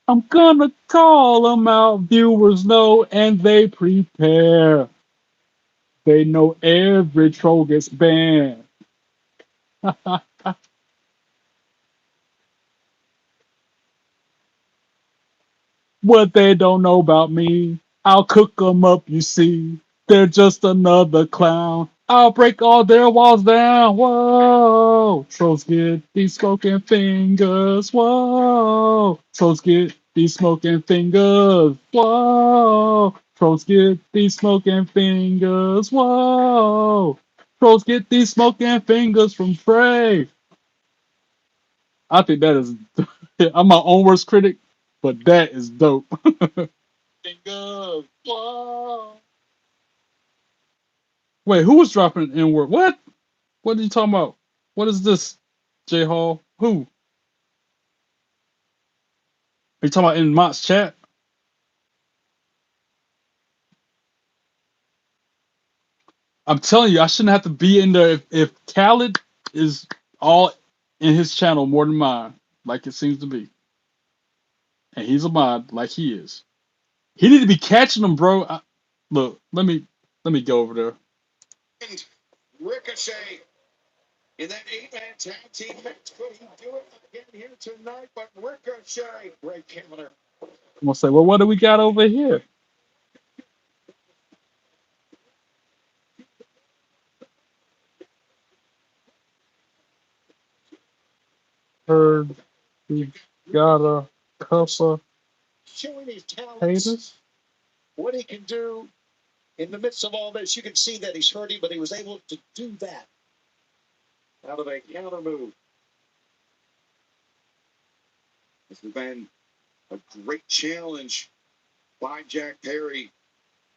I'm gonna call them out. Viewers know and they prepare. They know every troll gets banned. What they don't know about me, I'll cook them up, you see. They're just another clown. I'll break all their walls down. Whoa. Trolls get these smoking fingers. Whoa. Trolls get these smoking fingers. Whoa. Trolls get these smoking fingers. Whoa. Trolls get these smoking fingers from Trey. I think that is. I'm my own worst critic, but that is dope. Fingers. Whoa. Wait, who was dropping N word? What? What are you talking about? What is this, J Hall? Who? Are you talking about in Mott's chat? I'm telling you, I shouldn't have to be in there if Khaled is all in his channel more than mine, like it seems to be. And he's a mod, like he is. He need to be catching them, bro. Look, let me go over there. And Ricochet in that 8-man tag team match. Could he do it again here tonight? But Ricochet, great counter. I'm gonna say, well, what do we got over here? Heard we got a couple Showing his talents, haters. what he can do in the midst of all this. You can see that he's hurting, but he was able to do that out of a counter move. This has been a great challenge by Jack Perry.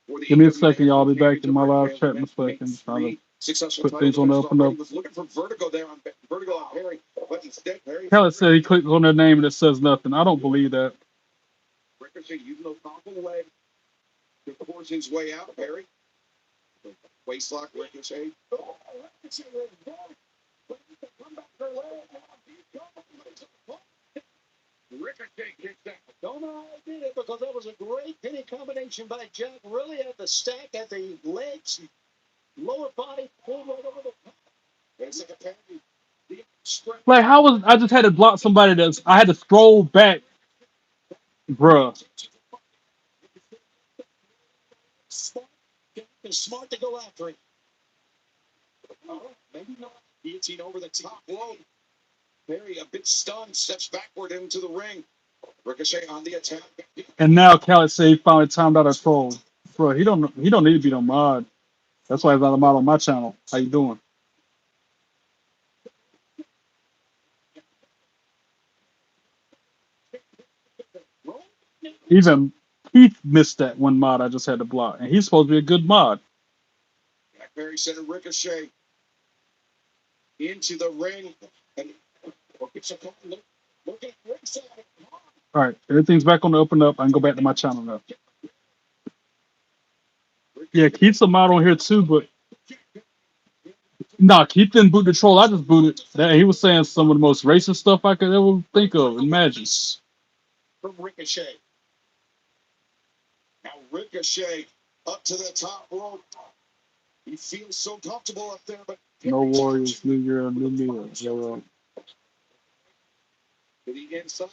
For the Give me a AEW second, y'all. I'll be Dynamite back in my live Championship. chat in a second. Just trying Three to successful put things title on the defenses up and already. up. Was looking for Vertigo there on Vertigo on Perry, but instead Perry. Khaled said he clicked on their name and it says nothing. I don't believe that. Ricochet using those powerful legs to force his way out. Perry. Waistlock Ricochet. Oh, Ricochet was gone. But he can come back for leg. Ricochet kicks out. Don't know how he did it because that was a great pinning combination by Jack. Really at the stack, at the legs, lower body, pulled right over the top. It's like a Perry. The strength. Like, how was I just had to block somebody that's I had to scroll back, bruh. Smart. It's smart to go after it. Maybe not. Guillotine over the top. Whoa. Perry, a bit stunned, steps backward into the ring. Ricochet on the attack. And now Khaled said he finally timed out a troll. Bro, he don't need to be no mod. That's why he's not a mod on my channel. How you doing? Even Keith missed that one mod I just had to block. And he's supposed to be a good mod. Jack Perry sent a Ricochet into the ring. And it's a look at ringside. Alright, everything's back on the open up. I can go back to my channel now. Yeah, Keith's a mod on here too, but nah, Keith didn't boot the troll. I just booted that. He was saying some of the most racist stuff I could ever think of. Imagine. From Ricochet. Now Ricochet up to the top rope. He feels so comfortable up there, but No Warriors, New Year, New Me. to the inside.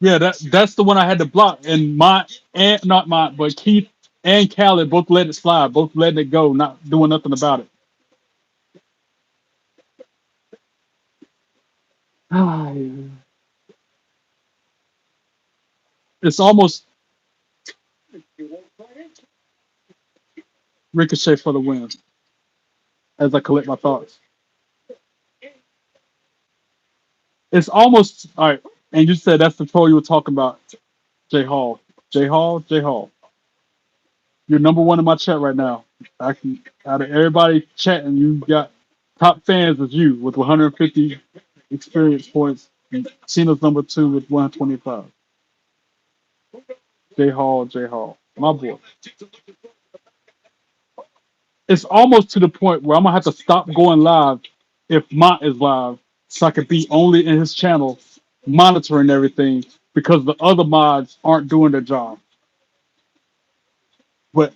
Yeah, that's the one I had to block. And not mine, but Keith and Khaled both letting it slide, both letting it go, not doing nothing about it. It's almost Ricochet for the win. As I collect my thoughts, it's almost all right. And you said that's the troll you were talking about, J Hall, J Hall, J Hall. You're number one in my chat right now. I can out of everybody chatting, you got top fans is you with 150. experience points. Cena's number 2 with 125. J Hall, my boy. It's almost to the point where I'm gonna have to stop going live if Mont is live, so I could be only in his channel monitoring everything because the other mods aren't doing their job. But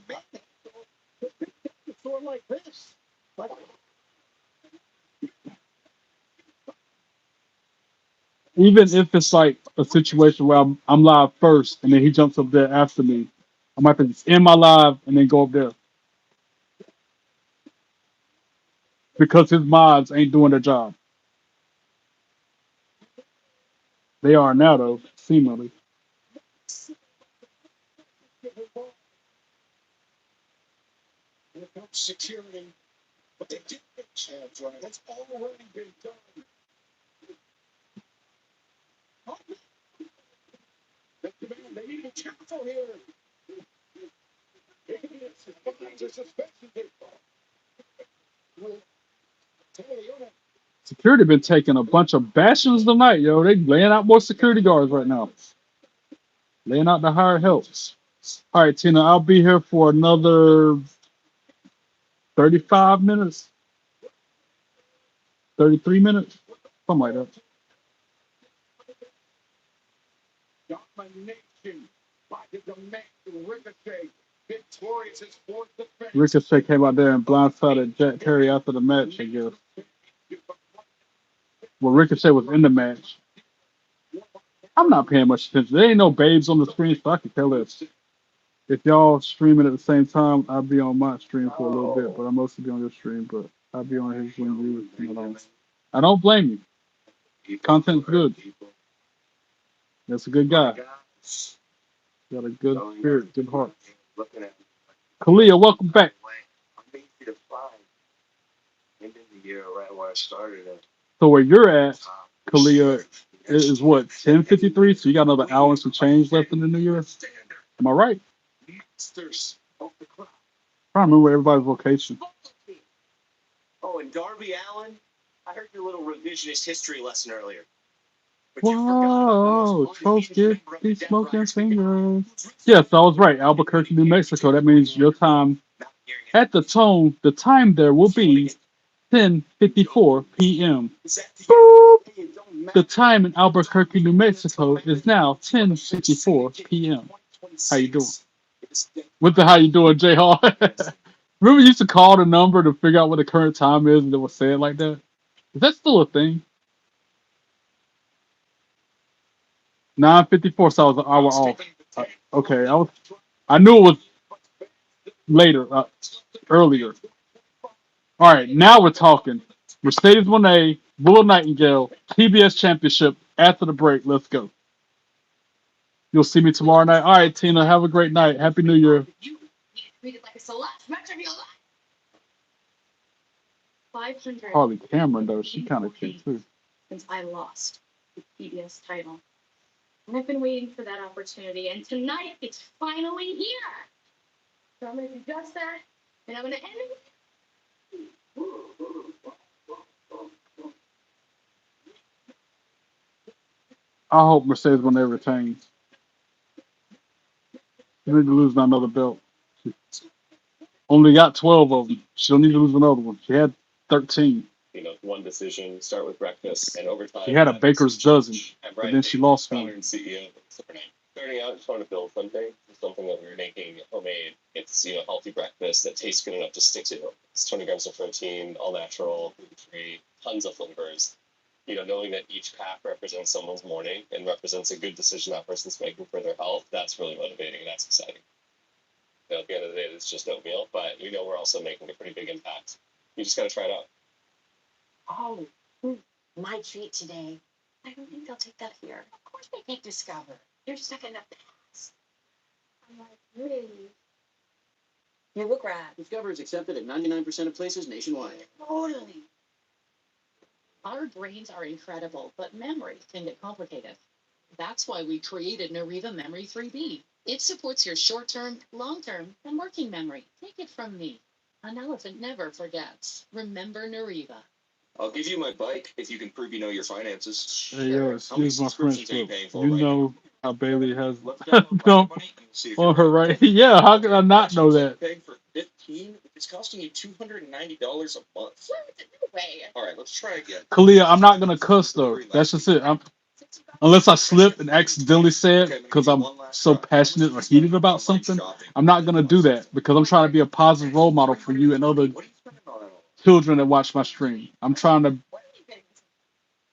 even if it's like a situation where I'm live first and then he jumps up there after me, I might have to just end my live and then go up there because his mods ain't doing their job. They are now though, seemingly. Security been taking a bunch of bastions tonight, yo. They laying out more security guards right now. Laying out the hired help. All right, Tina, I'll be here for another 35 minutes, 33 minutes, something like that. Ricochet came out there and blindsided Jack Perry after the match, I guess. Well, Ricochet was in the match. I'm not paying much attention. There ain't no babes on the screen, so I can tell this. If y'all streaming at the same time, I'll be on my stream for a little bit, but I'll mostly be on your stream, but I'll be on his when you. I don't blame you. Content's good. That's a good guy. Got a good spirit, good heart. Kalia, welcome back. So where you're at, Kalia, is what, 10:53? So you got another hour and some change left in the new year? Am I right? Trying to remember everybody's location. Oh, and Darby Allen, I heard your little revisionist history lesson earlier. Whoa, toasted, these smoking fingers. Yes, I was right. Albuquerque, New Mexico. That means your time at the tone, the time there will be 10:54 p.m. Boop. The time in Albuquerque, New Mexico is now 10:54 p.m. How you doing? What the how you doing, J Hall? Remember you used to call the number to figure out what the current time is and it would say it like that? Is that still a thing? 9:54, so I was an hour off. Okay, I knew it was later, earlier. All right, now we're talking. Mercedes Monet, Willow Nightingale, TBS Championship after the break. Let's go. You'll see me tomorrow night. All right, Tina, have a great night. Happy New Year. Treated like a select match of your life. 500. Harley Cameron, though, she kind of cute, too. Since I lost the PBS title. And I've been waiting for that opportunity, and tonight it's finally here. So I'm going to do just that, and I'm going to end it. I hope Mercedes Monet retains. She need to lose another belt. She only got 12 of them. She don't need to lose another one. She had 13. One decision, start with breakfast, and over time. She had a baker's dozen, but then she lost Founder one. and CEO of Supernight. Starting out, just wanted to build something that we were making homemade. It's healthy breakfast that tastes good enough to stick to. It's 20 grams of protein, all natural, gluten free, tons of flavors. Knowing that each pack represents someone's morning and represents a good decision that person's making for their health, that's really motivating and that's exciting. At the end of the day, it's just oatmeal, but we're also making a pretty big impact. You just got to try it out. Oh, my treat today. I don't think they'll take that here. Of course they take Discover. You're stuck in the past. I'm like, really? Here, we'll grab. Discover is accepted at 99% of places nationwide. Totally. Our brains are incredible, but memory can get complicated. That's why we created Nariva Memory 3B. It supports your short-term, long-term, and working memory. Take it from me. An elephant never forgets. Remember Nariva. I'll give you my bike if you can prove you know your finances. Hey, yo, How many excuse my French, subscriptions are you but paying for you right now? know how Bailey has Let's download dump Rocket Money and see if on you're her right. right. Yeah, how could I not know Actually, that? paying for 15, it's costing you $290 a month. No way. All right, let's try again. Kalia, I'm not gonna cuss though. That's just it. Unless I slip and accidentally say it because I'm so passionate or heated about something, I'm not gonna do that because I'm trying to be a positive role model for you and other What are you spending on it? children that watch my stream. I'm trying to.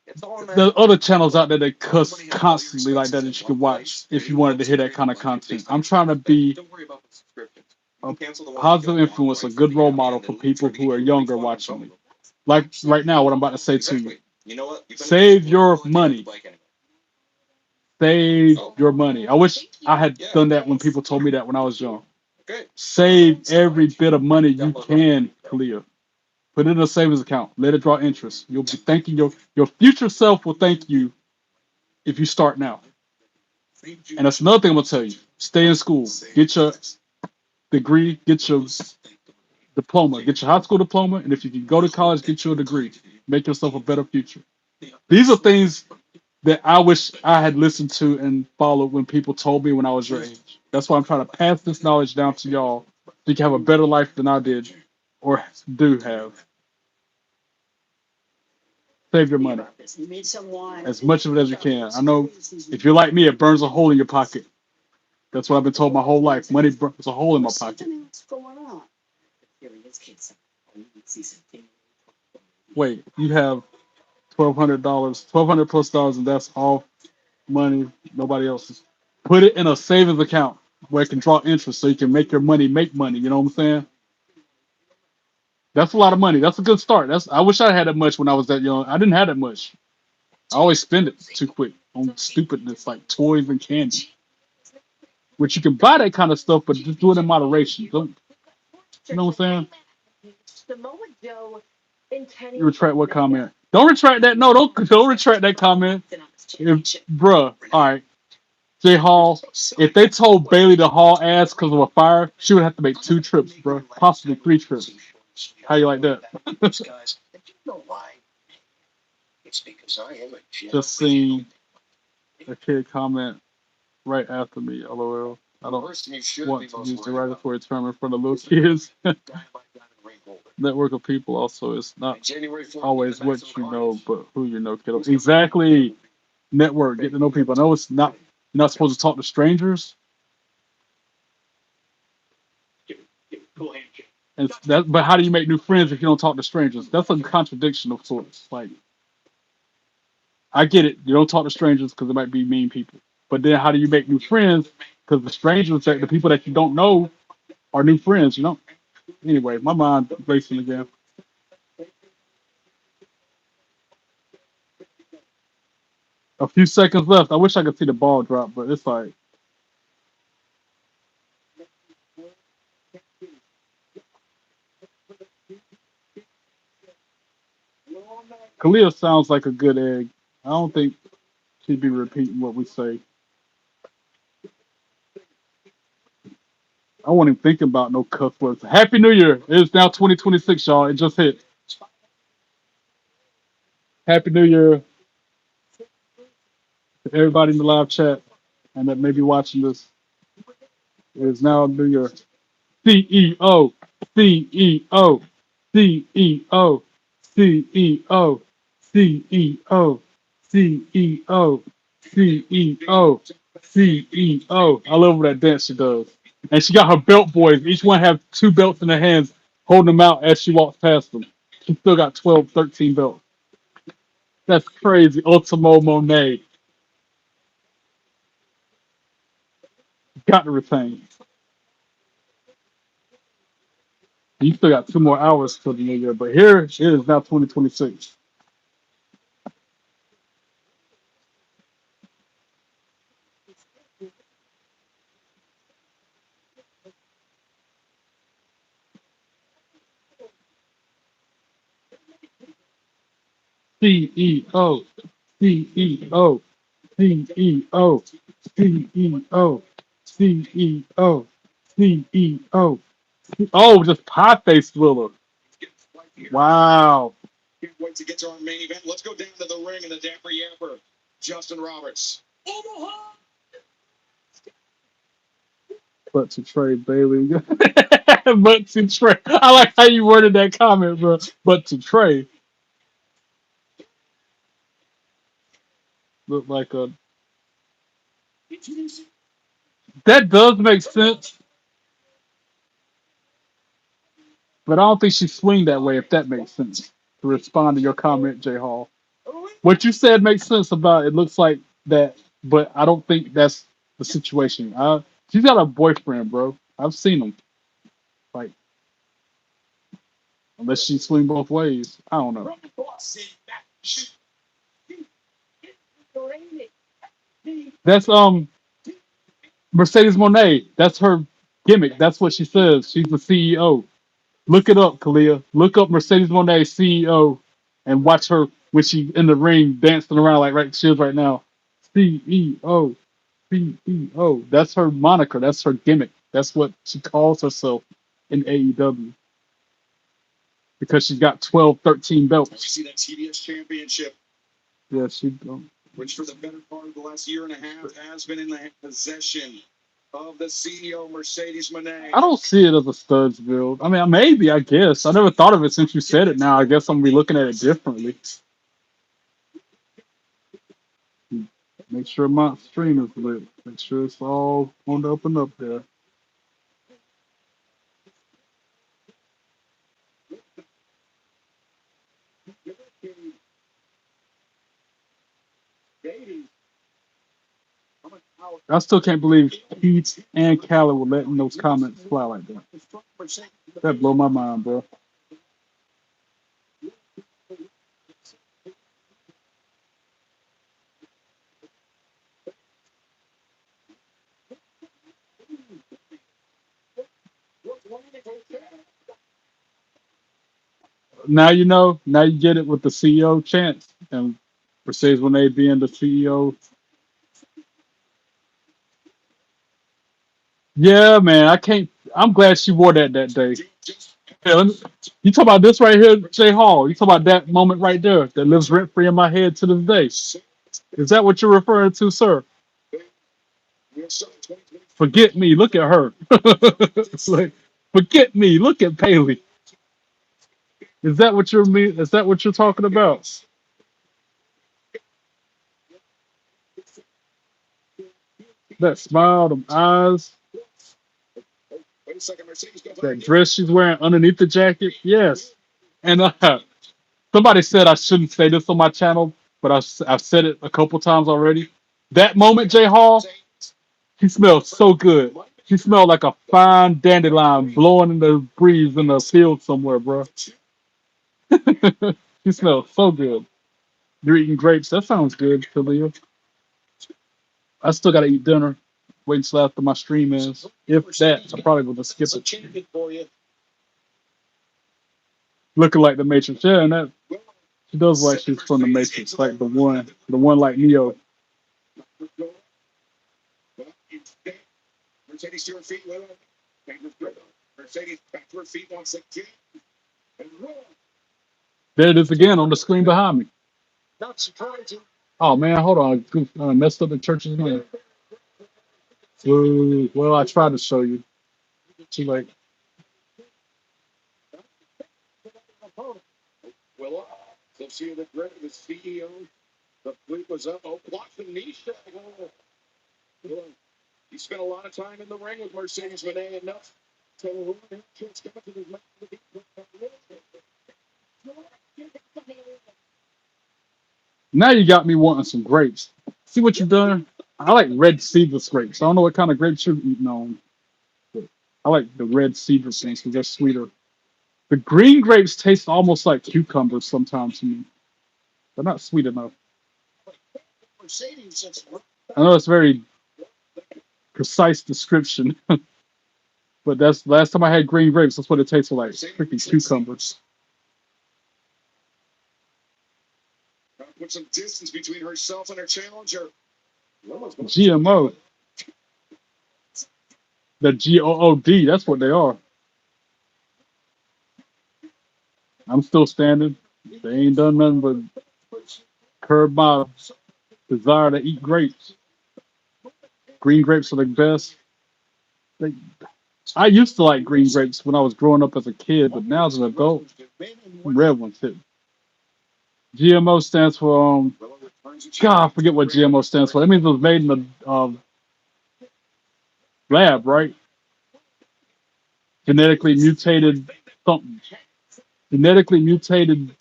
It's all a matter The of other channels out there that cuss constantly like that that you can watch if you wanted to hear that kind of content. I'm trying to be Don't worry about the subscriptions. a Cancel the one you positive don't want influence, a right good from the role get-go, model and for then we'll people try to who get are you a younger refund on watching some me. of them. Like right now, what I'm about to say to you. Exactly. You know what? You've been Save your well, I can't have the money. bike anymore. Save Oh. your money. I wish I had Yeah. done that when people told me that when I was young. Okay. Save every bit of money you can, Kalia. Put it in a savings account. Let it draw interest. You'll be thanking your future self will thank you if you start now. And that's another thing I'm gonna tell you. Stay in school. Get your degree. Get your diploma. Get your high school diploma. And if you can go to college, get you a degree. Make yourself a better future. These are things that I wish I had listened to and followed when people told me when I was your age. That's why I'm trying to pass this knowledge down to y'all so you can have a better life than I did or do have. Save your money. As much of it as you can. I know if you're like me, it burns a hole in your pocket. That's what I've been told my whole life. Money burns a hole in my pocket. Wait, you have $1,200, $1,200+ and that's all money, nobody else's. Put it in a savings account where it can draw interest so you can make your money make money. You know what I'm saying? That's a lot of money. That's a good start. I wish I had that much when I was that young. I didn't have that much. I always spend it too quick on stupidness like toys and candy. Which you can buy that kind of stuff, but just do it in moderation. Don't you know what I'm saying? You retract what comment? Don't retract that. No, don't retract that comment. Bruh, all right. J Hall, if they told Bailey to haul ass because of a fire, she would have to make 2 trips, bro. Possibly 3 trips. How you like that? Just seen a kid comment right after me, lol. I don't want to use derogatory term in front of little kids. Network of people also is not always what you know, but who you know, kiddo. Exactly. Network, get to know people. I know it's not, you're not supposed to talk to strangers. And that, but how do you make new friends if you don't talk to strangers? That's a contradiction of sorts. Like, I get it. You don't talk to strangers because it might be mean people. But then how do you make new friends? Because the strangers, the people that you don't know, are new friends. You know. Anyway, my mind racing again. A few seconds left. I wish I could see the ball drop, but it's like Khalil sounds like a good egg. I don't think she'd be repeating what we say. I wasn't even thinking about no cuss words. Happy New Year! It's now 2026, y'all. It just hit. Happy New Year to everybody in the live chat and that may be watching this. It is now New Year. CEO, CEO, CEO, CEO, CEO, CEO, CEO, CEO. I love that dance she does. And she got her belt boys. Each one have 2 belts in their hands, holding them out as she walks past them. She still got 12, 13 belts. That's crazy. Ultimo Monet. Got to retain. You still got 2 more hours till the new year, but here it is now 2026. CEO, CEO, CEO, CEO, CEO, CEO. Oh, just pie face Thriller. Wow. to get to our main event. Let's go down to the ring and the Dapper Yapper, Justin Roberts. But to Trey Bailey. But to Trey. I like how you worded that comment, bro. But to Trey. Look like a. That does make sense, but I don't think she swing that way, if that makes sense. To respond to your comment, J Hall. What you said makes sense about it looks like that, but I don't think that's the situation. She's got a boyfriend, bro. I've seen him. Like, unless she swing both ways. I don't know. That's Mercedes Monet. That's her gimmick. That's what she says. She's the CEO. Look it up, Kalia. Look up Mercedes Monet CEO and watch her when she in the ring dancing around like right she is right now. CEO. CEO. That's her moniker. That's her gimmick. That's what she calls herself in AEW. Because she's got 12, 13 You belts. see that TBS championship, Yeah, she which for the better part of the last year and a half has been in the possession of the CEO, Mercedes Monet. I don't see it as a studs build. I mean, maybe, I guess. I never thought of it since you said it now. I guess I'm gonna be looking at it differently. Make sure my stream is lit. Make sure it's all on the up and up there. I still can't believe Pete and Callie were letting those comments fly like that. That blow my mind, bro. Now you know. Now you get it with the CEO chance and Mercedes when they being the CEO. Yeah, man. I can't. I'm glad she wore that day. Yeah, you talk about this right here, Jay Hall. You talk about that moment right there that lives rent free in my head to this day. Is that what you're referring to, sir? Forget me. Look at her. It's like, forget me. Look at Paley. Is that what you're mean? Is that what you're talking about? That smile, them eyes, that dress she's wearing underneath the jacket. Yes. And somebody said I shouldn't say this on my channel, but I've said it a couple times already. That moment, Jay Hall, he smelled so good. He smelled like a fine dandelion blowing in the breeze in the field somewhere, bro. He smelled so good. You're eating grapes. That sounds good, Talia. I still gotta eat dinner. Wait until after my stream is. If that, I probably would skip it. Looking like the Matrix. Yeah, and that she does like she's from the Matrix, like the one like Neo. Mercedes to her feet, Mercedes back to her feet once again. There it is again on the screen behind me. Not surprising. Oh man, hold on. I messed up the church's name. Well, I tried to show you. Too late. Well, so see the great the CEO. The fleet was up. Oh, block the knee shot. Oh. He spent a lot of time in the ring with Mercedes Monet enough to Now you got me wanting some grapes. See what you've done? I like red seedless grapes. I don't know what kind of grapes you're eating on, but I like the red seedless ones because they're sweeter. The green grapes taste almost like cucumbers sometimes to me. They're not sweet enough. I know it's very precise description, but that's last time I had green grapes. That's what it tasted like. Freaking cucumbers. put some distance between herself and her challenger. GMO. The GOOD. That's what they are. I'm still standing. They ain't done nothing but curb my desire to eat grapes. Green grapes are the best. They, I used to like green grapes when I was growing up as a kid, but now as an adult, red ones too. GMO stands for God, I forget what GMO stands for. That means it was made in the lab, right? Genetically mutated something. Genetically mutated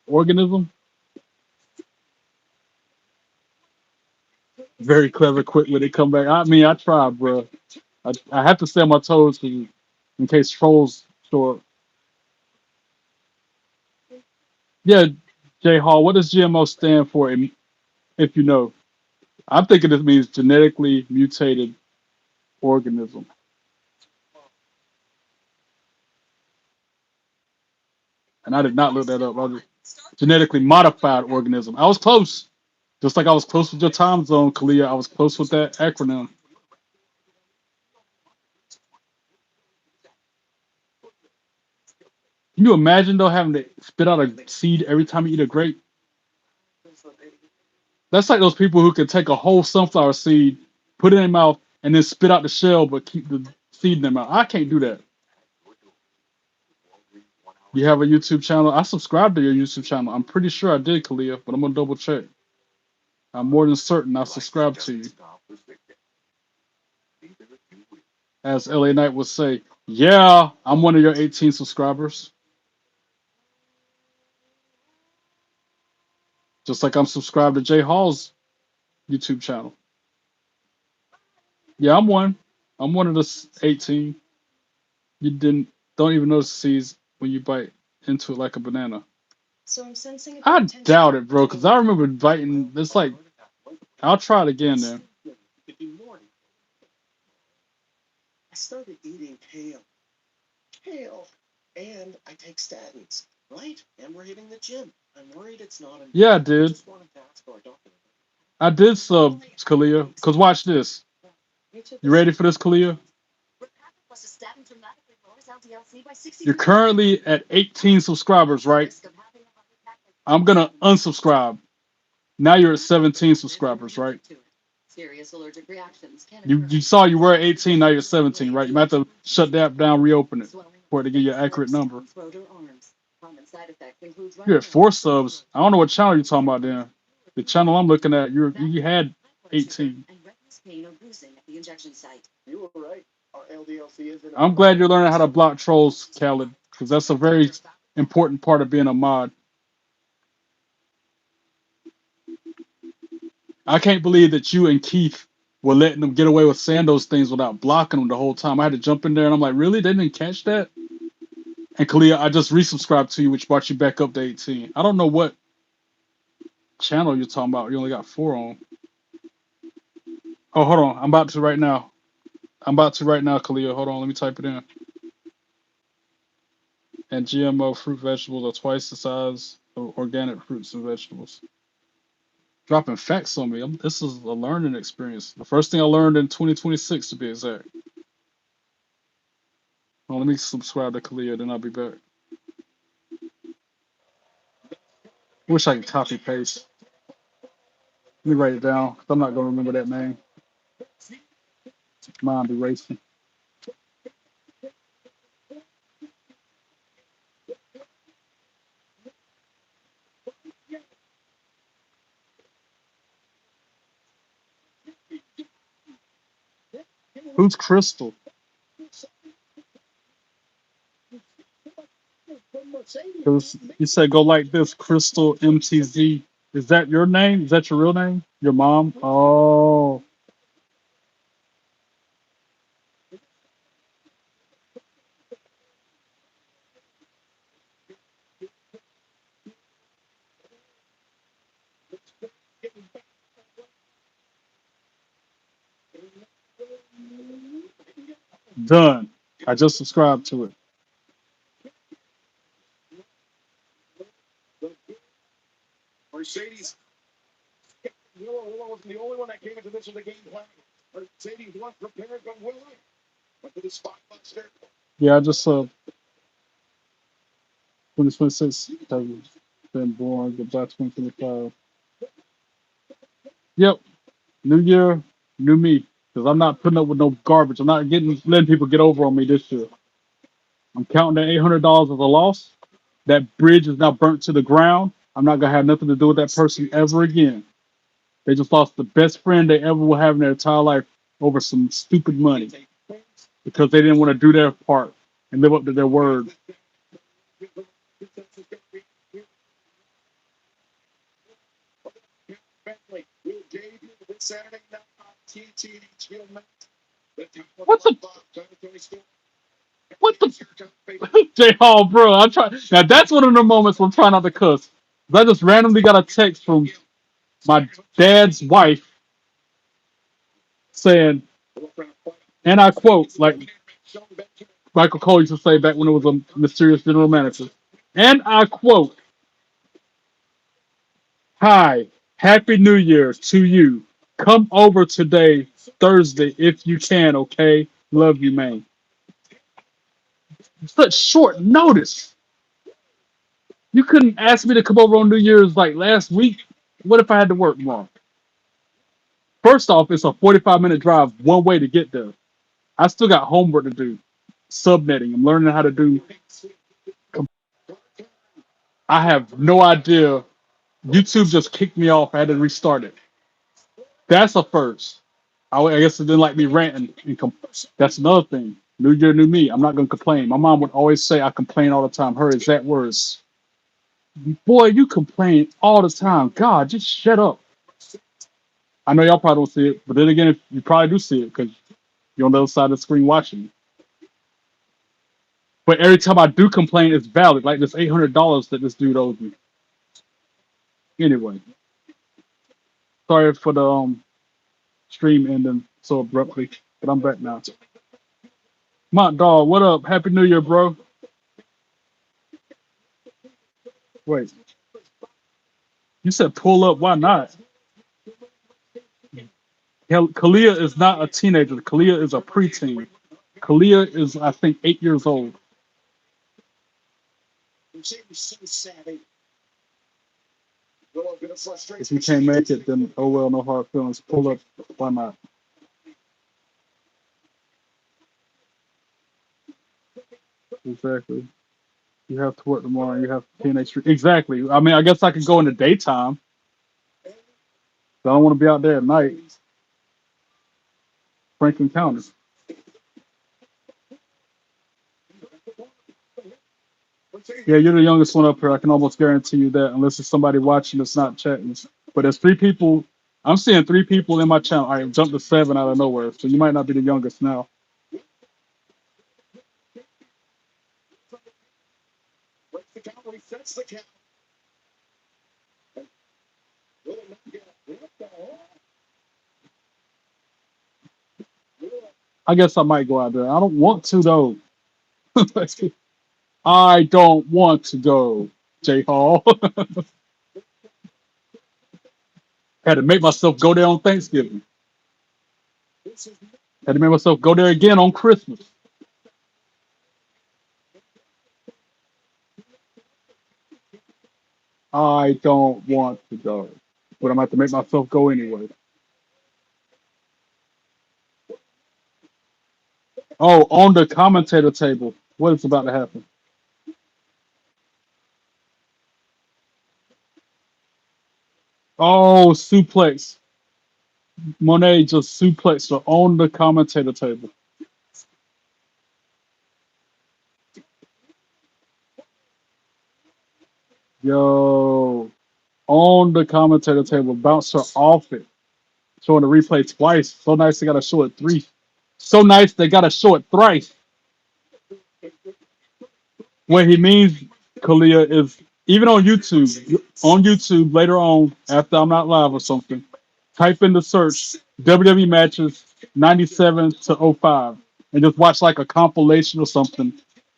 organism. Very clever, quick when they come back. I mean, I tried, bro. I have to stay on my toes in case trolls show up. Yeah, J Hall, what does GMO stand for? If you know, I'm thinking this means genetically mutated organism, and I did not look that up. I was genetically modified organism. I was close, just like I was close with your time zone, Kalia. I was close with that acronym. Can you imagine though having to spit out a seed every time you eat a grape? That's like those people who can take a whole sunflower seed, put it in their mouth, and then spit out the shell, but keep the seed in their mouth. I can't do that. You have a YouTube channel? I subscribed to your YouTube channel. I'm pretty sure I did, Kalia, but I'm gonna double check. I'm more than certain I subscribed to you. As LA Knight would say, yeah, I'm one of your 18 subscribers. Just like I'm subscribed to Jay Hall's YouTube channel. Yeah, I'm one. I'm one of the 18. You don't even notice the seeds when you bite into it like a banana. So I'm sensing a I potential doubt it, bro, because I opportunity. remember biting. It's like I'll try it again then. I started eating kale. Kale. And I take statins, right? And we're hitting the gym. I'm worried it's not enough. Yeah, I I did. just wanted to ask our doctor. I did sub Kalia. Cause watch this. You ready for this, Kalia? Plus a statin dramatically lowers LDL-C by 60%. You're currently at 18 subscribers, right? I'm gonna unsubscribe. Now you're at 17 subscribers, right? Serious allergic reactions can You saw you were at 18, now you're 17, right? You might have to shut that down, reopen it for it to give you an accurate number. You're at 4 subs. I don't know what channel you're talking about then. The channel I'm looking at, you had 18. You were right. Our LDL-C is in. I'm glad you're learning how to block trolls, Khaled, because that's a very important part of being a mod. I can't believe that you and Keith were letting them get away with saying those things without blocking them the whole time. I had to jump in there and I'm like, really? They didn't catch that? And Kalia, I just resubscribed to you, which brought you back up to 18. I don't know what channel you're talking about. You only got 4 on. Oh, hold on. I'm about to right now. Kalia. Hold on. Let me type it in. And GMO fruit vegetables are twice the size of organic fruits and vegetables. Dropping facts on me. This is a learning experience. The first thing I learned in 2026 to be exact. Well, let me subscribe to Kalia, then I'll be back. Wish I could copy paste. Let me write it down. 'Cause I'm not gonna remember that name. Mind be racing. Who's Crystal? Because you said go like this, Crystal MTZ. Is that your name? Is that your real name? Your mom? Oh, done. I just subscribed to it. Mercedes, wasn't the only one that came into this with a game plan. Mercedes was prepared but willing. But for the spot buster. Yeah, I just. 2026 has been born. Goodbye 2025. Yep. New year, new me. Because I'm not putting up with no garbage. I'm not letting people get over on me this year. I'm counting that $800 as a loss. That bridge is now burnt to the ground. I'm not gonna have nothing to do with that person ever again. They just lost the best friend they ever will have in their entire life over some stupid money because they didn't want to do their part and live up to their word. What the what the J Hall, bro? I'm trying now. That's one of the moments where I'm trying not to cuss. I just randomly got a text from my dad's wife saying, and I quote, like Michael Cole used to say back when it was a mysterious general manager, and I quote, "Hi, Happy New Year to you. Come over today, Thursday, if you can. Okay, love you, man." Such short notice. You couldn't ask me to come over on New Year's like last week. What if I had to work tomorrow? First off, it's a 45-minute drive one way to get there. I still got homework to do. Subnetting. I'm learning how to do. I have no idea. YouTube just kicked me off. I had to restart it. That's a first. I guess it didn't like me ranting. That's another thing. New year, new me. I'm not gonna complain. My mom would always say I complain all the time. Her exact words. Boy, you complain all the time. God, just shut up. I know y'all probably don't see it, but then again, if you probably do see it because you're on the other side of the screen watching. But every time I do complain, it's valid. Like this $800 that this dude owes me. Anyway, sorry for the stream ending so abruptly, but I'm back now. Mont Dog, what up? Happy New Year, bro. Wait, you said pull up. Why not? Kalia is not a teenager. Kalia is a preteen. Kalia is, I think, 8 years old. If you can't make it, then oh well, no hard feelings. Pull up. Why not? Exactly. You have to work tomorrow. You have teenage. Exactly. I mean, I guess I could go in the daytime. But I don't want to be out there at night. Franklin County. Yeah, you're the youngest one up here. I can almost guarantee you that, unless it's somebody watching that's not chatting. But there's three people. I'm seeing three people in my channel. I jumped to 7 out of nowhere, so you might not be the youngest now. I guess I might go out there. I don't want to though. I don't want to go, J Hall. Had to make myself go there on Thanksgiving. Had to make myself go there again on Christmas. I don't want to go, but I'm going to have to make myself go anyway. Oh, on the commentator table. What is about to happen? Oh, suplex. Monet just suplexed her on the commentator table. Yo, on the commentator table, bounced her off it. Showing the replay twice. So nice they gotta show it three. So nice they gotta show it thrice. What he means, Kalia, is even on YouTube. On YouTube later on, after I'm not live or something, type in the search WWE matches 97 to '05 and just watch like a compilation or something,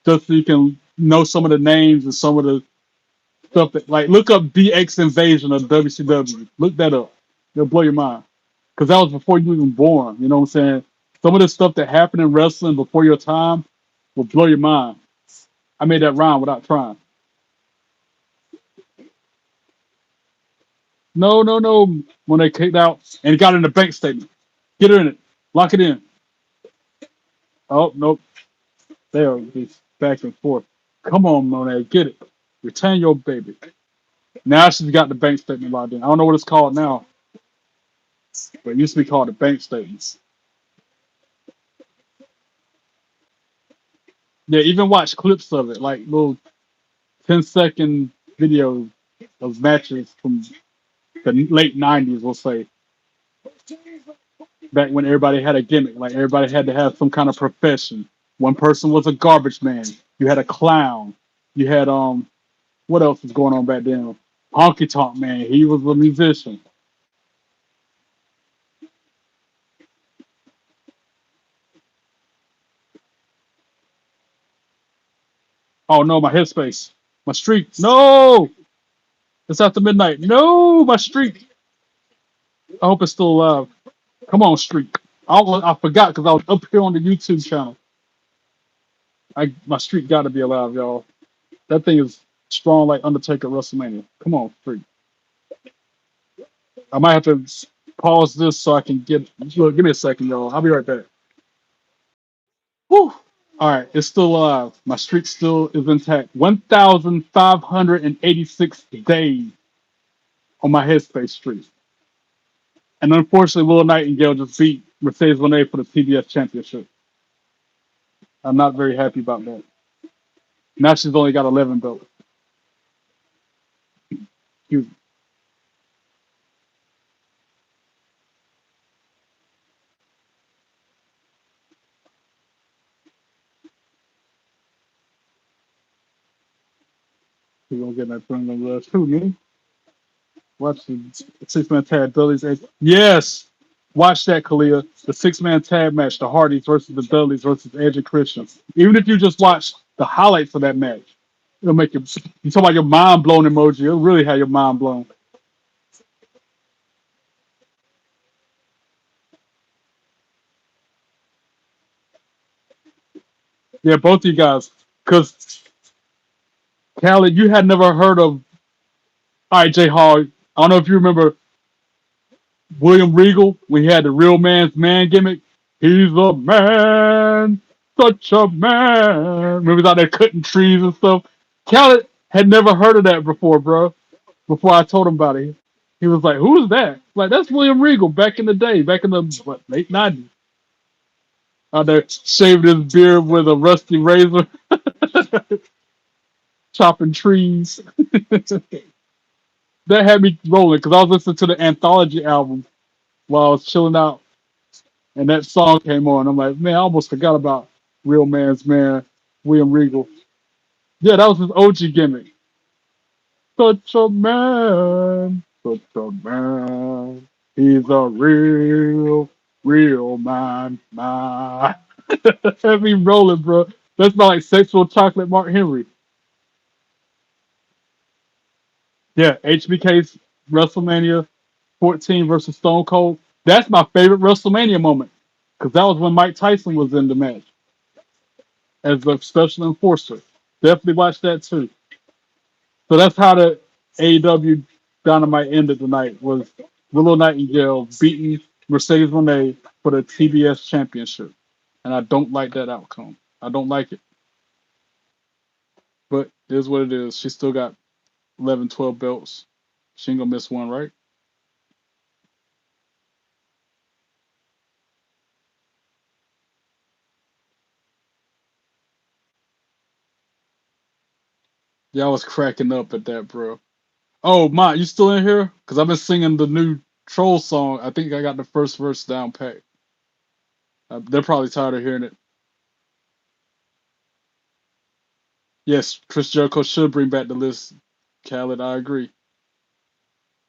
just so you can know some of the names and some of the stuff that like look up DX Invasion of WCW. Look that up. It'll blow your mind. Because that was before you were even born. You know what I'm saying? Some of the stuff that happened in wrestling before your time will blow your mind. I made that rhyme without trying. No. When they kicked out and got in the bank statement. Get her in it. Lock it in. Oh, nope. There, it's back and forth. Come on, Monet, get it. Return your baby. Now she's got the bank statement locked in. I don't know what it's called now, but it used to be called the bank statements. Yeah, even watch clips of it, like little 10-second videos of matches from the late 90s, we'll say, back when everybody had a gimmick, like everybody had to have some kind of profession. One person was a garbage man. You had a clown. You had what else was going on back then? Honky Tonk Man. He was a musician. Oh no, my headspace. My streak. No! It's after midnight. No, my streak. I hope it's still alive. Come on, streak. I forgot because I was up here on the YouTube channel. My streak got to be alive, y'all. That thing is strong like Undertaker at WrestleMania. Come on, streak. I might have to pause this so I can get. Look, give me a second, y'all. I'll be right back. Whew. All right, it's still alive. My streak still is intact. 1,586 days on my headspace streak. And unfortunately, Will Nightingale just beat Mercedes Moné for the TBS championship. I'm not very happy about that. Now she's only got 11 belts. We're gonna get that thing on the too, man. Watch the 6-man tag Dudley's Edge. Yes! Watch that, Kalia. The 6-man tag match, the Hardys versus the Dudleys versus Edge and Christian. Even if you just watch the highlights of that match, it'll make you talk about your mind blown emoji. It'll really have your mind blown. Yeah, both of you guys. Because, Callie, you had never heard of. All right, Jay Hall. I don't know if you remember William Regal when he had the real man's man gimmick. He's a man, such a man. Remember he's out there cutting trees and stuff. Khaled had never heard of that before, bro. Before I told him about it, he was like, "Who's that?" Like, that's William Regal back in the day, back in the late '90s. Out there shaving his beard with a rusty razor, chopping trees. That had me rolling because I was listening to the anthology album while I was chilling out, and that song came on. I'm like, man, I almost forgot about Real Man's Man, William Regal. Yeah, that was his OG gimmick. Such a man, such a man. He's a real man. Have me rolling, bro. That's not like sexual chocolate Mark Henry. Yeah, HBK's WrestleMania 14 versus Stone Cold. That's my favorite WrestleMania moment because that was when Mike Tyson was in the match as a special enforcer. Definitely watch that too. So that's how the AEW Dynamite ended tonight was Willow Nightingale beating Mercedes Moné for the TBS championship. And I don't like that outcome. I don't like it. But it is what it is. She still got 11, 12 belts. She ain't gonna miss one, right? Yeah, I was cracking up at that, bro. Oh, Ma, you still in here? Because I've been singing the new Troll song. I think I got the first verse down pat. They're probably tired of hearing it. Yes, Chris Jericho should bring back the list. Khaled, I agree.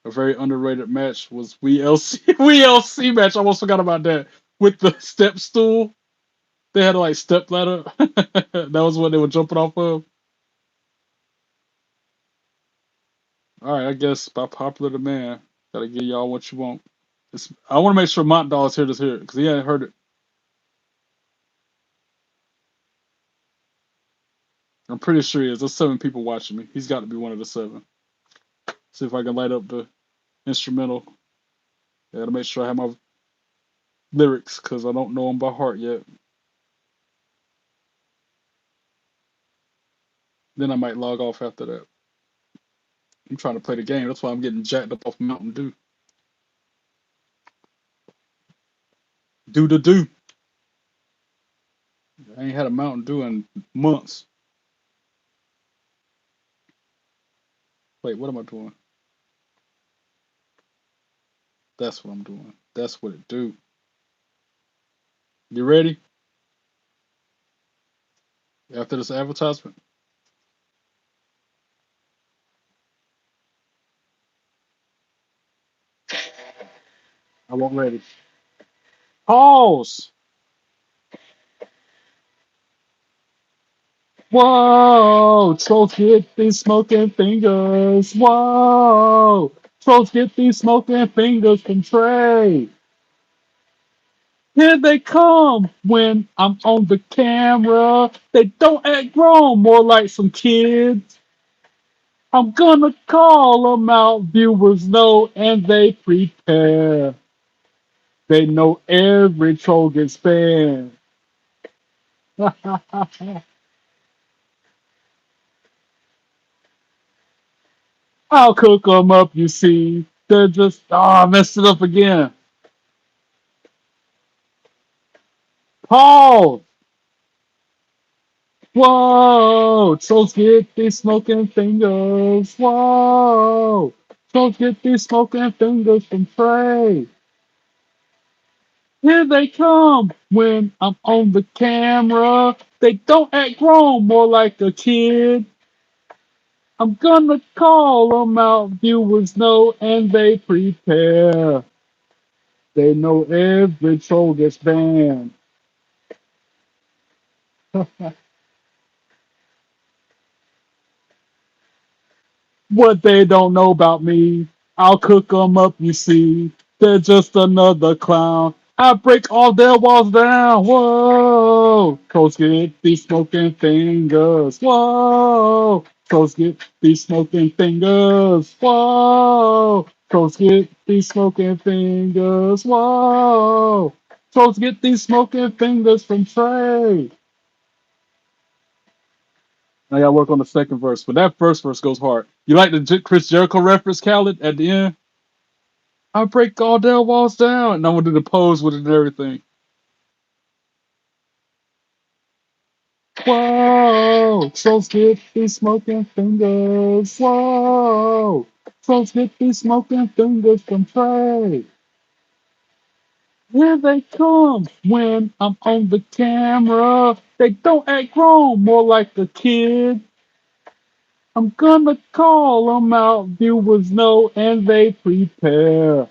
A very underrated match was We LC We LC match. I almost forgot about that with the step stool. They had a like step ladder. That was what they were jumping off of. All right, I guess by popular demand, gotta give y'all what you want. I want to make sure Mont Doll's here to hear it because he hadn't heard it. I'm pretty sure he is. There's 7 people watching me. He's got to be one of the 7. See if I can light up the. instrumental. I gotta make sure I have my lyrics because I don't know them by heart yet. Then I might log off after that. I'm trying to play the game. That's why I'm getting jacked up off Mountain Dew. Do the do. I ain't had a Mountain Dew in months. Wait, what am I doing? That's what I'm doing. That's what it do. You ready? After this advertisement, I won't ready. Pause. Whoa, trolls get these smoking fingers. Whoa, trolls get these smoking fingers from Trey. Here they come when I'm on the camera. They don't act grown, more like some kids. I'm gonna call them out. Viewers know and they prepare. They know every troll gets banned. I'll cook them up, you see. They're just, I messed it up again. Paul! Whoa! Trolls get these smoking fingers. Whoa! Trolls get these smoking fingers from Trey. Here they come when I'm on the camera. They don't act grown, more like a kid. I'm gonna call them out. Viewers know and they prepare. They know every troll gets banned. What they don't know about me, I'll cook 'em up, you see. They're just another clown. I break all their walls down. Whoa! Trolls get these smoking fingers. Whoa! Trolls get these smoking fingers. Whoa! Trolls get these smoking fingers. Whoa! Trolls get these smoking fingers from Trey. I gotta work on the second verse, but that first verse goes hard. You like the Chris Jericho reference, Khaled, at the end? I break all their walls down, and I'm gonna do the pose with it and everything. Whoa, trolls get these smoking fingers. Whoa, trolls get these smoking fingers from Trey. Here they come when I'm on the camera. They don't act grown, more like a kid. I'm gonna call them out. Viewers know and they prepare.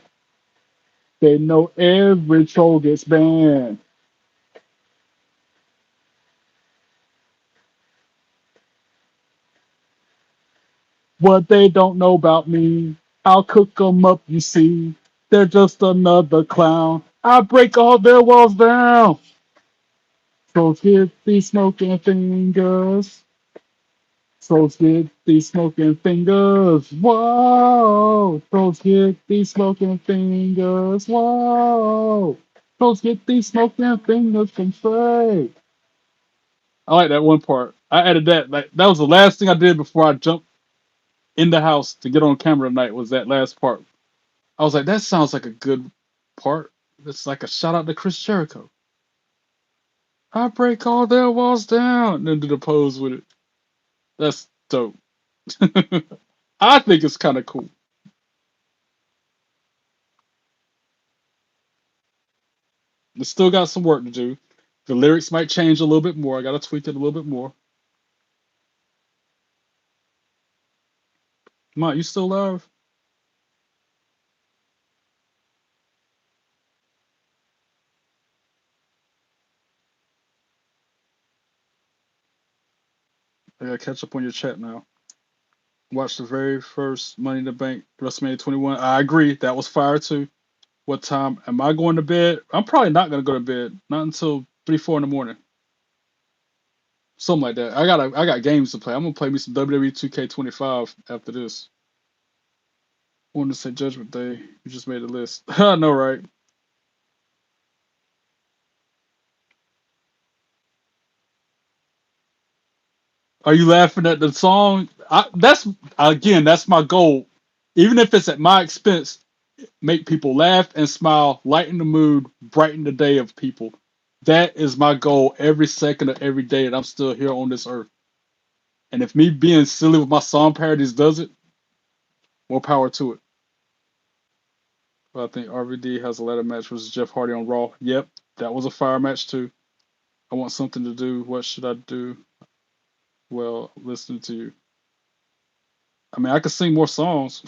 They know every troll gets banned. What they don't know about me, I'll cook 'em up, you see. They're just another clown. I break all their walls down. Trolls get these smoking fingers. Trolls get these smoking fingers. Whoa! Trolls get these smoking fingers. Whoa! Trolls get these smoking fingers from Trey. I like that one part. I added that. Like that was the last thing I did before I jumped in the house to get on camera tonight. Was that last part? I was like, that sounds like a good part. It's like a shout out to Chris Jericho. I break all their walls down, and then do the pose with it. That's dope. I think it's kind of cool. It's still got some work to do. The lyrics might change a little bit more. I got to tweak it a little bit more. Mont, you still live? I got to catch up on your chat now. Watch the very first Money in the Bank WrestleMania 21. I agree. That was fire too. What time am I going to bed? I'm probably not going to go to bed. Not until 3, 4 in the morning. Something like that. I got games to play. I'm gonna play me some WWE 2K25 after this. wanted to say Judgment Day. You just made a list. I know, right? Are you laughing at the song? That's again, that's my goal. Even if it's at my expense, make people laugh and smile, lighten the mood, brighten the day of people. That is my goal every second of every day that I'm still here on this earth. And if me being silly with my song parodies does it, more power to it. But I think RVD has a ladder match versus Jeff Hardy on Raw. Yep, that was a fire match too. I want something to do. What should I do? Well, listening to you. I mean, I could sing more songs.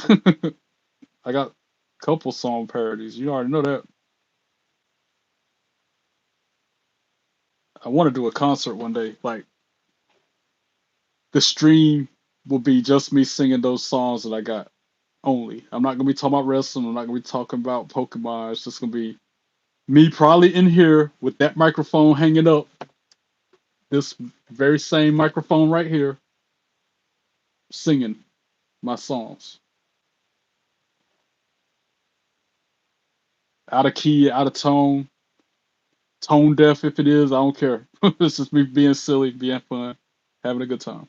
I got a couple song parodies. You already know that. I want to do a concert one day. Like the stream will be just me singing those songs that I got only. I'm not gonna be talking about wrestling. I'm not gonna be talking about Pokemon. It's just gonna be me probably in here with that microphone hanging up. This very same microphone right here, singing my songs. Out of key, out of tone, tone deaf if it is, I don't care. It's just me being silly, being fun, having a good time.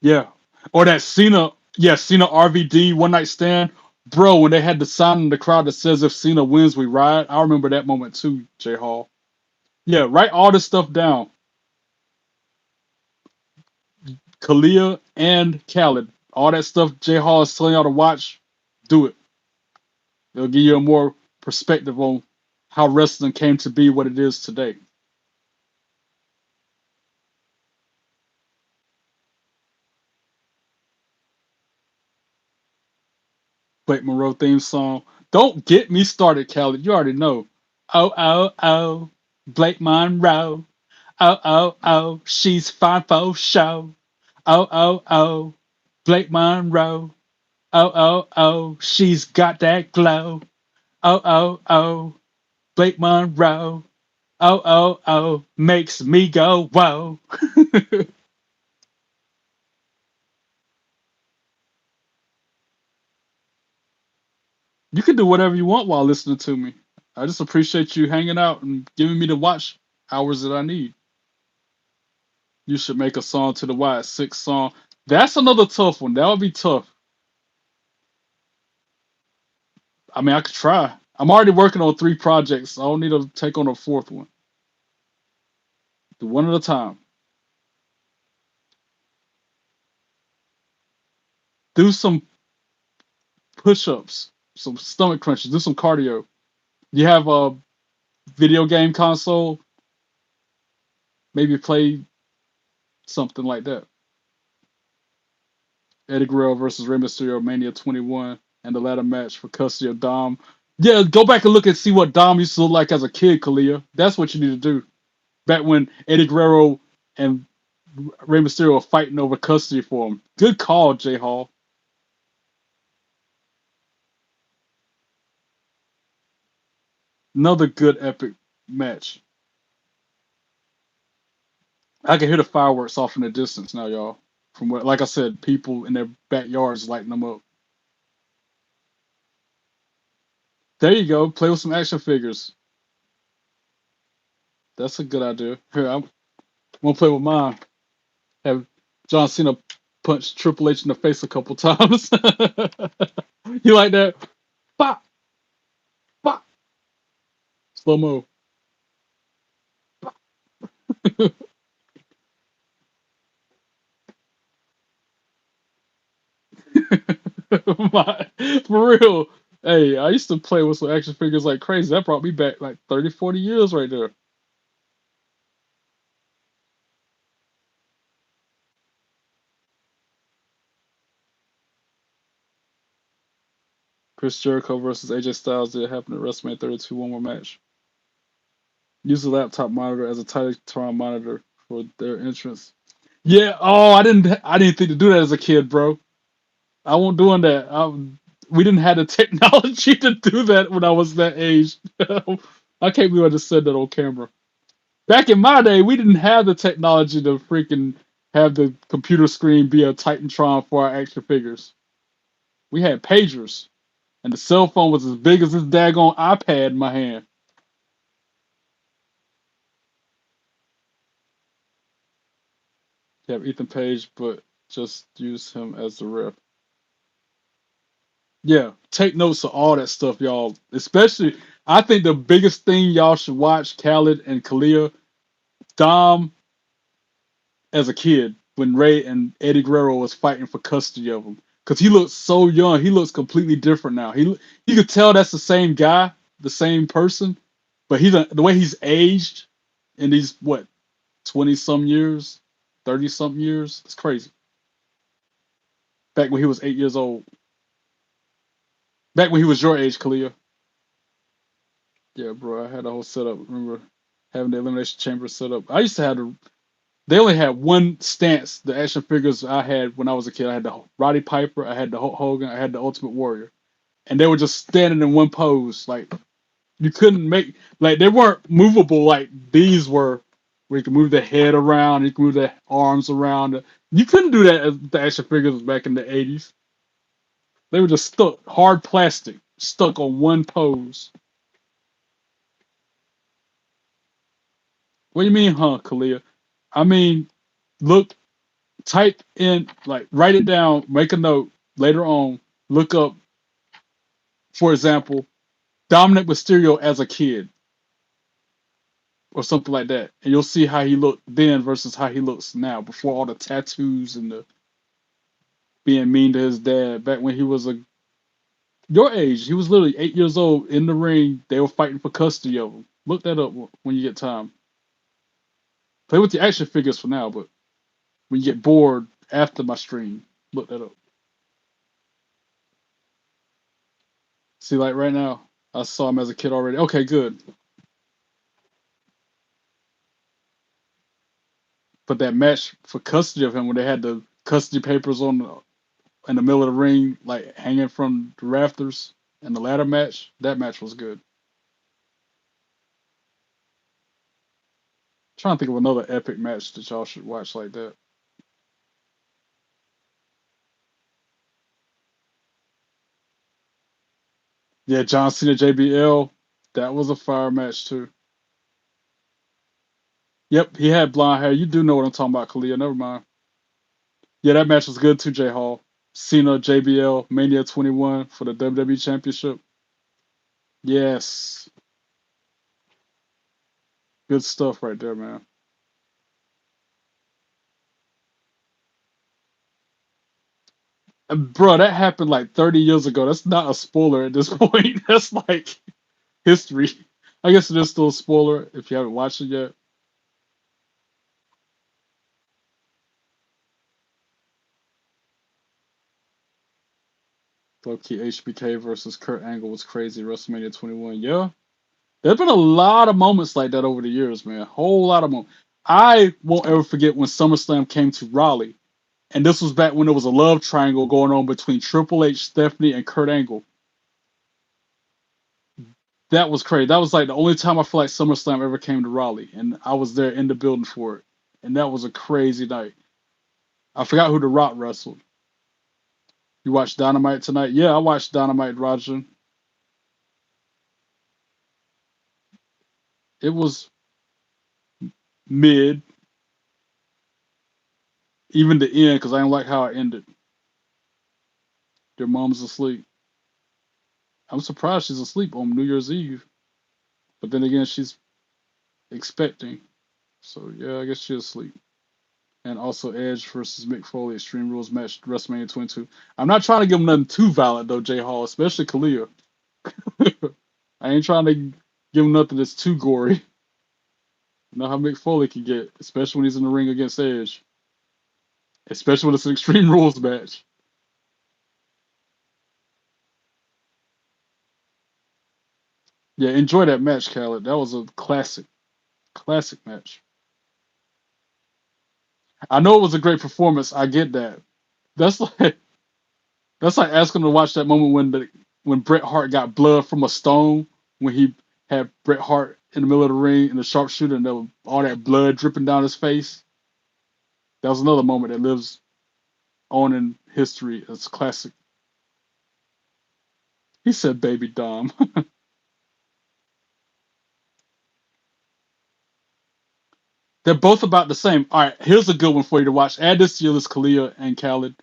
Yeah. Or that Cena, yeah, Cena RVD one night stand. Bro, when they had the sign in the crowd that says if Cena wins, we ride. I remember that moment too, J Hall. Yeah, write all this stuff down. Kalia and Khaled. All that stuff J Hall is telling y'all to watch, do it. It'll give you a more perspective on how wrestling came to be what it is today. Blake Monroe theme song. Don't get me started, Khaled. You already know. Oh, oh, oh. Blake Monroe. Oh, oh, oh. She's fine for show. Oh, oh, oh. Blake Monroe. Oh, oh, oh. She's got that glow. Oh, oh, oh. Blake Monroe. Oh, oh, oh. Makes me go, whoa. You can do whatever you want while listening to me. I just appreciate you hanging out and giving me the watch hours that I need. You should make a song to the Wide Six song. That's another tough one. That would be tough. I mean, I could try. I'm already working on 3 projects. I don't need to take on a fourth one. Do one at a time. Do some push-ups, some stomach crunches. Do some cardio. You have a video game console. Maybe play something like that. Eddie Guerrero versus Rey Mysterio Mania 21 and the ladder match for custody of Dom. Yeah, go back and look and see what Dom used to look like as a kid, Kalia. That's what you need to do. Back when Eddie Guerrero and Rey Mysterio were fighting over custody for him. Good call, J Hall. Another good epic match. I can hear the fireworks off in the distance now, y'all. From what, like I said, people in their backyards lighting them up. There you go. Play with some action figures. That's a good idea. Here, I'm gonna play with mine. Have John Cena punch Triple H in the face a couple times. You like that? Pop, pop, slow mo. For real. Hey, I used to play with some action figures like crazy. That brought me back like 30, 40 years right there. Chris Jericho versus AJ Styles did happen at WrestleMania 32, one more match. Use the laptop monitor as a Titantron monitor for their entrance. Yeah, oh, I didn't think to do that as a kid, bro. I won't doing that. We didn't have the technology to do that when I was that age. I can't believe I just said that on camera. Back in my day, we didn't have the technology to freaking have the computer screen be a Titantron for our action figures. We had pagers, and the cell phone was as big as this daggone iPad in my hand. You have Ethan Page, but just use him as the ref. Yeah, take notes of all that stuff, y'all. Especially, I think the biggest thing y'all should watch Khaled and Kalia, Dom as a kid when Ray and Eddie Guerrero was fighting for custody of him. Because he looks so young. He looks completely different now. You could tell that's the same guy, the same person, but the way he's aged in these, what, 20 some years, 30 something years. It's crazy. Back when he was 8 years old. Back when he was your age, Kalia. Yeah, bro, I had a whole setup. Remember having the Elimination Chamber set up? I used to have they only had one stance, the action figures I had when I was a kid. I had the Roddy Piper, I had the Hulk Hogan, I had the Ultimate Warrior. And they were just standing in one pose. Like, you couldn't like, they weren't movable like these were, where you could move the head around, you could move the arms around. You couldn't do that as the action figures back in the 80s. They were just stuck, hard plastic, stuck on one pose. What do you mean, huh, Kalia? I mean, look, type in, like, write it down, make a note later on, look up, for example, Dominic Mysterio as a kid or something like that, and you'll see how he looked then versus how he looks now, before all the tattoos and the being mean to his dad. Back when he was your age, he was literally 8 years old in the ring. They were fighting for custody of him. Look that up when you get time. Play with the action figures for now, but when you get bored after my stream, look that up. See, like right now, I saw him as a kid already. Okay, good. But that match for custody of him, when they had the custody papers in the middle of the ring, like hanging from the rafters, and the ladder match, that match was good. Trying to think of another epic match that y'all should watch like that. Yeah, John Cena JBL, that was a fire match too. Yep, he had blonde hair. You do know what I'm talking about, Kalia. Never mind. Yeah, that match was good too, J Hall. Cena JBL Mania 21 for the WWE Championship. Yes, good stuff right there, man. And bro, that happened like 30 years ago. That's not a spoiler at this point. That's like history. I guess it is still a spoiler if you haven't watched it yet. Low-key HBK versus Kurt Angle was crazy. WrestleMania 21. Yeah, there've been a lot of moments like that over the years, man. A whole lot of moments. I won't ever forget when SummerSlam came to Raleigh, and this was back when there was a love triangle going on between Triple H, Stephanie, and Kurt Angle. That was crazy. That was like the only time I feel like SummerSlam ever came to Raleigh, and I was there in the building for it. And that was a crazy night. I forgot who The Rock wrestled. You watched Dynamite tonight? Yeah, I watched Dynamite, Roger. It was mid, even the end, because I didn't like how it ended. Their mom's asleep. I'm surprised she's asleep on New Year's Eve. But then again, she's expecting. So yeah, I guess she's asleep. And also Edge versus Mick Foley Extreme Rules match WrestleMania 22. I'm not trying to give them nothing too violent though, J Hall, especially Kalia. I ain't trying to give him nothing that's too gory. You know how Mick Foley can get, especially when he's in the ring against Edge. Especially when it's an Extreme Rules match. Yeah, enjoy that match, Khaled. That was a classic match. I know it was a great performance. I get that. That's like that's like asking to watch that moment when Bret Hart got blood from a stone when he had Bret Hart in the middle of the ring in the sharpshooter and there was all that blood dripping down his face. That was another moment that lives on in history as classic. He said, "Baby Dom." They're both about the same. All right, here's a good one for you to watch. Add this to your list, Kalia and Khaled.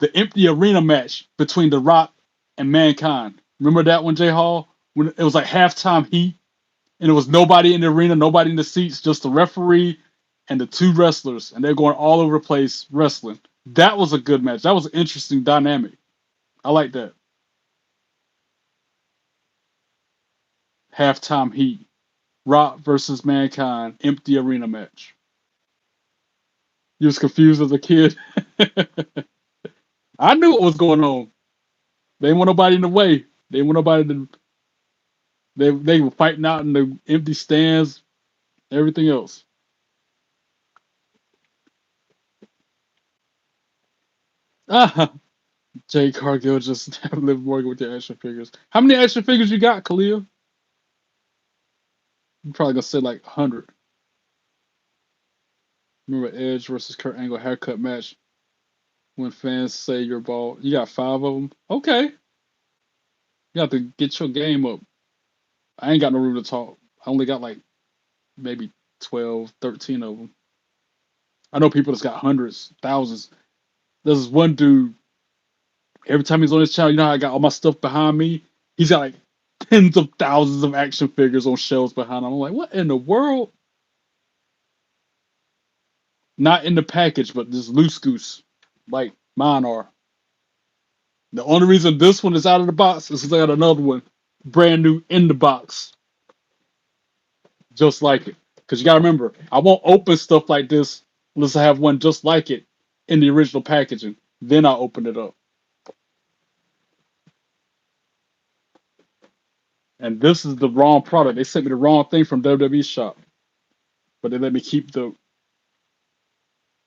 The empty arena match between The Rock and Mankind. Remember that one, J Hall? When it was like halftime heat, and there was nobody in the arena, nobody in the seats, just the referee and the two wrestlers, and they're going all over the place wrestling. That was a good match. That was an interesting dynamic. I like that. Halftime heat. Rock versus Mankind, empty arena match. You was confused as a kid. I knew what was going on. They didn't want nobody in the way. They didn't want nobody to. They were fighting out in the empty stands, everything else. Ah, Jay Cargill just have Liv Morgan with their action figures. How many action figures you got, Khalil? I'm probably gonna say like 100. Remember Edge versus Kurt Angle haircut match when fans say you're bald. You got 5 of them. Okay, you have to get your game up. I ain't got no room to talk. I only got like maybe 12, 13 of them. I know people that's got hundreds, thousands. There's this one dude. Every time he's on his channel, you know how I got all my stuff behind me. He's got like tens of thousands of action figures on shelves behind him. I'm like, what in the world? Not in the package, but just loose goose, like mine are. The only reason this one is out of the box is because I got another one, brand new in the box, just like it. Because you gotta remember, I won't open stuff like this unless I have one just like it in the original packaging. Then I'll open it up. And this is the wrong product. They sent me the wrong thing from WWE shop, but they let me keep the.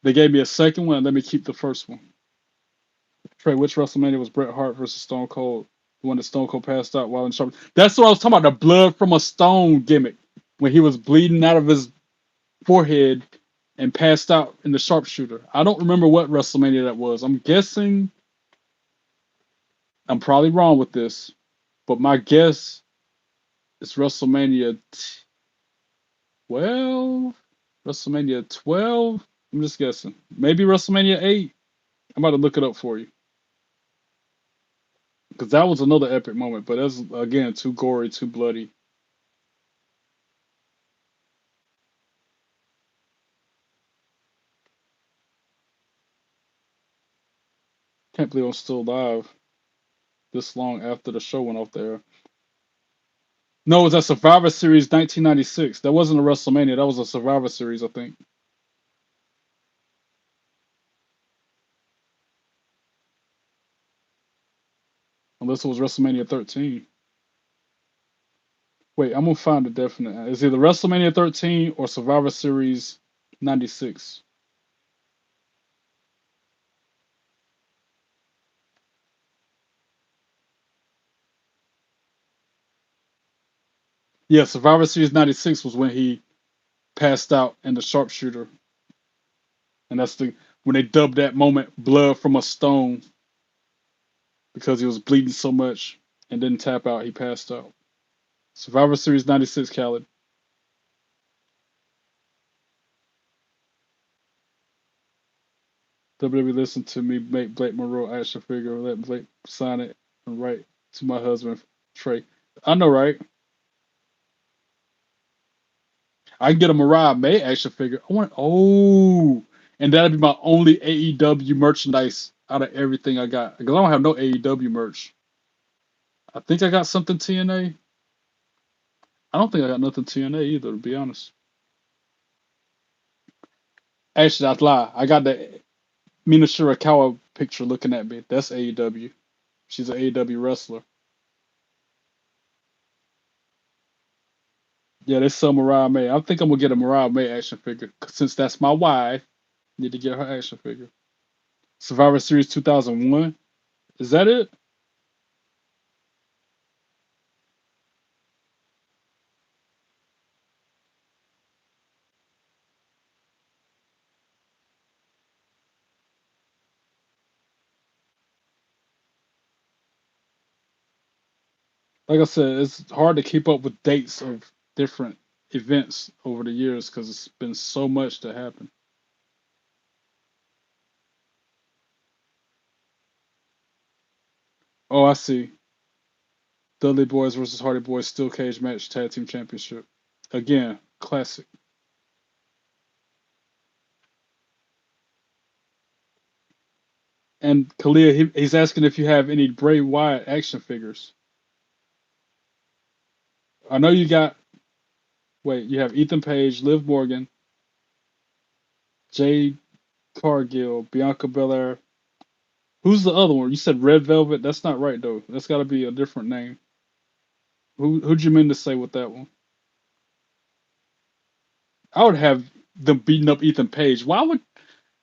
They gave me a second one and let me keep the first one. Trey, which WrestleMania was Bret Hart versus Stone Cold? The one that Stone Cold passed out while in sharp. That's what I was talking about. The blood from a stone gimmick when he was bleeding out of his forehead and passed out in the sharpshooter. I don't remember what WrestleMania that was. I'm guessing. I'm probably wrong with this, but my guess is WrestleMania 12. WrestleMania 12. I'm just guessing. Maybe WrestleMania 8. I'm about to look it up for you because that was another epic moment. But that's again too gory, too bloody. Can't believe I'm still alive this long after the show went off there. No, it was a Survivor Series 1996. That wasn't a WrestleMania. That was a Survivor Series, I think. Unless it was WrestleMania 13. Wait, I'm gonna find the definite. It's either WrestleMania 13 or Survivor Series 96. Yeah, Survivor Series 96 was when he passed out in the sharpshooter. And that's the when they dubbed that moment blood from a stone because he was bleeding so much and didn't tap out, he passed out. Survivor Series 96, Khaled. WWE listen to me make Blake Monroe action figure, let Blake sign it and write to my husband, Trey. I know, right? I can get a Mariah May action figure. And that'd be my only AEW merchandise out of everything I got. Because I don't have no AEW merch. I think I got something TNA. I don't think I got nothing TNA either, to be honest. Actually, I lie. I got the Mina Shirakawa picture looking at me. That's AEW. She's an AEW wrestler. Yeah, they sell Mariah May. I think I'm gonna get a Mariah May action figure since that's my wife. Need to get her action figure. Survivor Series 2001. Is that it? Like I said, it's hard to keep up with dates of different events over the years because it's been so much to happen. Oh, I see. Dudley Boys versus Hardy Boys Steel Cage match tag team championship. Again, classic. And Kalia, he's asking if you have any Bray Wyatt action figures. I know you got. Wait, you have Ethan Page, Liv Morgan, Jade Cargill, Bianca Belair. Who's the other one? You said Red Velvet. That's not right though. That's got to be a different name. Who'd you mean to say with that one? I would have them beating up Ethan Page. Why would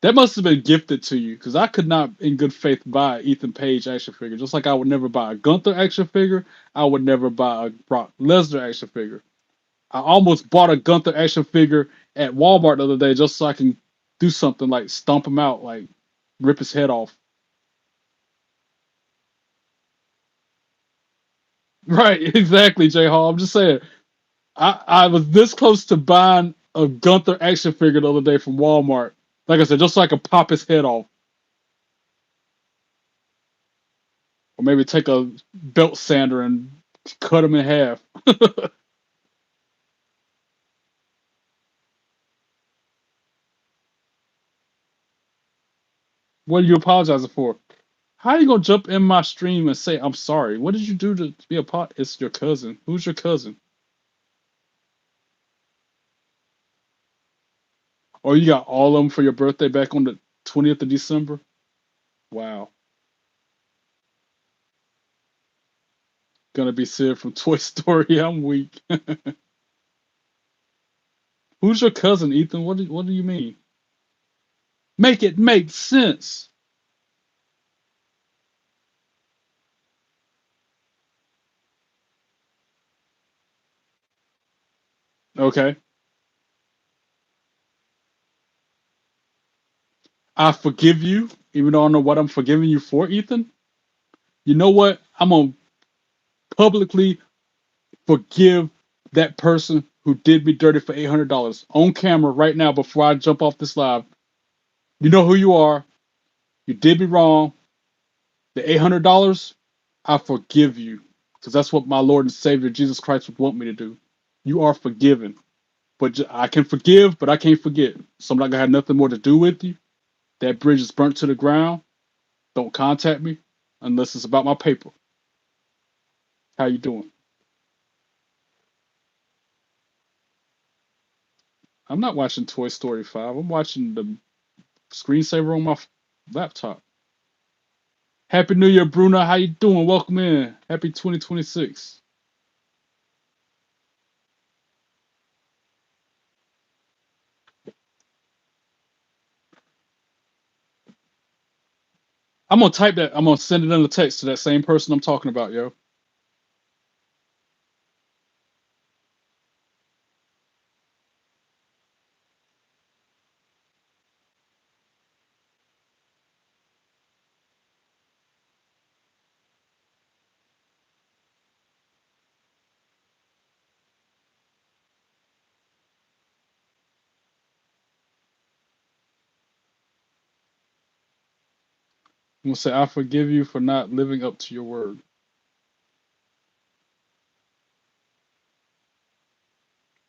that must have been gifted to you? Because I could not, in good faith, buy Ethan Page action figure. Just like I would never buy a Gunther action figure, I would never buy a Brock Lesnar action figure. I almost bought a Gunther action figure at Walmart the other day just so I can do something like stomp him out, like rip his head off. Right, exactly, J Hall. I'm just saying. I was this close to buying a Gunther action figure the other day from Walmart. Like I said, just so I could pop his head off. Or maybe take a belt sander and cut him in half. What are you apologizing for? How are you gonna jump in my stream and say I'm sorry? What did you do to be a pot? It's your cousin. Who's your cousin? Oh, you got all of them for your birthday back on the 20th of December? Wow. Gonna be Sid from Toy Story. I'm weak. Who's your cousin, Ethan? What do you mean? Make it make sense. Okay. I forgive you, even though I don't know what I'm forgiving you for, Ethan. You know what? I'm gonna publicly forgive that person who did me dirty for $800 on camera right now before I jump off this live. You know who you are. You did me wrong. The $800, I forgive you because that's what my Lord and Savior Jesus Christ would want me to do. You are forgiven, but I can forgive, but I can't forget. So I'm not gonna have nothing more to do with you. That bridge is burnt to the ground. Don't contact me unless it's about my paper. How you doing? I'm not watching Toy Story 5. I'm watching the screensaver on my laptop. Happy New Year, Bruno. How you doing? Welcome in. Happy 2026. I'm gonna type that. I'm gonna send it in the text to that same person I'm talking about, yo. I'm gonna say I forgive you for not living up to your word.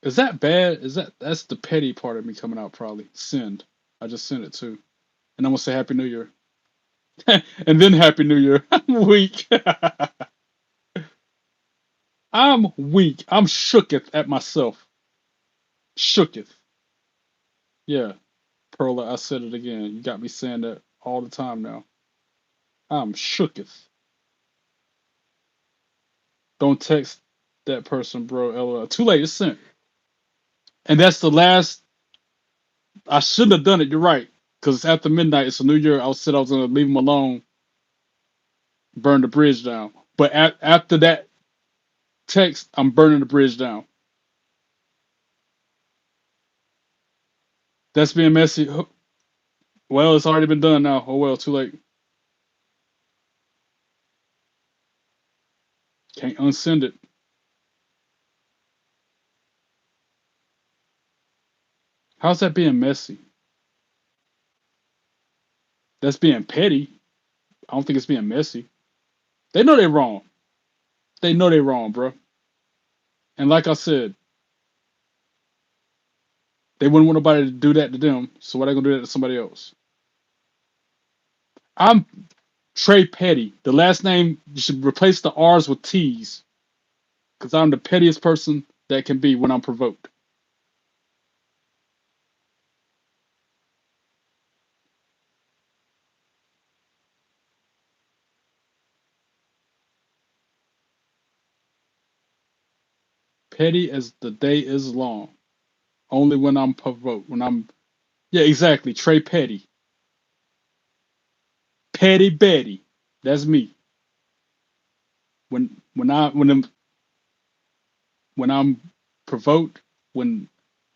Is that bad? That's the petty part of me coming out probably. Send. I just sent it too. And I'm gonna say Happy New Year. And then Happy New Year. I'm weak. I'm weak. I'm shooketh at myself. Shooketh. Yeah. Perla, I said it again. You got me saying that all the time now. I'm shooketh. Don't text that person, bro. LOL. Too late. It's sent. And that's the last. I shouldn't have done it. You're right. Because it's after midnight. It's a new year. I was going to leave him alone, burn the bridge down. But after that text, I'm burning the bridge down. That's being messy. Well, it's already been done now. Oh well, too late. Can't unsend it. How's that being messy? That's being petty. I don't think it's being messy. They know they're wrong. They know they're wrong, bro. And like I said, they wouldn't want nobody to do that to them. So why they gonna do that to somebody else? I'm Trey Petty. The last name you should replace the R's with T's because I'm the pettiest person that can be when I'm provoked. Petty as the day is long. Only when I'm provoked. When I'm Yeah, exactly. Trey Petty. Petty Betty. That's me. When I'm provoked, when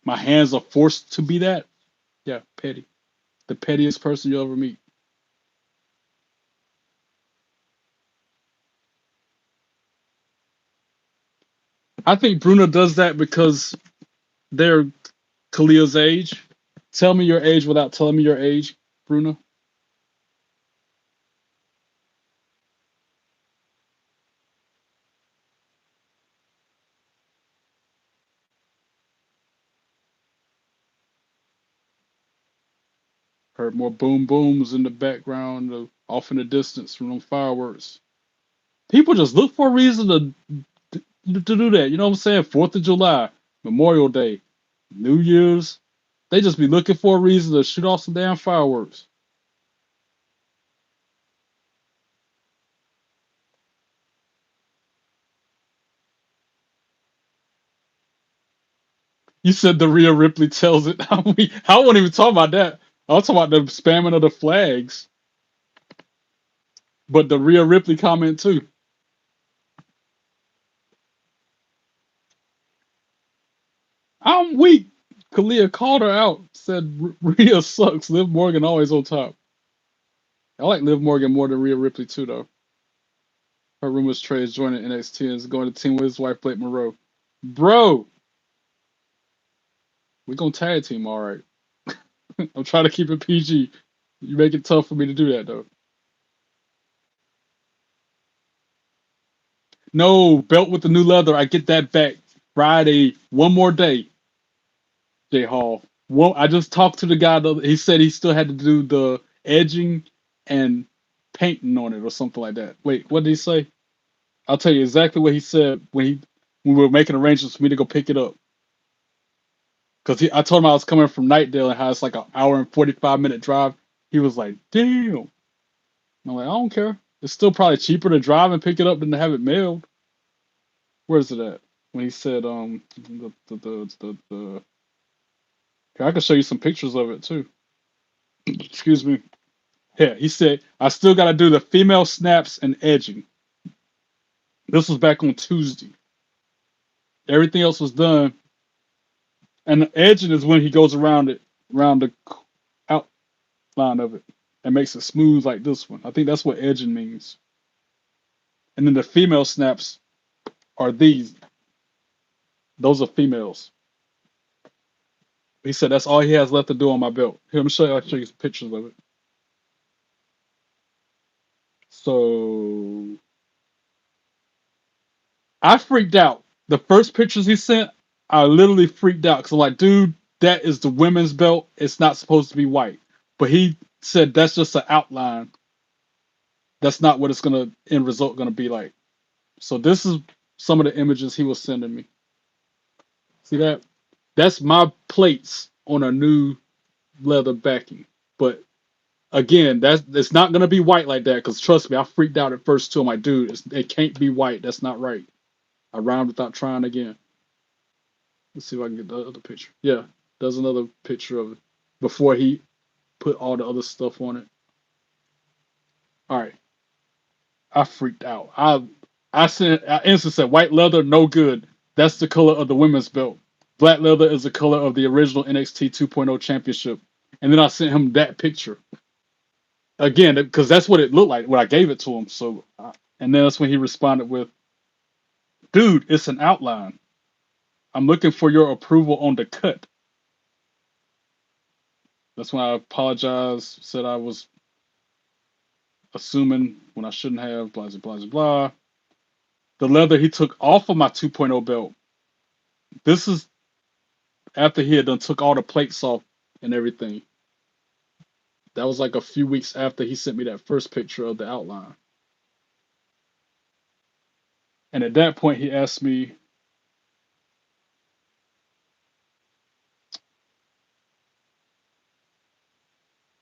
my hands are forced to be that, yeah, petty. The pettiest person you'll ever meet. I think Bruno does that because they're Khalil's age. Tell me your age without telling me your age, Bruno. Heard more boom booms in the background, off in the distance from them fireworks. People just look for a reason to do that. You know what I'm saying? 4th of July, Memorial Day, New Year's. They just be looking for a reason to shoot off some damn fireworks. You said the Rhea Ripley tells it. I wasn't even talking about that. I was talking about the spamming of the flags. But the Rhea Ripley comment too. I'm weak. Kalia called her out. Said Rhea sucks. Liv Morgan always on top. I like Liv Morgan more than Rhea Ripley too, though. Her rumors Trey is joining NXT and is going to team with his wife Blake Monroe. Bro, we gonna tag team, all right. I'm trying to keep it PG. You make it tough for me to do that though. No, belt with the new leather. I get that back Friday. One more day, Jay Hall. Well, I just talked to the guy. He said he still had to do the edging and painting on it or something like that. Wait, what did he say? I'll tell you exactly what he said when we were making arrangements for me to go pick it up. Because I told him I was coming from Nightdale and how it's like an hour and 45-minute drive. He was like, damn. And I'm like, I don't care. It's still probably cheaper to drive and pick it up than to have it mailed. Where's it at? When he said, I can show you some pictures of it too. Excuse me. Yeah, he said, I still got to do the female snaps and edging. This was back on Tuesday. Everything else was done. And the edging is when he goes around the outline of it and makes it smooth like this one. I think that's what edging means. And then the female snaps are these. Those are females. He said that's all he has left to do on my belt. Here, let me show you. I'll show you some pictures of it. So I freaked out. The first pictures he sent, I literally freaked out because I'm like, dude, that is the women's belt. It's not supposed to be white. But he said that's just an outline. That's not what it's gonna end result gonna be like. So this is some of the images he was sending me. See that? That's my plates on a new leather backing. But again, it's not gonna be white like that because trust me, I freaked out at first too. I'm like, dude, it can't be white. That's not right. I rhymed without trying again. Let's see if I can get the other picture. Yeah, there's another picture of it before he put all the other stuff on it. All right, I freaked out. I instantly said white leather, no good. That's the color of the women's belt. Black leather is the color of the original NXT 2.0 championship. And then I sent him that picture again because that's what it looked like when I gave it to him. And then that's when he responded with, Dude, it's an outline. I'm looking for your approval on the cut. That's when I apologized, said I was assuming when I shouldn't have, blah, blah, blah, blah. The leather he took off of my 2.0 belt. This is after he had done took all the plates off and everything. That was like a few weeks after he sent me that first picture of the outline. And at that point, he asked me,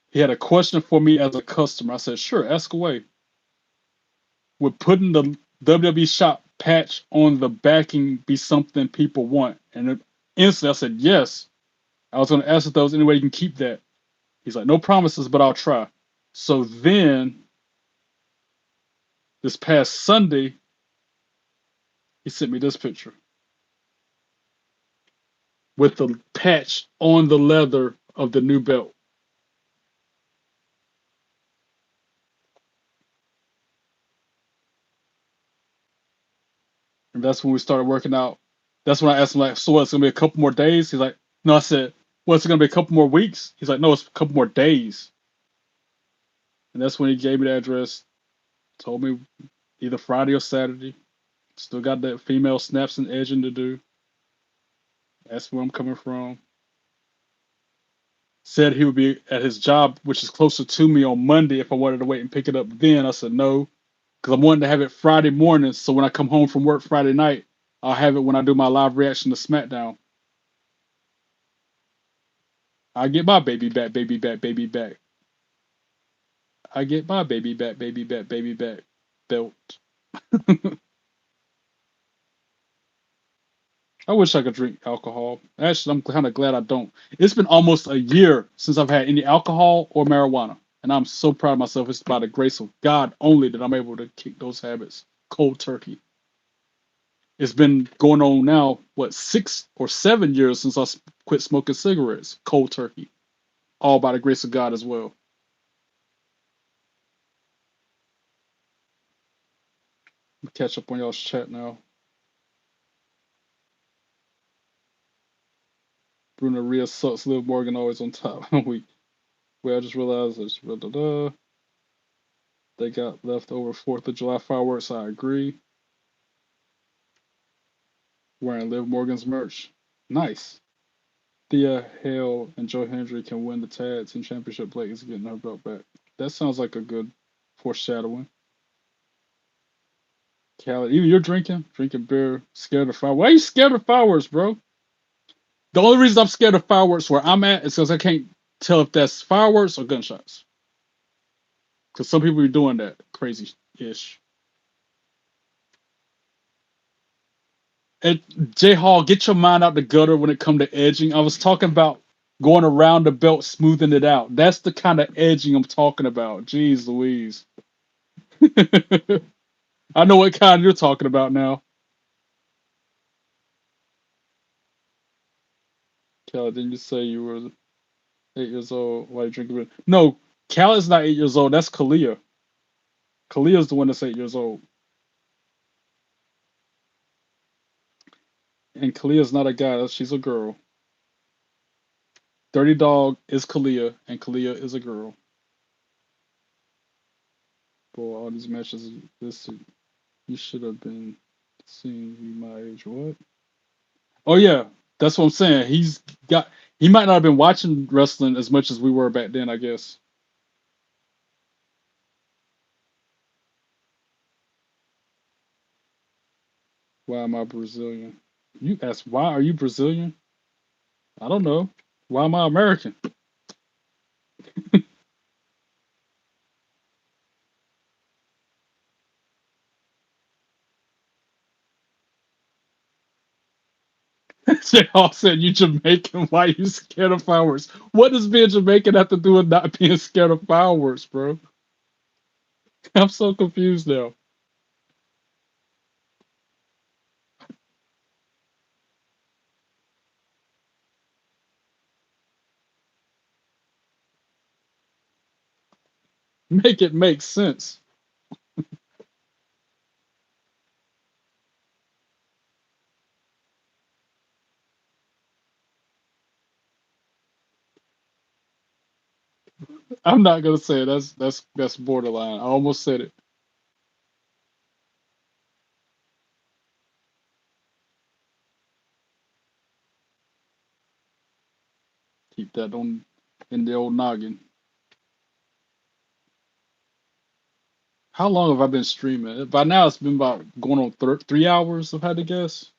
he had a question for me as a customer. I said, sure, ask away. Would putting the WWE shop patch on the backing be something people want? And instantly I said, yes. I was going to ask if there was any way you can keep that. He's like, no promises, but I'll try. So then, this past Sunday, he sent me this picture with the patch on the leather of the new belt. And that's when we started working out. That's when I asked him, like, so what, it's going to be a couple more days? He's like, no. I said, well, it's going to be a couple more weeks? He's like, no, it's a couple more days. And that's when he gave me the address, told me either Friday or Saturday. Still got that female snaps and edging to do. Asked where I'm coming from. Said he would be at his job, which is closer to me, on Monday if I wanted to wait and pick it up then. I said no, because I'm wanting to have it Friday morning. So when I come home from work Friday night, I'll have it when I do my live reaction to SmackDown. I get my baby back, baby back, baby back. I get my baby back, baby back, baby back belt. I wish I could drink alcohol. Actually, I'm kind of glad I don't. It's been almost a year since I've had any alcohol or marijuana. And I'm so proud of myself. It's by the grace of God only that I'm able to kick those habits cold turkey. It's been going on now, what, 6 or 7 years since I quit smoking cigarettes, cold turkey. All by the grace of God as well. Catch up on y'all's chat now. Bruno Rhea sucks. Liv Morgan always on top. I just realized it's they got leftover 4th of July fireworks. I agree. Wearing Liv Morgan's merch. Nice. Thea Hale and Joe Hendry can win the tag team championship. Blake is getting her belt back. That sounds like a good foreshadowing. Callie, even you're drinking beer, scared of fireworks. Why are you scared of fireworks, bro? The only reason I'm scared of fireworks where I'm at is because I can't tell if that's fireworks or gunshots. Because some people are doing that crazy-ish. And J Hall, get your mind out the gutter when it come to edging. I was talking about going around the belt, smoothing it out. That's the kind of edging I'm talking about. Jeez Louise. I know what kind you're talking about now. Kelly, didn't you say you were 8 years old while you drinking beer? No, Callie's not 8 years old. That's Kalia. Kalia's the one that's 8 years old. And Kalia's not a guy. She's a girl. Dirty Dog is Kalia, and Kalia is a girl. Boy, all these matches, this you should have been seeing you my age. What? Oh yeah, that's what I'm saying. He might not have been watching wrestling as much as we were back then, I guess. Why am I Brazilian? You ask why are you Brazilian? I don't know. Why am I American? They all said you Jamaican. Why you scared of fireworks? What does being Jamaican have to do with not being scared of fireworks, bro? I'm so confused now. Make it make sense. I'm not gonna say it. That's borderline. I almost said it. Keep that on in the old noggin. How long have I been streaming? By now, it's been about going on 3 hours. I've had to guess.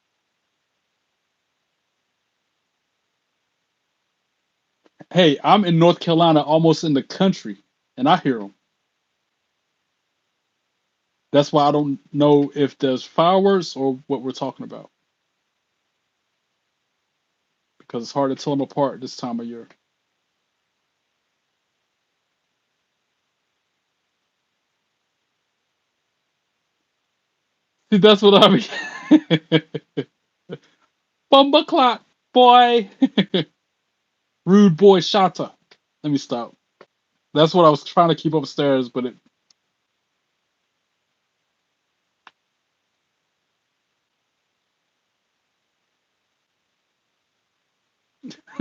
Hey, I'm in North Carolina, almost in the country, and I hear them. That's why I don't know if there's fireworks or what we're talking about because it's hard to tell them apart this time of year. See, that's what I mean. Bumba clock, boy. Rude boy Shata. Let me stop. That's what I was trying to keep upstairs, but it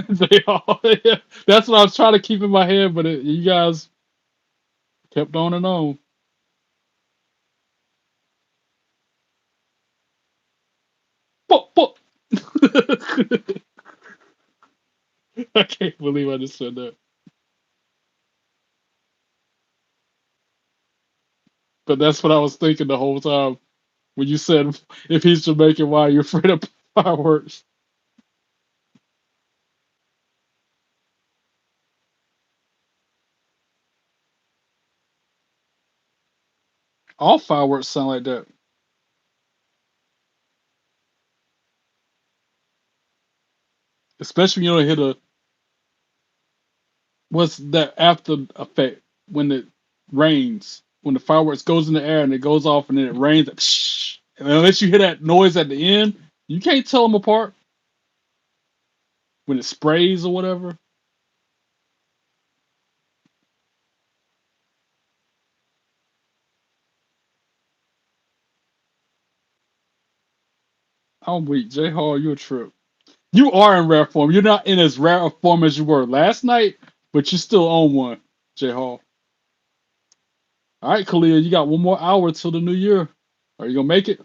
they all. That's what I was trying to keep in my head, but you guys kept on and on. Pop, pop. I can't believe I just said that. But that's what I was thinking the whole time when you said if he's Jamaican, why are you afraid of fireworks? All fireworks sound like that, especially when you don't hit a what's that after effect when it rains, when the fireworks goes in the air and it goes off and then it rains. Psh, and unless you hear that noise at the end, you can't tell them apart when it sprays or whatever. I'm weak. J Hall, you're a trip. You are in rare form. You're not in as rare a form as you were last night, but you still own one, J Hall. All right, Khalil, you got one more hour till the new year. Are you gonna make it?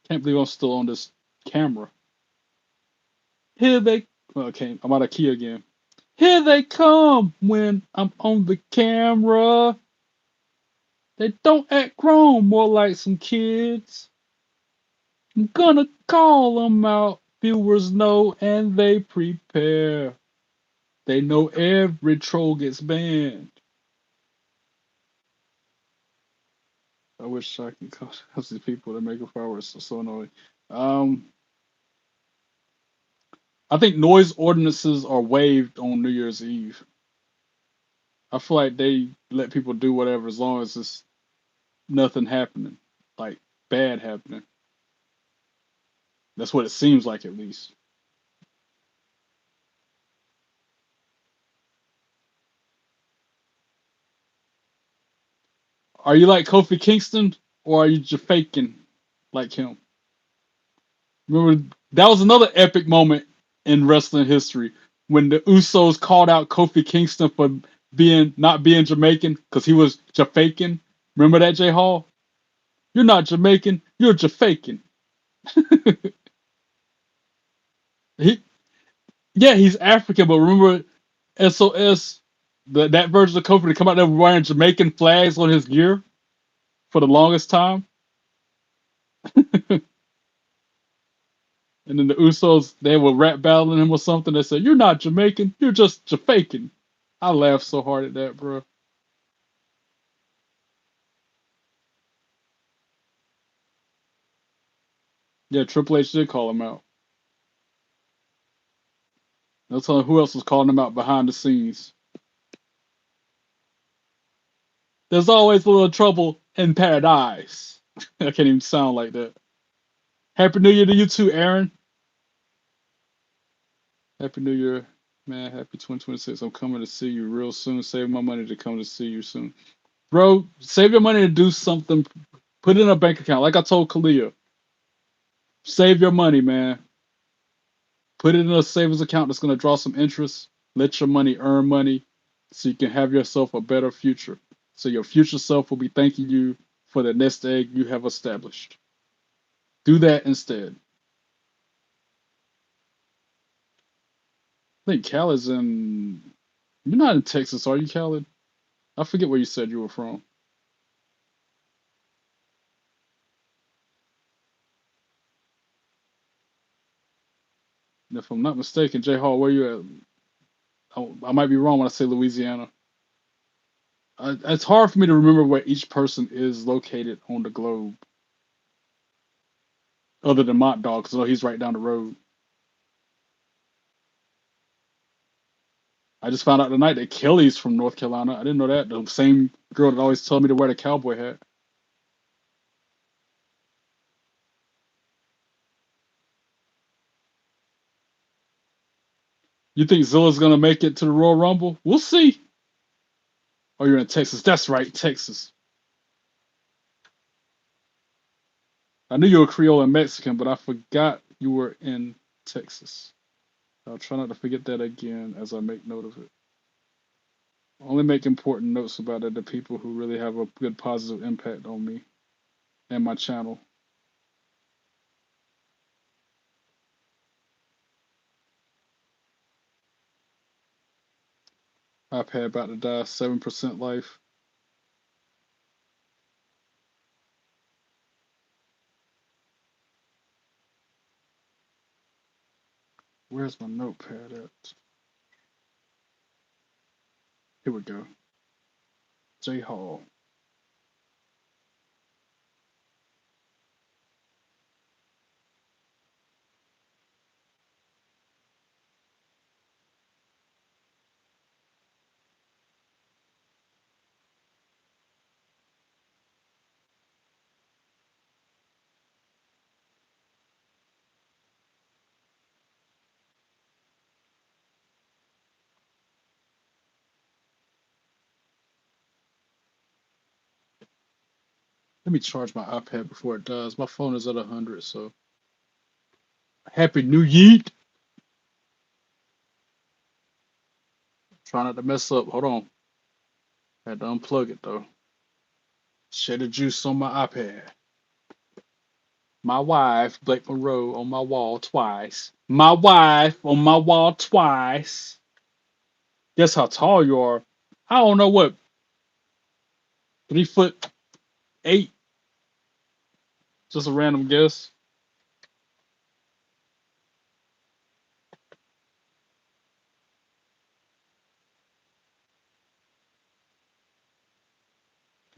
Can't believe I'm still on this camera. Here they. Okay, I'm out of key again. Here they come when I'm on the camera. They don't act grown, more like some kids. I'm gonna call them out. Viewers know and they prepare. They know every troll gets banned. I wish I could cause these people that make fireworks are so annoying. Um, I think noise ordinances are waived on New Year's Eve. I feel like they let people do whatever as long as it's nothing happening, like bad happening. That's what it seems like, at least. Are you like Kofi Kingston or are you faking like him? Remember, that was another epic moment in wrestling history when the Usos called out Kofi Kingston for being not being Jamaican because he was Jafaking. Remember that, J Hall? You're not Jamaican, you're Jafaking. he, yeah, he's African, but remember SOS, that version of Kofi to come out there wearing Jamaican flags on his gear for the longest time? And then the Usos, they were rap battling him or something. They said, "You're not Jamaican, you're just Jafaking." I laughed so hard at that, bro. Yeah, Triple H did call him out. No telling who else was calling him out behind the scenes. There's always a little trouble in paradise. I can't even sound like that. Happy New Year to you too, Aaron. Happy New Year, man. Happy 2026. I'm coming to see you real soon. Save my money to come to see you soon. Bro, save your money to do something Put it in a bank account. Like I told Kalia, save your money, man. Put it in a savings account that's going to draw some interest. Let your money earn money so you can have yourself a better future. So your future self will be thanking you for the nest egg you have established. Do that instead. I think Cal is in. You're not in Texas, are you, Khaled? I forget where you said you were from. If I'm not mistaken, J Hall, where you at? I might be wrong when I say Louisiana. It's hard for me to remember where each person is located on the globe, other than Mont Dog, because I know he's right down the road. I just found out tonight that Kelly's from North Carolina. I didn't know that. The same girl that always told me to wear the cowboy hat. You think Zilla's gonna make it to the Royal Rumble? We'll see. Oh, you're in Texas. That's right, Texas. I knew you were Creole and Mexican, but I forgot you were in Texas. I'll try not to forget that again as I make note of it. Only make important notes about it to people who really have a good positive impact on me and my channel. iPad about to die, 7% life. Where's my notepad at? Here we go. J Hall. Let me charge my iPad before it dies. My phone is at 100, so Happy New Yeet. Try not to mess up. Hold on. Had to unplug it though. Shed the juice on my iPad. My wife, Blake Monroe, on my wall twice. My wife on my wall twice. Guess how tall you are? I don't know what, 3'8". Just a random guess.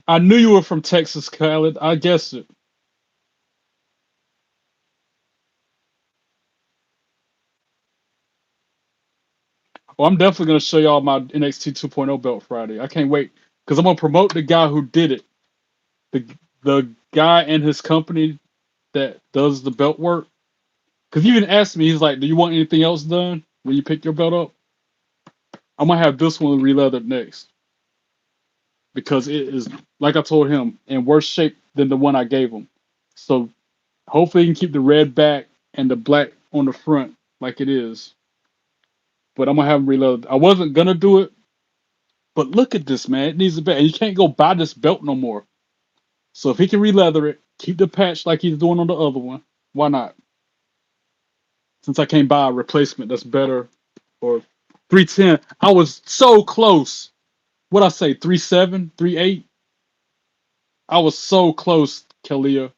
I knew you were from Texas, Khaled. I guessed it. Well, I'm definitely gonna show y'all my NXT 2.0 belt Friday. I can't wait because I'm gonna promote the guy who did it. The the guy and his company that does the belt work. Because he even asked me, he's like, "Do you want anything else done when you pick your belt up?" I'm gonna have this one re-leathered next because it is, like I told him, in worse shape than the one I gave him. So hopefully he can keep the red back and the black on the front like it is. But I'm gonna have him reload. I wasn't gonna do it, but look at this, man. It needs a belt, and you can't go buy this belt no more. So if he can re-leather it, keep the patch like he's doing on the other one, why not? Since I can't buy a replacement that's better, or 310. I was so close. What I say, 3'7", 3'8"? I was so close, Kalia.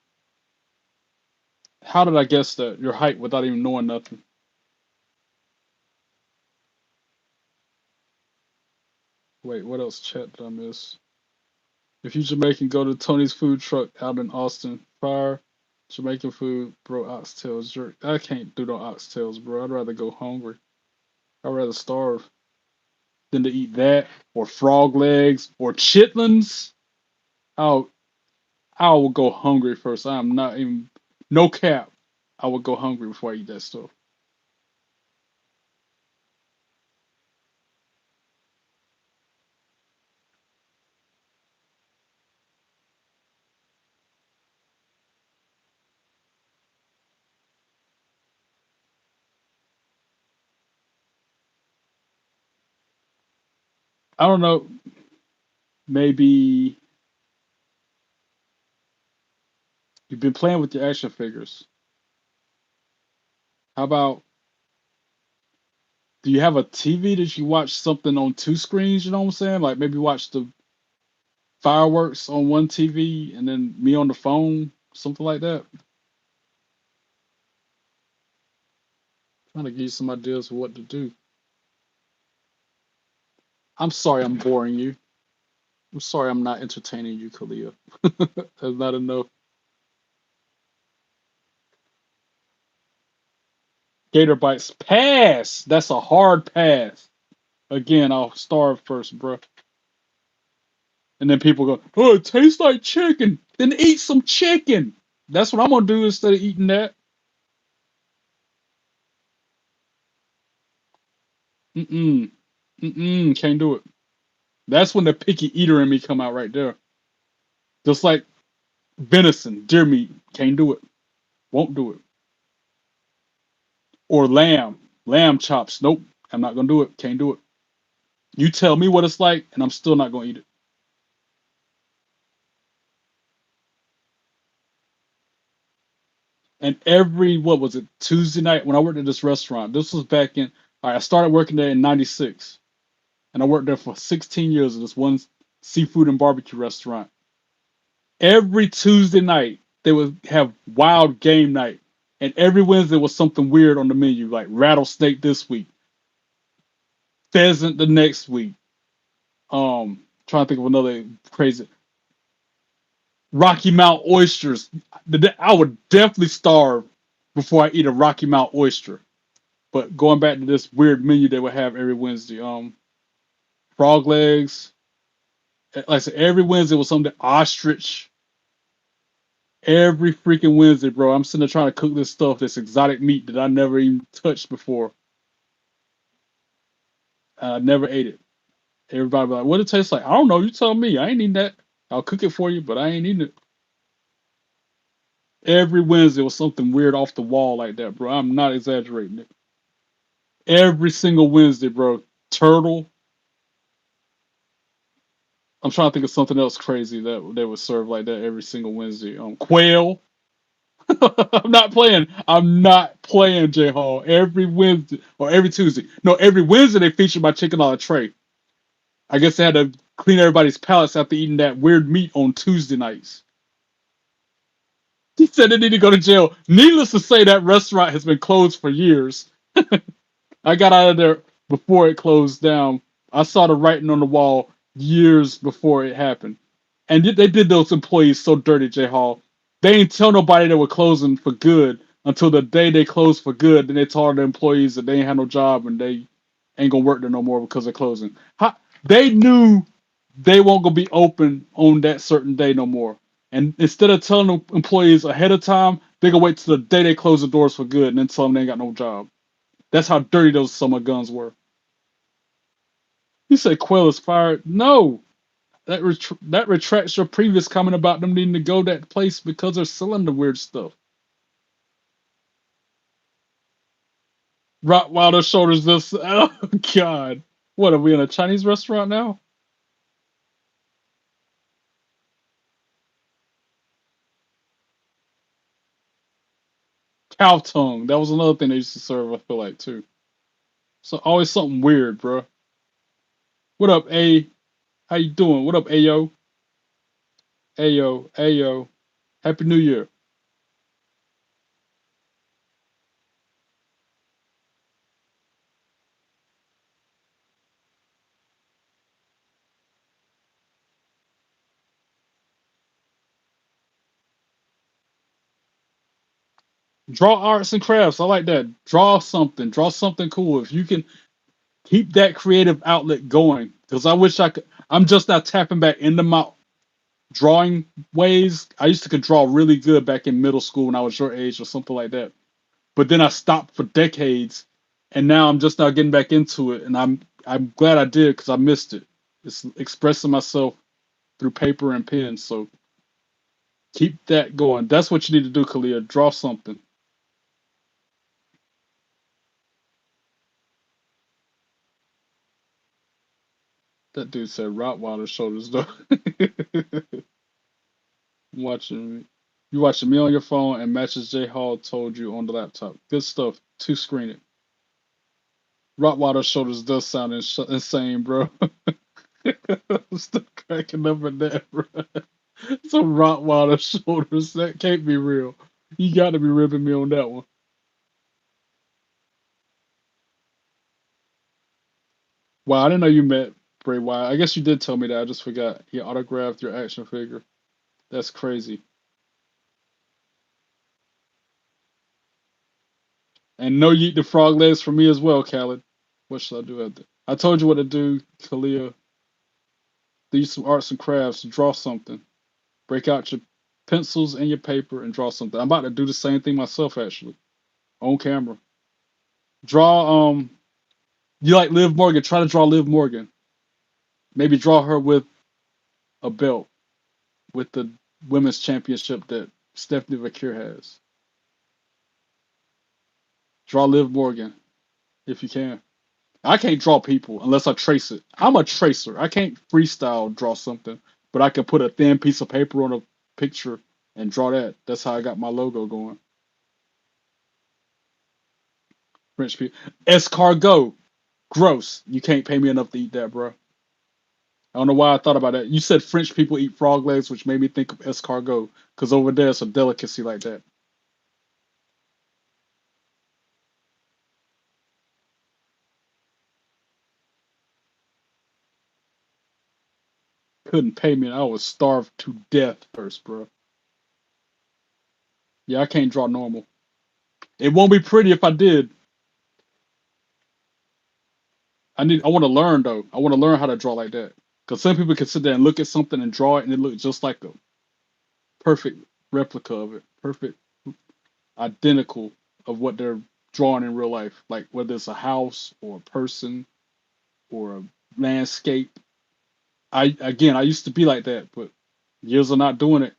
How did I guess that? Your height without even knowing nothing. Wait, what else chat did I miss? If you Jamaican, go to Tony's food truck out in Austin. Fire Jamaican food, bro. Oxtails, jerk. I can't do no oxtails, bro. I'd rather go hungry. I'd rather starve than to eat that or frog legs or chitlins. I'll I will go hungry first. I am not even no cap. I would go hungry before I eat that stuff. I don't know. Maybe you've been playing with your action figures. How about, do you have a TV that you watch something on two screens? You know what I'm saying? Like maybe watch the fireworks on one TV and then me on the phone, something like that. Trying to give you some ideas of what to do. I'm sorry I'm boring you. I'm sorry I'm not entertaining you, Kalia. That's not enough. Gator bites pass. That's a hard pass. Again, I'll starve first, bro. And then people go, "Oh, it tastes like chicken." Then eat some chicken. That's what I'm gonna do instead of eating that. Mm-mm. Mm-mm. Can't do it. That's when the picky eater in me come out right there. Just like venison, deer meat. Can't do it. Won't do it. Or lamb. Lamb chops. Nope. I'm not gonna do it. Can't do it. You tell me what it's like, and I'm still not gonna eat it. And every, what was it, Tuesday night when I worked at this restaurant. This was back in. All right, I started working there in '96, and I worked there for 16 years at this one seafood and barbecue restaurant. Every Tuesday night they would have wild game night, and every Wednesday was something weird on the menu, like rattlesnake this week, pheasant the next week. Trying to think of another crazy, Rocky Mount oysters. I would definitely starve before I eat a Rocky Mount oyster. But going back to this weird menu they would have every Wednesday, frog legs. Like I said, every Wednesday was something ostrich. Every freaking Wednesday, bro. I'm sitting there trying to cook this stuff, this exotic meat that I never even touched before. I never ate it. Everybody be like, "What it tastes like?" I don't know. You tell me. I ain't eating that. I'll cook it for you, but I ain't eating it. Every Wednesday was something weird off the wall like that, bro. I'm not exaggerating it. Every single Wednesday, bro. Turtle. I'm trying to think of something else crazy that they would serve like that every single Wednesday. Quail. I'm not playing. I'm not playing, J Hall. Every Wednesday or every Tuesday. No, every Wednesday they feature my chicken on a tray. I guess they had to clean everybody's palates after eating that weird meat on Tuesday nights. He said they need to go to jail. Needless to say, that restaurant has been closed for years. I got out of there before it closed down. I saw the writing on the wall years before it happened. And they did those employees so dirty, J Hall. They ain't tell nobody they were closing for good until the day they closed for good. Then they told the employees that they ain't had no job and they ain't gonna work there no more because they're closing. They knew they won't gonna be open on that certain day no more. And instead of telling the employees ahead of time, they gonna wait till the day they close the doors for good and then tell them they ain't got no job. That's how dirty those summer guns were. You say Quail is fired? No, that retracts your previous comment about them needing to go that place because they're selling the weird stuff. Rottweiler shoulders this. Oh God, what are we in a Chinese restaurant now? Cow tongue. That was another thing they used to serve. I feel like too. So always something weird, bro. What up, A? How you doing? What up, Ayo? Ayo, Ayo. Happy New Year. Draw arts and crafts. I like that. Draw something. Draw something cool. If you can keep that creative outlet going, because I wish I could. I'm just not tapping back into my drawing ways. I used to could draw really good back in middle school when I was your age or something like that. But then I stopped for decades, and now I'm just now getting back into it, and I'm glad I did because I missed it. It's expressing myself through paper and pen. So keep that going. That's what you need to do, Kalia. Draw something. That dude said Rottweiler shoulders though. Watching you watching me on your phone and matches J Hall told you on the laptop. Good stuff. Two screen it. Rottweiler shoulders does sound insane, bro. I'm still cracking up at that, bro. Some Rottweiler shoulders. That can't be real. You got to be ripping me on that one. Wow, I didn't know you met Bray Wyatt. I guess you did tell me that. I just forgot. He autographed your action figure. That's crazy. And no yeet the frog legs for me as well, Khaled. What should I do at I told you what to do, Kalia. Do some arts and crafts. Draw something. Break out your pencils and your paper and draw something. I'm about to do the same thing myself, actually, on camera. Draw. You like Liv Morgan? Try to draw Liv Morgan. Maybe draw her with a belt, with the women's championship that Stephanie Vakir has. Draw Liv Morgan if you can. I can't draw people unless I trace it. I'm a tracer. I can't freestyle draw something, but I can put a thin piece of paper on a picture and draw that. That's how I got my logo going. French people. Escargot. Gross. You can't pay me enough to eat that, bro. I don't know why I thought about that. You said French people eat frog legs, which made me think of escargot, because over there it's a delicacy like that. Couldn't pay me, and I was starved to death first, bro. Yeah, I can't draw normal. It won't be pretty if I did. I want to learn though. I want to learn how to draw like that. Because some people can sit there and look at something and draw it, and it looks just like a perfect replica of it, perfect, identical of what they're drawing in real life. Like whether it's a house or a person or a landscape. I used to be like that, but years of not doing it.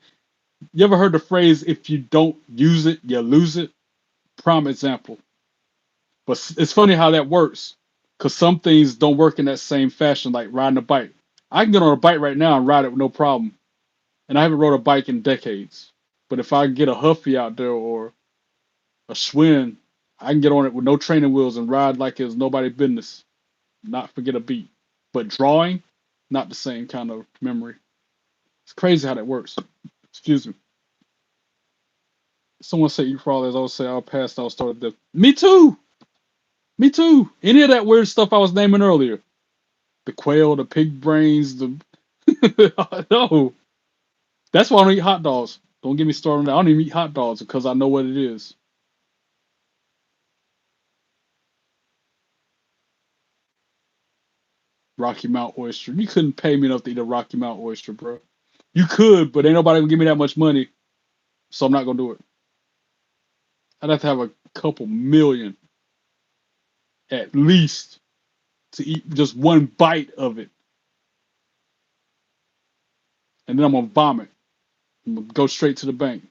You ever heard the phrase "if you don't use it, you lose it"? Prime example. But it's funny how that works, because some things don't work in that same fashion, like riding a bike. I can get on a bike right now and ride it with no problem, and I haven't rode a bike in decades. But if I get a Huffy out there or a Schwinn, I can get on it with no training wheels and ride like it's nobody business, not forget a beat. But drawing, not the same kind of memory. It's crazy how that works. Excuse me. Someone say eat frog legs. I would say I'll pass. I'll start the. Me too. Me too. Any of that weird stuff I was naming earlier. The quail, the pig brains, the no. That's why I don't eat hot dogs. Don't get me started on that. I don't even eat hot dogs because I know what it is. Rocky Mount oyster. You couldn't pay me enough to eat a Rocky Mount oyster, bro. You could, but ain't nobody gonna give me that much money, so I'm not gonna do it. I'd have to have a couple million at least to eat just one bite of it, and then I'm gonna vomit. I'm gonna go straight to the bank.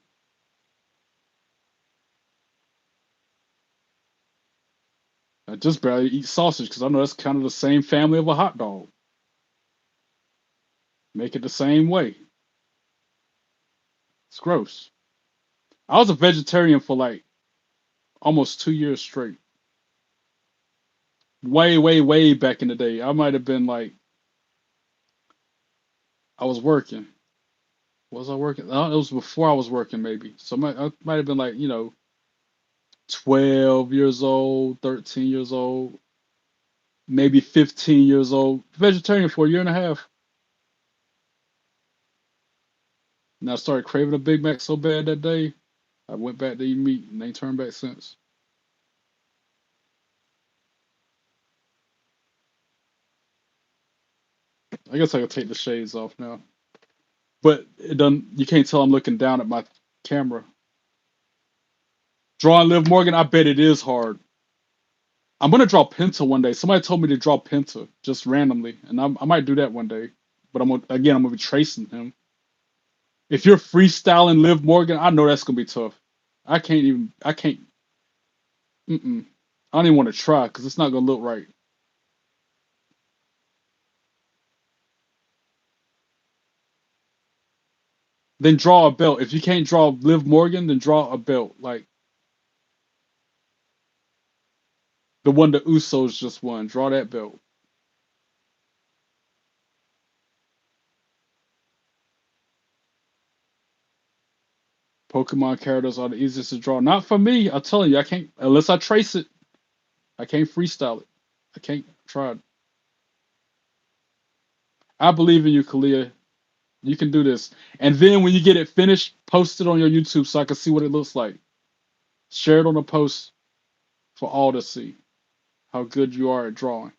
I just barely eat sausage because I know that's kind of the same family of a hot dog. Make it the same way. It's gross. I was a vegetarian for like almost 2 years straight. Way, way, way back in the day. I might have been like, I was working. Was I working? It was before I was working, maybe. So I might have been like, 12 years old, 13 years old, maybe 15 years old. Vegetarian for a year and a half. And I started craving a Big Mac so bad that day, I went back to eat meat and ain't turned back since. I guess I could take the shades off now. But it doesn't. You can't tell I'm looking down at my camera. Drawing Liv Morgan, I bet it is hard. I'm gonna draw Penta one day. Somebody told me to draw Penta just randomly, and I might do that one day. But I'm gonna be tracing him. If you're freestyling Liv Morgan, I know that's gonna be tough. I can't even. I can't. Mm-mm. I don't even want to try because it's not gonna look right. then draw a belt. If you can't draw Liv Morgan, then draw a belt. Like the one the Usos just won. Draw that belt. Pokemon characters are the easiest to draw. Not for me. I'm telling you, I can't unless I trace it. I can't freestyle it. I can't try it. I believe in you, Kalia. You can do this. And then when you get it finished, post it on your YouTube so I can see what it looks like. Share it on a post for all to see how good you are at drawing.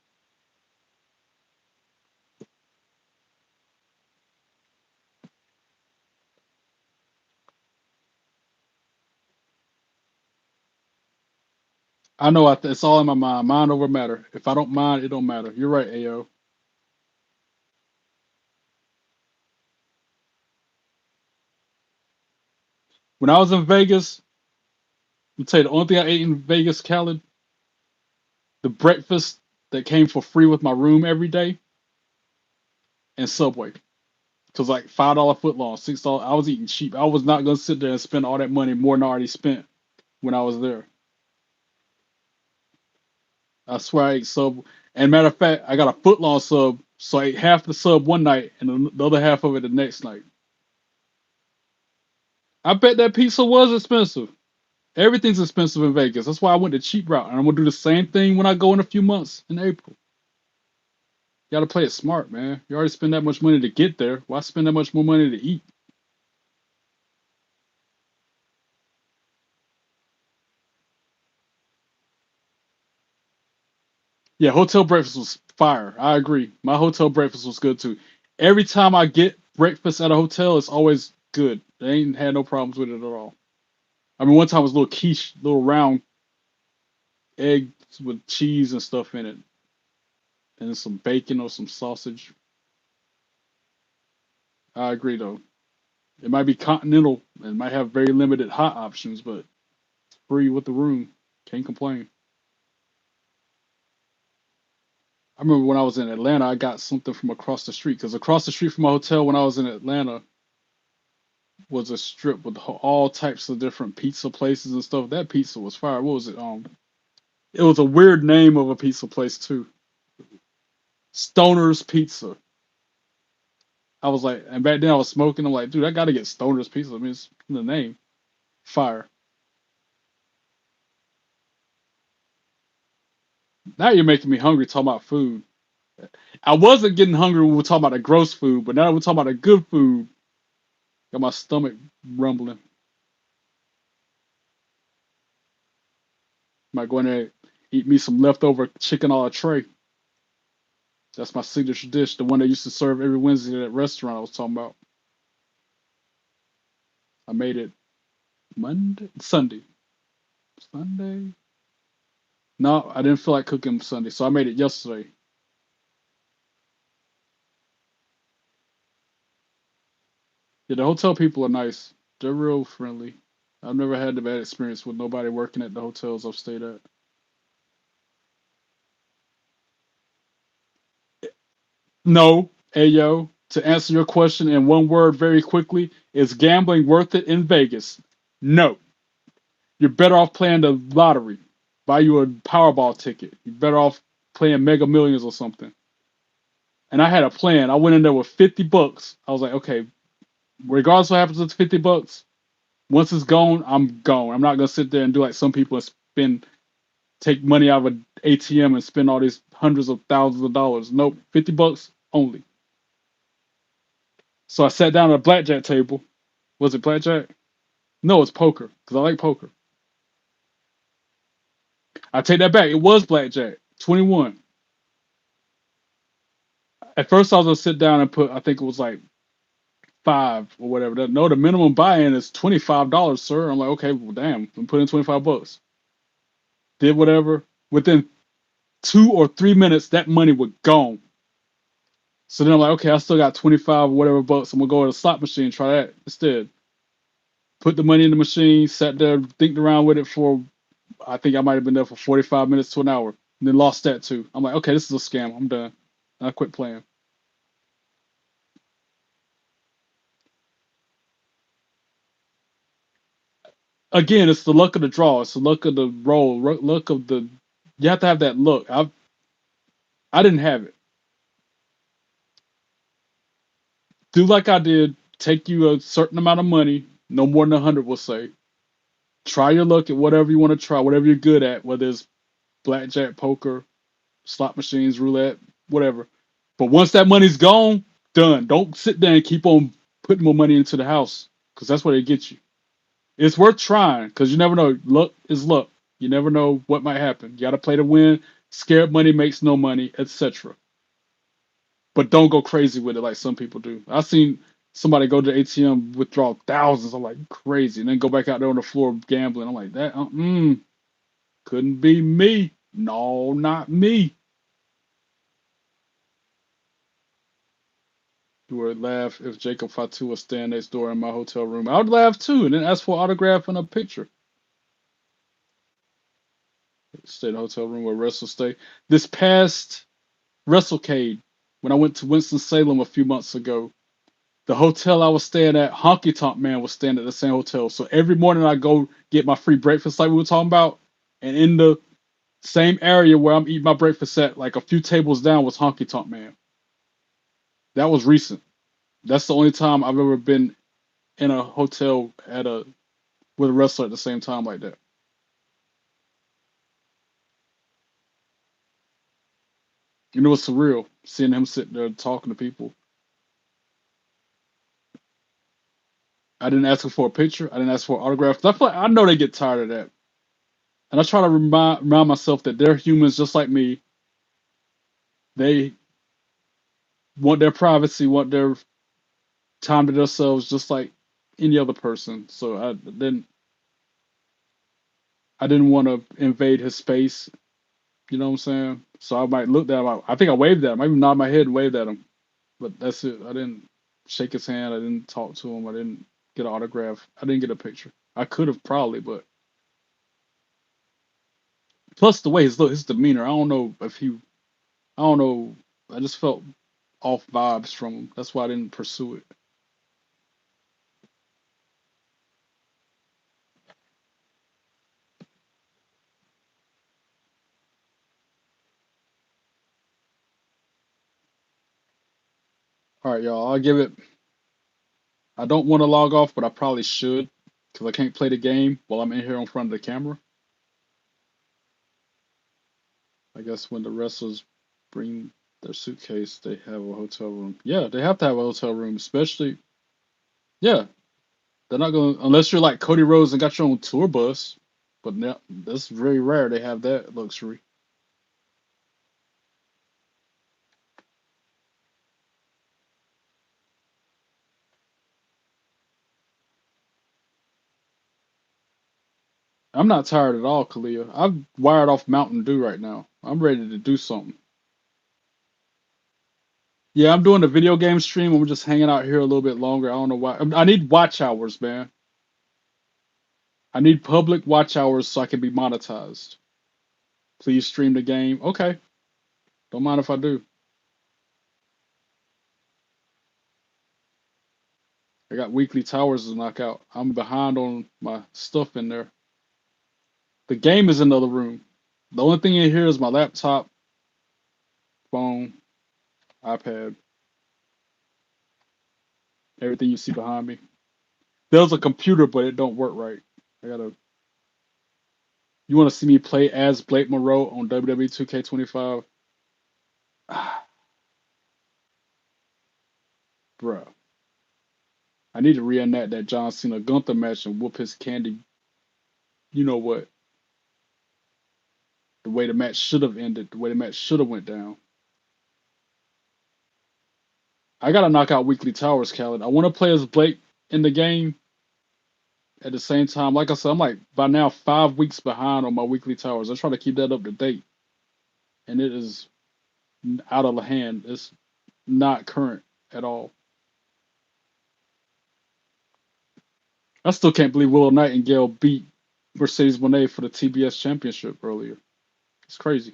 I know it's all in my mind. Mind over matter. If I don't mind, it don't matter. You're right, Ayo. When I was in Vegas, I'll tell you the only thing I ate in Vegas, Khaled, the breakfast that came for free with my room every day, and Subway. Cause like $5 foot long, $6. I was eating cheap. I was not gonna sit there and spend all that money more than I already spent when I was there. I swear I ate sub. And matter of fact, I got a foot long sub, so I ate half the sub one night and the other half of it the next night. I bet that pizza was expensive. Everything's expensive in Vegas. That's why I went the cheap route, and I'm gonna do the same thing when I go in a few months in April. You gotta play it smart, man. You already spend that much money to get there. Why spend that much more money to eat? Yeah, hotel breakfast was fire. I agree. My hotel breakfast was good too. Every time I get breakfast at a hotel, it's always good. They ain't had no problems with it at all. I mean, one time it was a little quiche, little round eggs with cheese and stuff in it, and some bacon or some sausage. I agree though. It might be continental and might have very limited hot options, but free with the room. Can't complain. I remember when I was in Atlanta, I got something from across the street because across the street from my hotel when I was in Atlanta was a strip with all types of different pizza places and stuff. That pizza was fire. What was it? It was a weird name of a pizza place too. Stoner's Pizza. I was like, and back then I was smoking. I'm like, dude, I gotta get Stoner's Pizza. I mean, it's in the name. Fire. Now you're making me hungry talking about food. I wasn't getting hungry when we were talking about the gross food, but now we're talking about the good food. Got my stomach rumbling. Might go in there and eat me some leftover chicken a la tray. That's my signature dish, the one they used to serve every Wednesday at that restaurant I was talking about. I made it Sunday. Sunday? No, I didn't feel like cooking Sunday, so I made it yesterday. Yeah, the hotel people are nice. They're real friendly. I've never had a bad experience with nobody working at the hotels I've stayed at. No, Ayo, to answer your question in one word very quickly, is gambling worth it in Vegas? No. You're better off playing the lottery. Buy you a Powerball ticket. You're better off playing Mega Millions or something. And I had a plan. I went in there with $50. I was like, okay, regardless of what happens with 50 bucks, once it's gone, I'm gone. I'm not gonna sit there and do like some people and take money out of an ATM and spend all these hundreds of thousands of dollars. Nope, $50 only. So I sat down at a blackjack table. Was it blackjack? No, it's poker because I like poker. I take that back. It was blackjack. 21. At first, I was gonna sit down and put. I think it was like five or whatever. No, the minimum buy-in is $25, sir. I'm like, okay, well, damn. I'm putting in 25 bucks. Did whatever. Within 2 or 3 minutes, that money was gone. So then I'm like, okay, I still got 25 or whatever bucks. I'm gonna go to the slot machine, try that instead. Put the money in the machine, sat there, thinking around with it for, I think I might have been there for 45 minutes to an hour, and then lost that too. I'm like, okay, this is a scam. I'm done. And I quit playing. again, it's the luck of the draw. It's the luck of the roll. Luck of the. You have to have that look. I didn't have it. Do like I did. Take you a certain amount of money, no more than 100, we'll say. Try your luck at whatever you want to try, whatever you're good at, whether it's blackjack, poker, slot machines, roulette, whatever. But once that money's gone, done. Don't sit there and keep on putting more money into the house because that's where they get you. It's worth trying because you never know. Luck is luck. You never know what might happen. You got to play to win. Scared money makes no money, etc. But don't go crazy with it like some people do. I've seen somebody go to the ATM, withdraw thousands. I'm like, crazy. And then go back out there on the floor gambling. I'm like, that, couldn't be me. No, not me. You would laugh if Jacob Fatu was standing next door in my hotel room. I would laugh too, and then ask for an autograph and a picture. Stay in the hotel room where Russell stay. This past WrestleCade, when I went to Winston-Salem a few months ago, the hotel I was staying at, Honky Tonk Man was staying at the same hotel. So every morning I go get my free breakfast like we were talking about, and in the same area where I'm eating my breakfast at, like a few tables down, was Honky Tonk Man. That was recent. That's the only time I've ever been in a hotel with a wrestler at the same time like that. And it was surreal seeing him sitting there talking to people. I didn't ask him for a picture. I didn't ask for an autograph. 'Cause I feel like I know they get tired of that. And I try to remind myself that they're humans just like me. They want their privacy, want their time to themselves just like any other person. So I didn't want to invade his space. You know what I'm saying? So I might look at him. I think I waved at him. I even nodded my head and waved at him. But that's it. I didn't shake his hand. I didn't talk to him. I didn't get an autograph. I didn't get a picture. I could have probably, but plus the way his demeanor. I don't know if he. I don't know. I just felt off vibes from him. That's why I didn't pursue it. All right, y'all. I'll give it. I don't want to log off, but I probably should because I can't play the game while I'm in here in front of the camera. I guess when the wrestlers bring their suitcase, they have a hotel room. Yeah, they have to have a hotel room, especially. Yeah, they're not going to, unless you're like Cody Rhodes and got your own tour bus. But now, that's very rare they have that luxury. I'm not tired at all, Kalia. I've wired off Mountain Dew right now. I'm ready to do something. Yeah, I'm doing a video game stream. I'm just hanging out here a little bit longer. I don't know why. I need watch hours, man. I need public watch hours so I can be monetized. Please stream the game. Okay. Don't mind if I do. I got weekly towers to knock out. I'm behind on my stuff in there. The game is in the other room. The only thing in here is my laptop, phone, iPad, everything you see behind me. There's a computer, but it don't work right. I gotta. You want to see me play as Blake Monroe on WWE 2K25? Bruh. I need to reenact that John Cena Gunther match and whoop his candy. You know what? The way the match should have ended. The way the match should have went down. I gotta knock out weekly towers, Khaled. I want to play as Blake in the game. At the same time, like I said, I'm like by now 5 weeks behind on my weekly towers. I try to keep that up to date, and it is out of the hand. It's not current at all. I still can't believe Willow Nightingale beat Mercedes Moné for the TBS Championship earlier. It's crazy.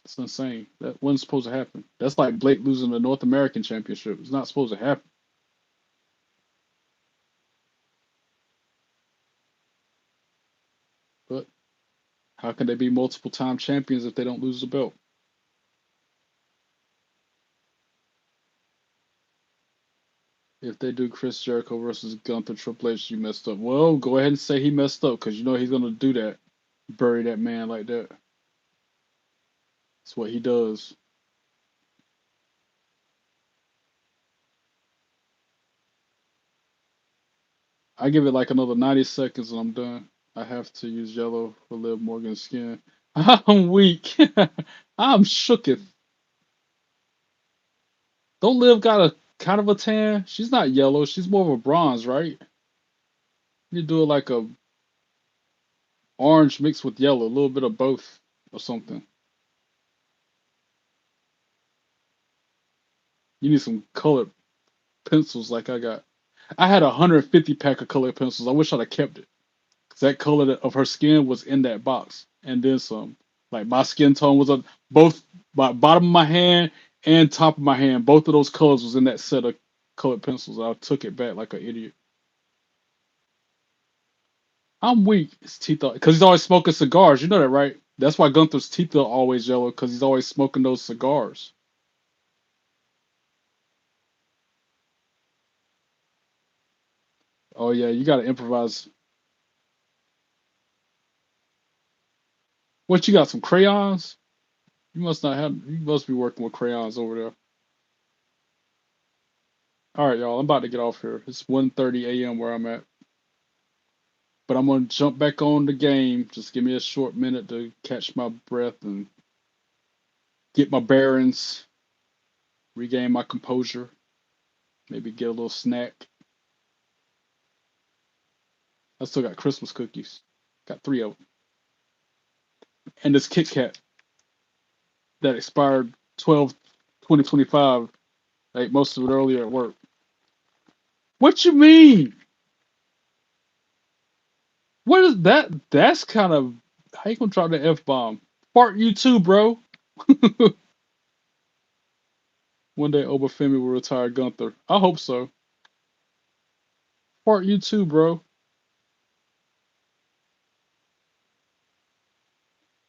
It's insane. That wasn't supposed to happen. That's like Blake losing the North American Championship. It's not supposed to happen. How can they be multiple time champions if they don't lose the belt? If they do Chris Jericho versus Gunther Triple H, you messed up. Well, go ahead and say he messed up because you know he's gonna do that. Bury that man like that. That's what he does. I give it like another 90 seconds and I'm done. I have to use yellow for Liv Morgan's skin. I'm weak. I'm shooketh. Don't Liv got a kind of a tan? She's not yellow. She's more of a bronze, right? You do it like a orange mixed with yellow, a little bit of both or something. You need some colored pencils like I got. I had a 150 pack of colored pencils. I wish I'd have kept it. 'Cause that color of her skin was in that box. And then some. Like my skin tone was on both my bottom of my hand and top of my hand. Both of those colors was in that set of colored pencils. I took it back like an idiot. I'm weak. His teeth are because he's always smoking cigars. You know that, right? That's why Gunther's teeth are always yellow because he's always smoking those cigars. Oh yeah, you gotta improvise. What you got? Some crayons? You must not have. You must be working with crayons over there. All right, y'all. I'm about to get off here. It's 1:30 a.m. where I'm at, but I'm gonna jump back on the game. Just give me a short minute to catch my breath and get my bearings, regain my composure. Maybe get a little snack. I still got Christmas cookies. Got 3 of them, and this Kit Kat that expired 12/20/25. I ate most of it earlier at work. What you mean? What is that? That's kind of how you gonna drop the F bomb? Fart you too, bro. One day Obafemi will retire Gunther. I hope so. Fart you too, bro.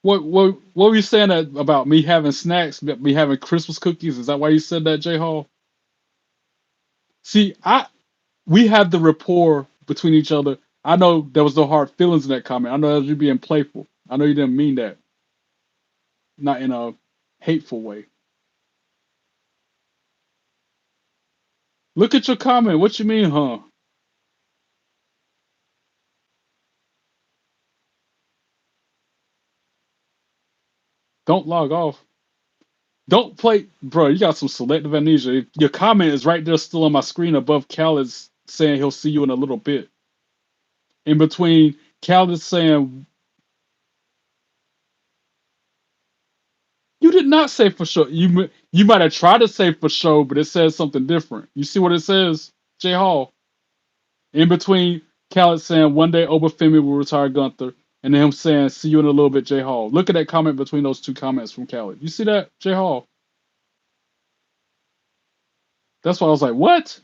What were you saying about me having snacks, me having Christmas cookies? Is that why you said that, J Hall? See, we have the rapport between each other. I know there was no hard feelings in that comment. I know that was you being playful. I know you didn't mean that. Not in a hateful way. Look at your comment. What you mean, huh? Don't log off. Don't play, bro. You got some selective amnesia. Your comment is right there, still on my screen above Khaled's saying he'll see you in a little bit. In between, Khaled saying you did not say for sure. You might have tried to say for sure, but it says something different. You see what it says, J Hall? In between, Khaled saying one day Obafemi will retire Gunther, and then him saying see you in a little bit, J Hall. Look at that comment between those two comments from Khaled. You see that, J Hall? That's why I was like, what?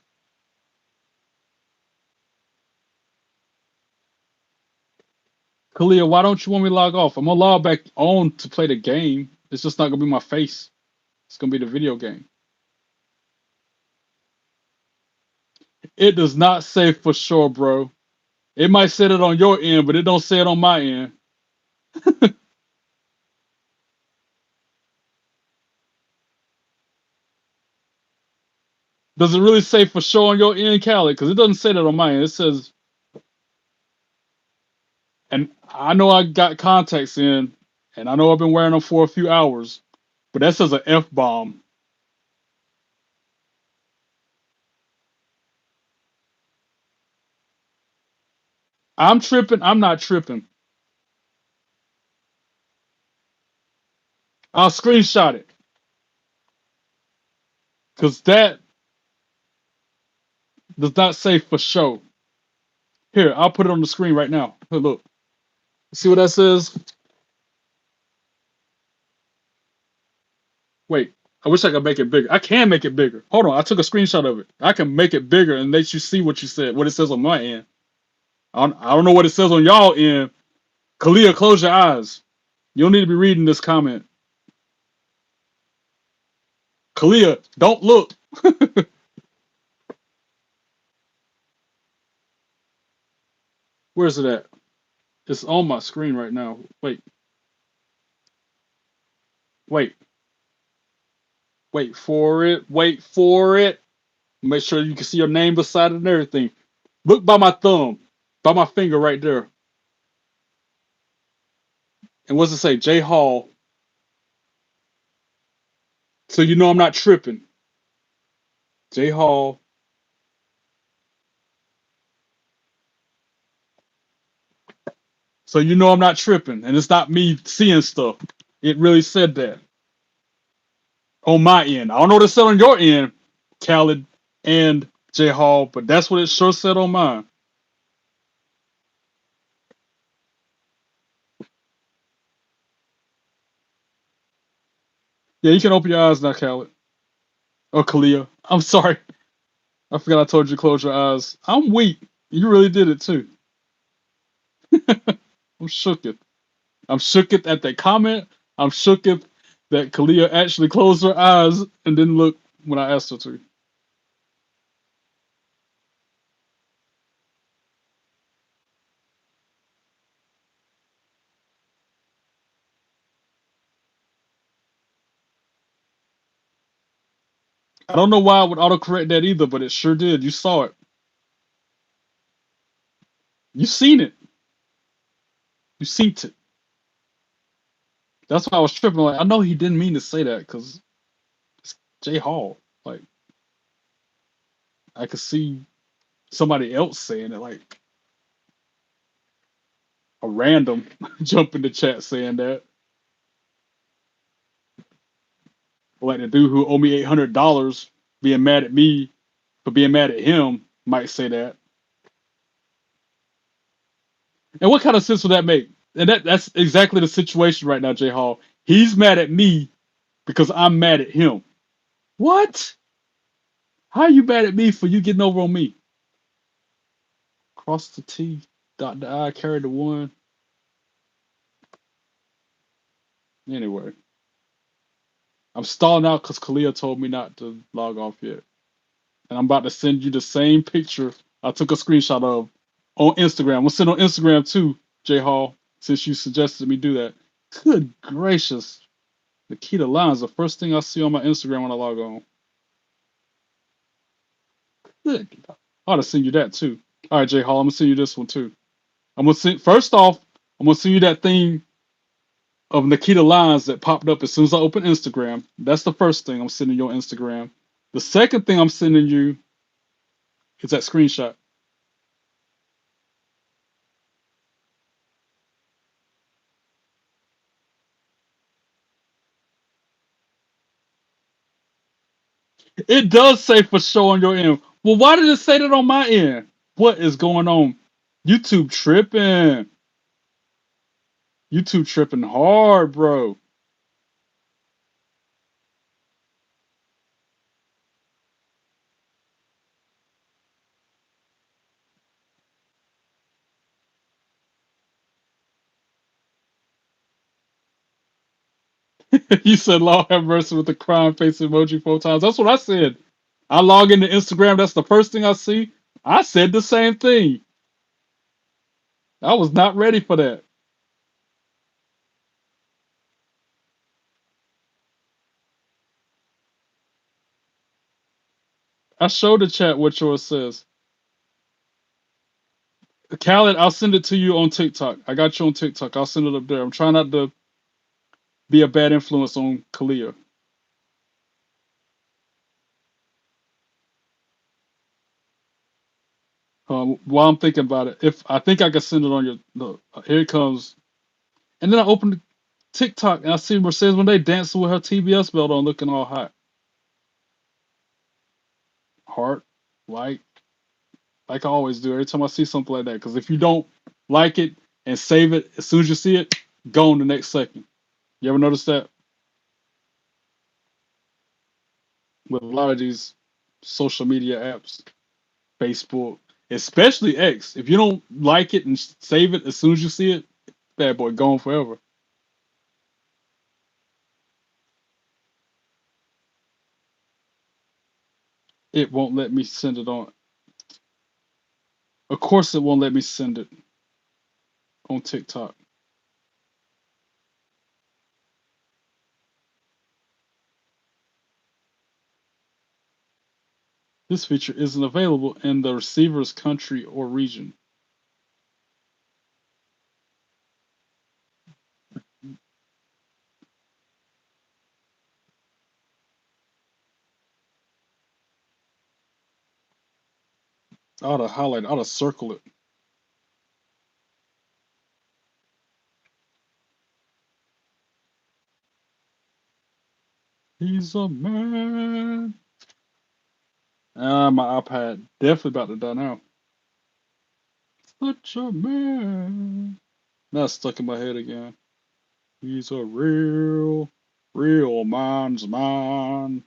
Kalia, why don't you want me to log off? I'm gonna log back on to play the game. It's just not gonna be my face. It's gonna be the video game. It does not say for sure, bro. It might say it on your end, but it don't say it on my end. Does it really say for sure on your end, Callie? Because it doesn't say that on my end. It says, and I know I got contacts in, and I know I've been wearing them for a few hours, but that says an F bomb. I'm tripping. I'm not tripping. I'll screenshot it because that does not say for sure. Here, I'll put it on the screen right now. Here, look. See what that says? Wait, I wish I could make it bigger. I can make it bigger. Hold on, I took a screenshot of it. I can make it bigger and let you see what you said, what it says on my end. I don't know what it says on y'all end. Kalia, close your eyes. You don't need to be reading this comment. Kalia, don't look. Where's it at? It's on my screen right now. Wait, wait, wait for it. Wait for it. Make sure you can see your name beside it and everything. Look by my thumb, by my finger right there. And what's it say? J Hall. So you know I'm not tripping. J Hall. So you know I'm not tripping. And it's not me seeing stuff. It really said that on my end. I don't know what it said on your end, Khaled and J Hall, but that's what it sure said on mine. Yeah, you can open your eyes now, Khaled. Or Kalia. I'm sorry. I forgot I told you to close your eyes. I'm weak. You really did it too. I'm shook it. I'm shook it at that comment. I'm shook it that Kalia actually closed her eyes and didn't look when I asked her to. I don't know why I would autocorrect that either, but it sure did. You saw it. You seen it. You seen it. That's why I was tripping. Like, I know he didn't mean to say that because it's Jay Hall. Like, I could see somebody else saying it, like a random jump in the chat saying that. Like the dude who owe me $800 being mad at me for being mad at him might say that. And what kind of sense would that make? And that's exactly the situation right now, Jay Hall. He's mad at me because I'm mad at him. What? How are you mad at me for you getting over on me? Cross the T, dot the I, carry the one. Anyway, I'm stalling out because Kalia told me not to log off yet. And I'm about to send you the same picture I took a screenshot of on Instagram. I'm going to send on Instagram too, Jay Hall, since you suggested me do that. Good gracious. Nikita Lyons, the first thing I see on my Instagram when I log on. Good. I ought to send you that too. All right, Jay Hall, I'm going to send you this one too. I'm going to send, first off, I'm going to send you that thing of Nikita Lyons that popped up as soon as I opened Instagram. That's the first thing I'm sending you on Instagram. The second thing I'm sending you is that screenshot. It does say for sure on your end. Well, why did it say that on my end? What is going on? YouTube tripping. YouTube tripping hard, bro. You said Lord have mercy with the crying face emoji 4 times. That's what I said. I log into Instagram. That's the first thing I see. I said the same thing. I was not ready for that. I showed the chat what yours says. Khaled, I'll send it to you on TikTok. I got you on TikTok. I'll send it up there. I'm trying not to be a bad influence on Kalia. While I'm thinking about it, if I think I can send it on your look, here it comes. And then I open the TikTok and I see Mercedes when they dancing with her TBS belt on, looking all hot. Heart, like I always do every time I see something like that. Because if you don't like it and save it as soon as you see it, gone the next second. You ever notice that with a lot of these social media apps, Facebook, especially X? If you don't like it and save it as soon as you see it, bad boy, gone forever. It won't let me send it on. Of course, it won't let me send it on TikTok. This feature isn't available in the receiver's country or region. I ought to highlight, I ought to circle it. He's a man. Ah, my iPad definitely about to die now. Such a man. Now it's stuck in my head again. He's a real man's man.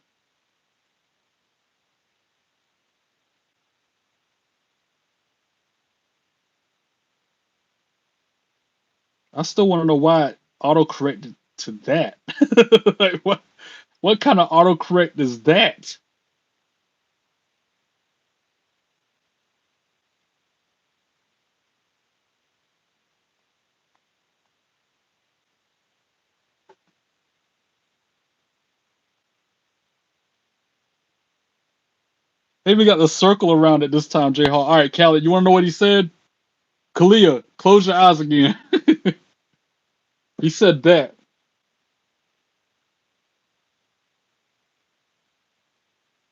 I still want to know why it auto-corrected to that. Like, what kind of autocorrect is that? They even got the circle around it this time, J Hall. All right, Callie, you want to know what he said? Kalia, close your eyes again. He said that.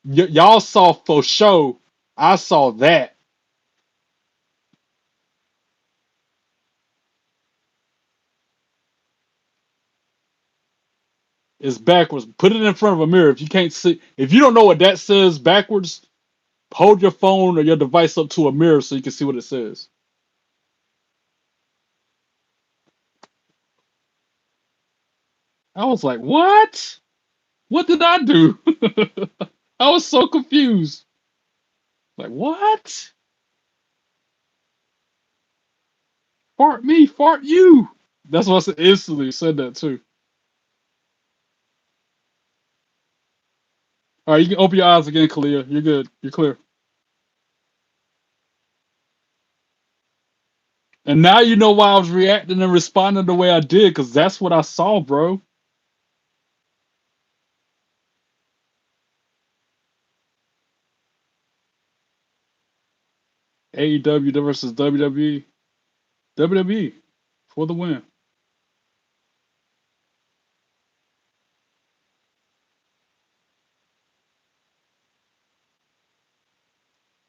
Y'all saw for show. I saw that. It's backwards. Put it in front of a mirror. If you can't see, if you don't know what that says backwards, hold your phone or your device up to a mirror so you can see what it says. I was like, what? What did I do? I was so confused. Like, what? Fart me, fart you. That's what I said instantly said that too. All right, you can open your eyes again, Kalia. You're good. You're clear. And now you know why I was reacting and responding the way I did, because that's what I saw, bro. AEW versus WWE. WWE for the win.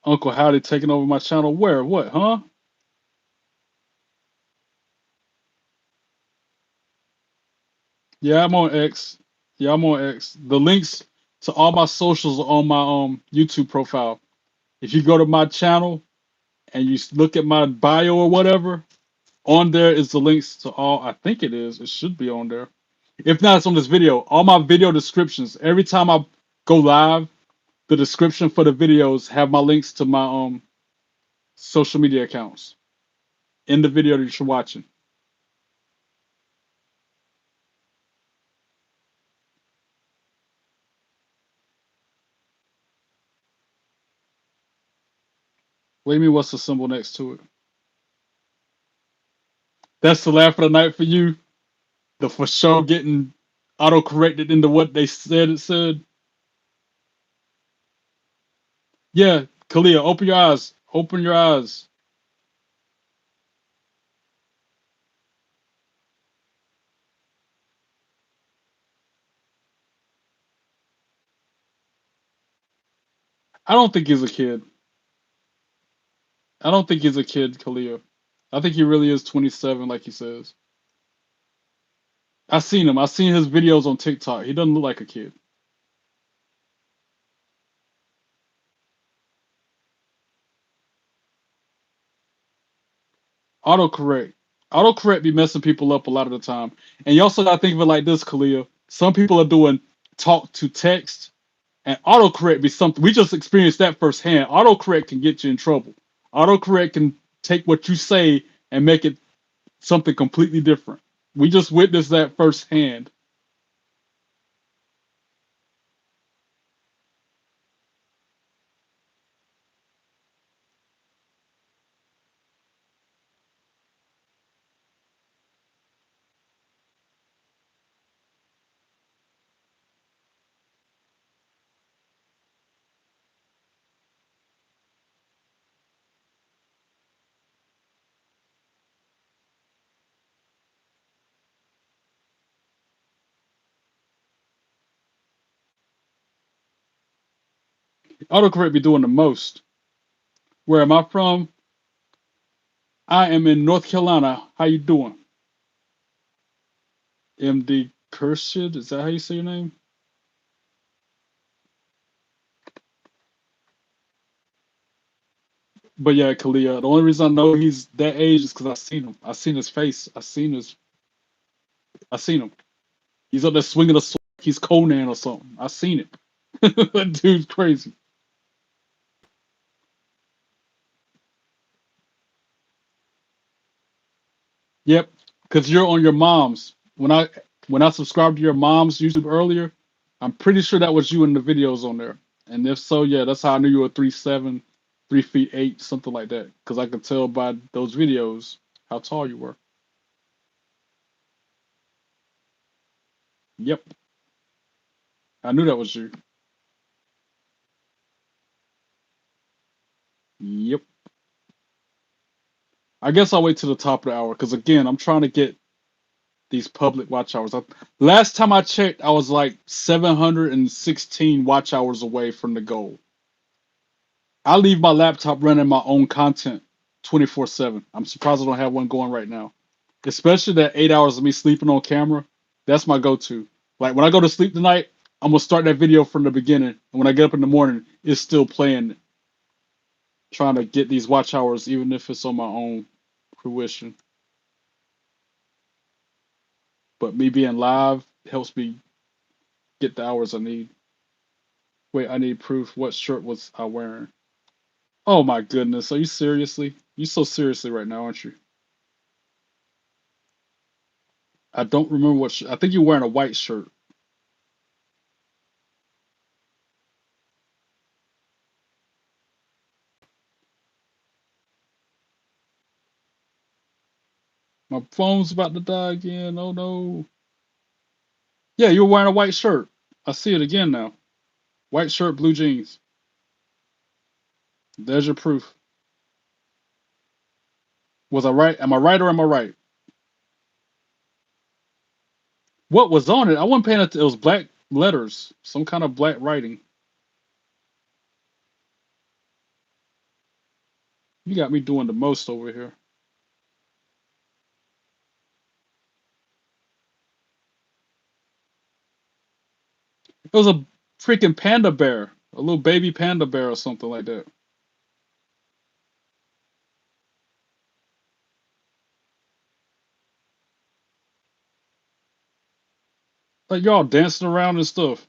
Uncle Howdy taking over my channel. Where? What? Huh? Yeah, I'm on X. Yeah, I'm on X. The links to all my socials are on my YouTube profile. If you go to my channel and you look at my bio or whatever, on there is the links to all. I think it is. It should be on there. If not, it's on this video. All my video descriptions. Every time I go live, the description for the videos have my links to my social media accounts in the video that you're watching. What do you mean? What's the symbol next to it? That's the laugh of the night for you. The for sure getting auto corrected into what they said it said. Yeah, Kalia, open your eyes. Open your eyes. I don't think he's a kid. I don't think he's a kid, Kalia. I think he really is 27, like he says. I seen him. I seen his videos on TikTok. He doesn't look like a kid. Autocorrect. Autocorrect be messing people up a lot of the time. And you also gotta think of it like this, Kalia. Some people are doing talk to text, and autocorrect be something we just experienced that firsthand. Autocorrect can get you in trouble. Autocorrect can take what you say and make it something completely different. We just witnessed that firsthand. Autocorrect be doing the most. Where am I from? I am in North Carolina. How you doing? MD Kershid, is that how you say your name? But yeah, Kalia. The only reason I know he's that age is because I seen him. I seen his face. I seen him. He's up there swinging a sword. He's Conan or something. I seen it. That dude's crazy. Yep, because you're on your mom's. When I subscribed to your mom's YouTube earlier, I'm pretty sure that was you in the videos on there. And if so, yeah, that's how I knew you were 3'7", 3 feet 8, something like that. Because I could tell by those videos how tall you were. Yep, I knew that was you. Yep. I guess I'll wait till the top of the hour because again, I'm trying to get these public watch hours. Last time I checked, I was like 716 watch hours away from the goal. I leave my laptop running my own content 24/7. I'm surprised I don't have one going right now. Especially that 8 hours of me sleeping on camera. That's my go-to. Like when I go to sleep tonight, I'm gonna start that video from the beginning. And when I get up in the morning, it's still playing. Trying to get these watch hours, even if it's on my own fruition. But me being live helps me get the hours I need. Wait, I need proof. What shirt was I wearing? Oh my goodness, are you seriously? You so seriously right now, aren't you? I don't remember what I think you're wearing a white shirt. My phone's about to die again. Oh no. Yeah, you were wearing a white shirt. I see it again now. White shirt, blue jeans. There's your proof. Was I right? Am I right or am I right? What was on it? I wasn't paying attention. It was black letters, some kind of black writing. You got me doing the most over here. It was a freaking panda bear, a little baby panda bear or something like that. Like y'all dancing around and stuff.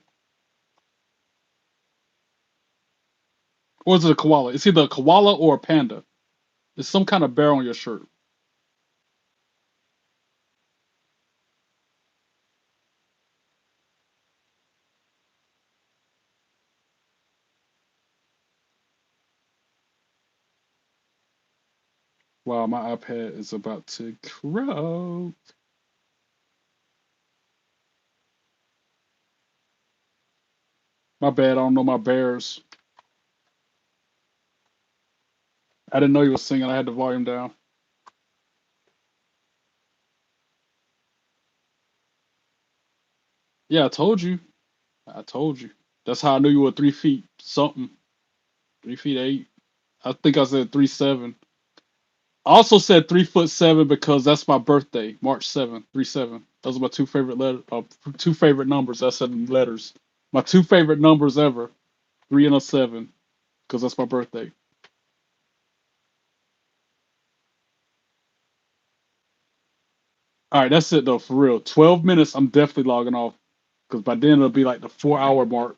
Or is it a koala? It's either a koala or a panda. It's some kind of bear on your shirt. Wow, my iPad is about to croak. My bad, I don't know my bears. I didn't know you was singing. I had the volume down. Yeah, I told you. I told you. That's how I knew you were 3 feet something. 3 feet 8. I think I said 3'7". I also said 3'7" because that's my birthday, March 7th, 3'7". Those are my two favorite numbers. I said in letters. My two favorite numbers ever, 3 and a 7, because that's my birthday. All right, that's it though, for real. 12 minutes, I'm definitely logging off because by then it'll be like the 4 hour mark.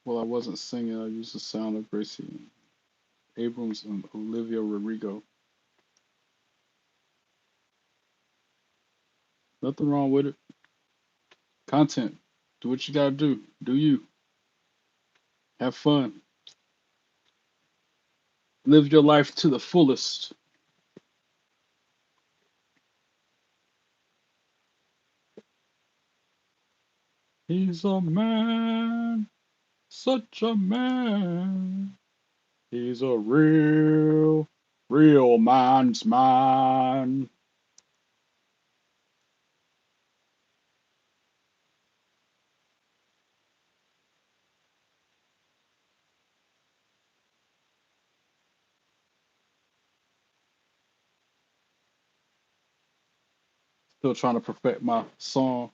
Well, I wasn't singing. I used the sound of Gracie Abrams and Olivia Rodrigo. Nothing wrong with it. Content. Do what you gotta do. Do you. Have fun. Live your life to the fullest. He's a man. Such a man. He's a real man's man. Still trying to perfect my song.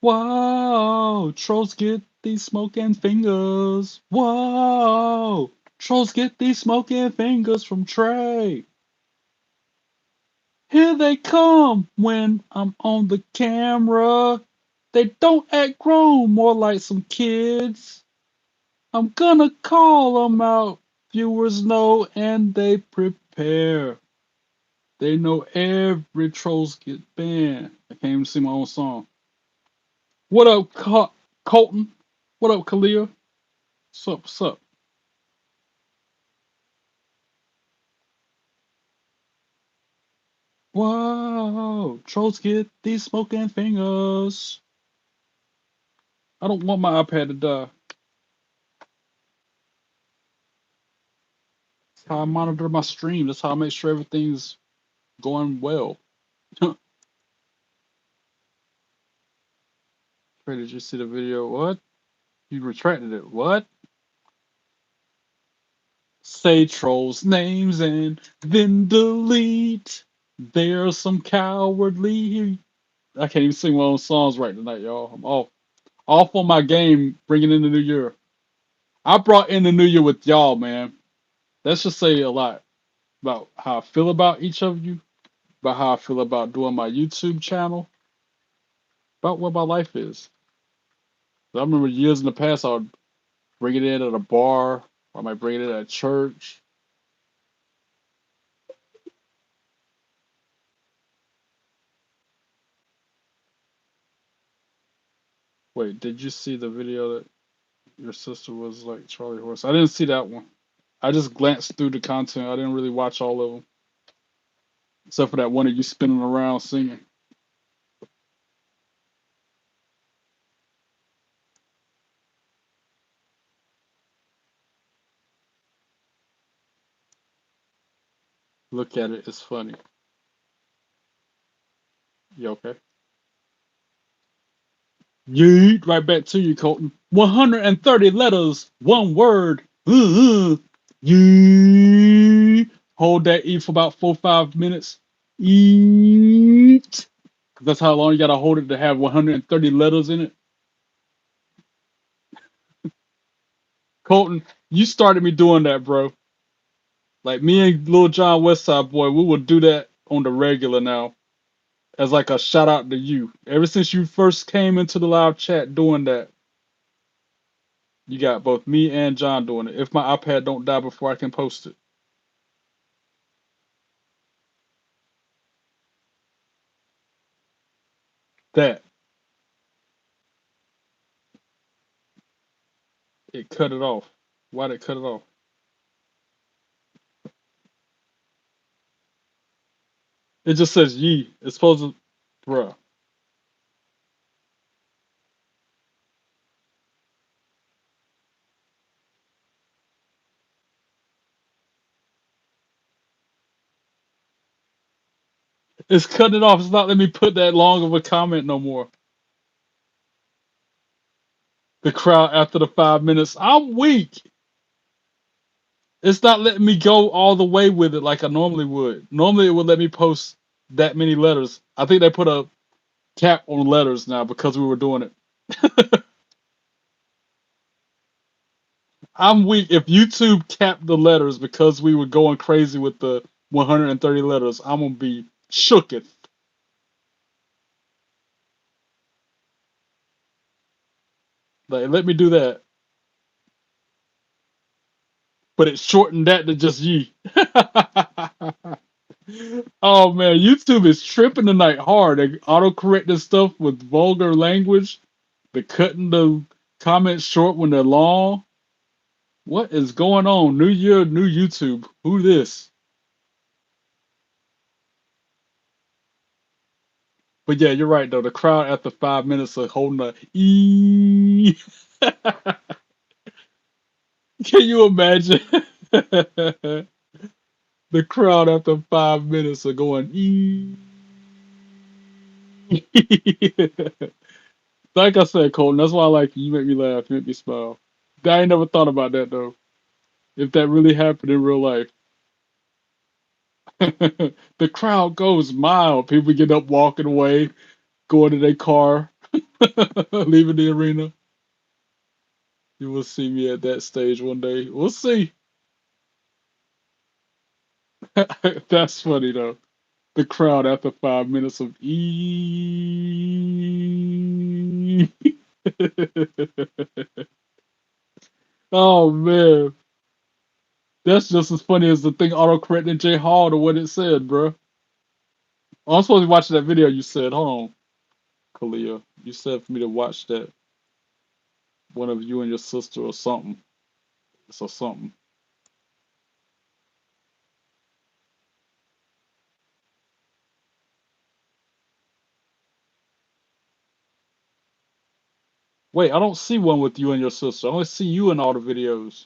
Whoa, trolls get these smoking fingers. Whoa, trolls get these smoking fingers from Trey. Here they come when I'm on the camera. They don't act grown, more like some kids. I'm gonna call them out. Viewers know and they prepare. They know every trolls get banned. I can't even sing my own song. What up, Colton? What up, Kalia? What's up? What's up? Whoa, trolls get these smoking fingers. I don't want my iPad to die. That's how I monitor my stream. That's how I make sure everything's going well. Trey, did you see the video? What? You retracted it. What? Say trolls' names and then delete. There's some cowardly. I can't even sing my own songs right tonight, y'all. I'm off on my game, bringing in the new year. I brought in the new year with y'all, man. That's just say a lot about how I feel about each of you, about how I feel about doing my YouTube channel, about what my life is. I remember years in the past, I would bring it in at a bar, or I might bring it in at church. Wait, did you see the video that your sister was like Charlie Horse? I didn't see that one. I just glanced through the content. I didn't really watch all of them, except for that one of you spinning around singing. Look at it, it's funny. You okay? Yeet, right back to you, Colton. 130 letters, one word. Yeet. Hold that E for about 4 or 5 minutes. Eat. That's how long you gotta hold it to have 130 letters in it. Colton, you started me doing that, bro. Like me and Lil John Westside Boy, we will do that on the regular now. As like a shout out to you. Ever since you first came into the live chat doing that, you got both me and John doing it. If my iPad don't die before I can post it. That it cut it off. Why'd it cut it off? It just says ye. It's supposed to, bruh. It's cutting it off. It's not letting me put that long of a comment no more. The crowd after the 5 minutes. I'm weak. It's not letting me go all the way with it like I normally would. Normally it would let me post that many letters. I think they put a cap on letters now because we were doing it. I'm weak. If YouTube capped the letters because we were going crazy with the 130 letters, I'm gonna be shooketh. Like, let me do that. But it shortened that to just ye. Oh man, YouTube is tripping tonight hard. They auto correcting stuff with vulgar language. They're cutting the comments short when they're long. What is going on? New year, new YouTube. Who this? But yeah, you're right though. The crowd after 5 minutes of holding a Can you imagine the crowd after 5 minutes of going ee? Like I said, Colton, that's why I like you. You make me laugh, you make me smile. I ain't never thought about that though. If that really happened in real life. The crowd goes mild. People get up walking away, going to their car, leaving the arena. You will see me at that stage one day. We'll see. That's funny though. The crowd after 5 minutes of E. Oh man, that's just as funny as the thing autocorrecting J Hall to what it said, bro. I'm supposed to be watching that video. You said, hold on, Kalia. You said for me to watch that one of you and your sister or something. So something. Wait, I don't see one with you and your sister. I only see you in all the videos.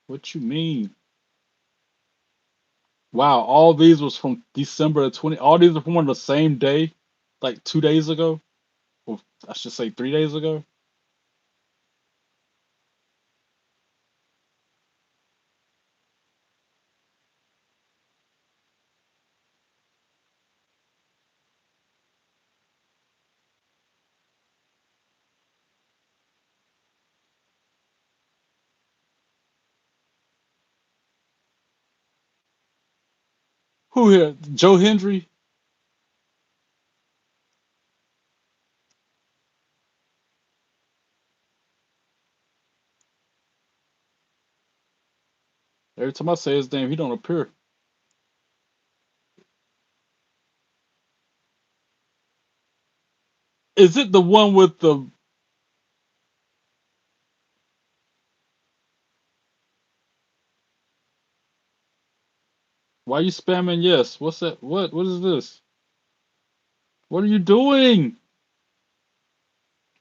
What you mean? Wow, all these was from December 20. All these are from on the same day, like 2 days ago. Or I should say 3 days ago. Who here? Joe Hendry? Every time I say his name, he don't appear. Is it the one with the? Why you spamming yes? What's that? What is this? What are you doing?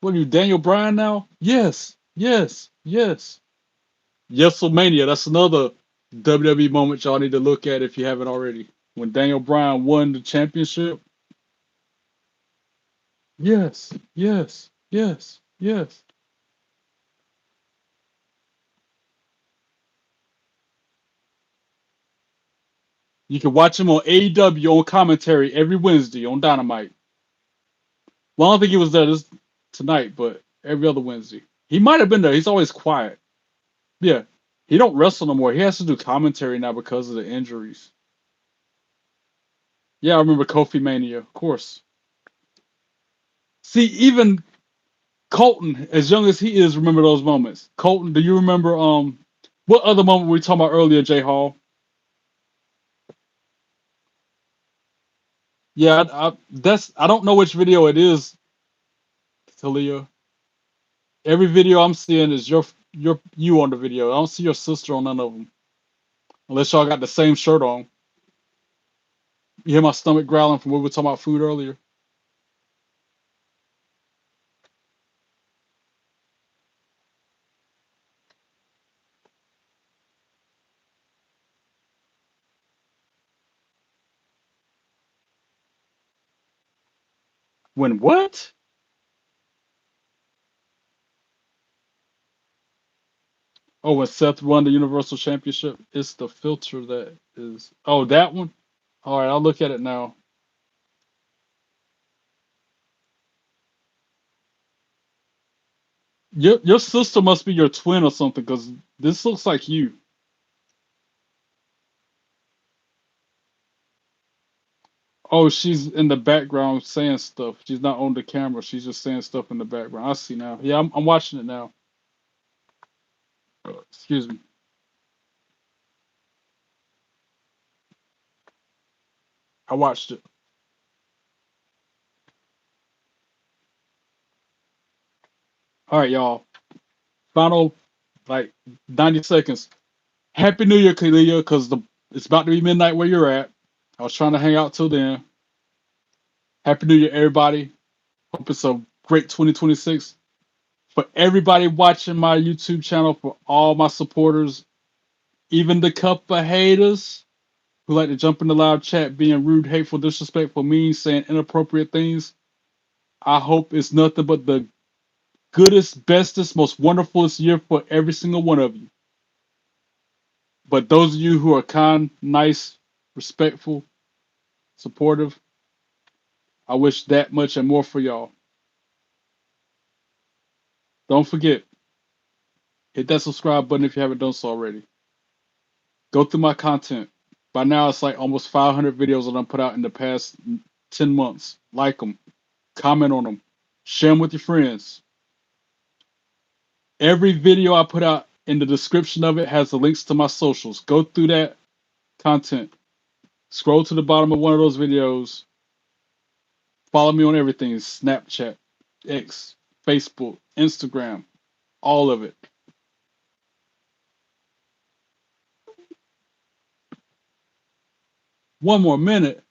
What are you, Daniel Bryan now? Yes, yes, yes. Yeselmania. That's another WWE moment y'all need to look at if you haven't already. When Daniel Bryan won the championship. Yes, yes, yes, yes. You can watch him on AEW on commentary every Wednesday on Dynamite. Well, I don't think he was there tonight, but every other Wednesday. He might have been there. He's always quiet. Yeah. He don't wrestle no more. He has to do commentary now because of the injuries. Yeah, I remember Kofi Mania, of course. See, even Colton, as young as he is, remember those moments. Colton, do you remember what other moment we were talking about earlier, Jay Hall? Yeah, I don't know which video it is, Talia. Every video I'm seeing is you on the video. I don't see your sister on none of them. Unless y'all got the same shirt on. You hear my stomach growling from when we were talking about food earlier? When what? Oh, when Seth won the Universal Championship? It's the filter that is. Oh, that one? All right, I'll look at it now. Your sister must be your twin or something, because this looks like you. Oh, she's in the background saying stuff. She's not on the camera. She's just saying stuff in the background. I see now. Yeah, I'm watching it now. Excuse me. I watched it. All right, y'all. Final, like, 90 seconds. Happy New Year, Kalia, because it's about to be midnight where you're at. I was trying to hang out till then. Happy New Year, everybody. Hope it's a great 2026 for everybody watching my YouTube channel, for all my supporters, even the couple of haters who like to jump in the live chat being rude, hateful, disrespectful, mean, saying inappropriate things. I hope it's nothing but the goodest, bestest, most wonderfulest year for every single one of you. But those of you who are kind, nice, respectful, supportive, I wish that much and more for y'all. Don't forget, hit that subscribe button if you haven't done so already. Go through my content. By now, it's like almost 500 videos that I put out in the past 10 months. Like them, comment on them, share them with your friends. Every video I put out, in the description of it has the links to my socials. Go through that content. Scroll to the bottom of one of those videos. Follow me on everything: Snapchat, X, Facebook, Instagram, all of it. One more minute.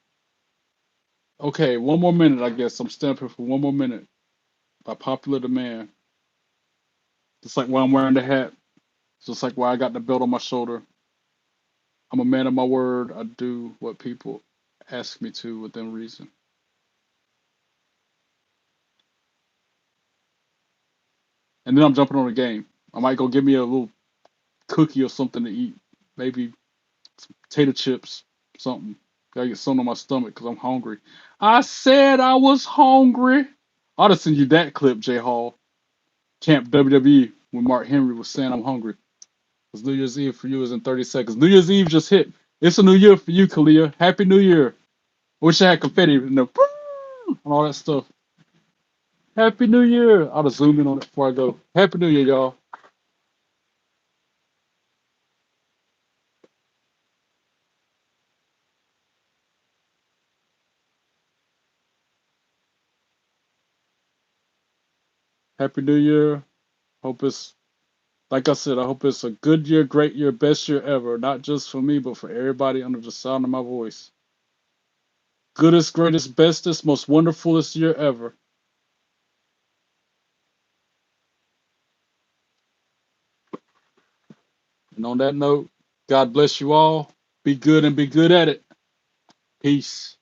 Okay, one more minute, I guess. I'm stamping for one more minute by popular demand. Just like why I'm wearing the hat. Just like why I got the belt on my shoulder. I'm a man of my word. I do what people ask me to within reason. And then I'm jumping on a game. I might go get me a little cookie or something to eat. Maybe potato chips, something. Gotta get something on my stomach because I'm hungry. I said I was hungry. I'll just send you that clip, J Hall. Camp WWE when Mark Henry was saying I'm hungry. Because New Year's Eve for you is in 30 seconds. New Year's Eve just hit. It's a new year for you, Kalia. Happy New Year. Wish I had confetti and all that stuff. Happy New Year. I'll just zoom in on it before I go. Happy New Year, y'all. Happy New Year. Hope it's, like I said, I hope it's a good year, great year, best year ever. Not just for me, but for everybody under the sound of my voice. Goodest, greatest, bestest, most wonderfulest year ever. And on that note, God bless you all. Be good and be good at it. Peace.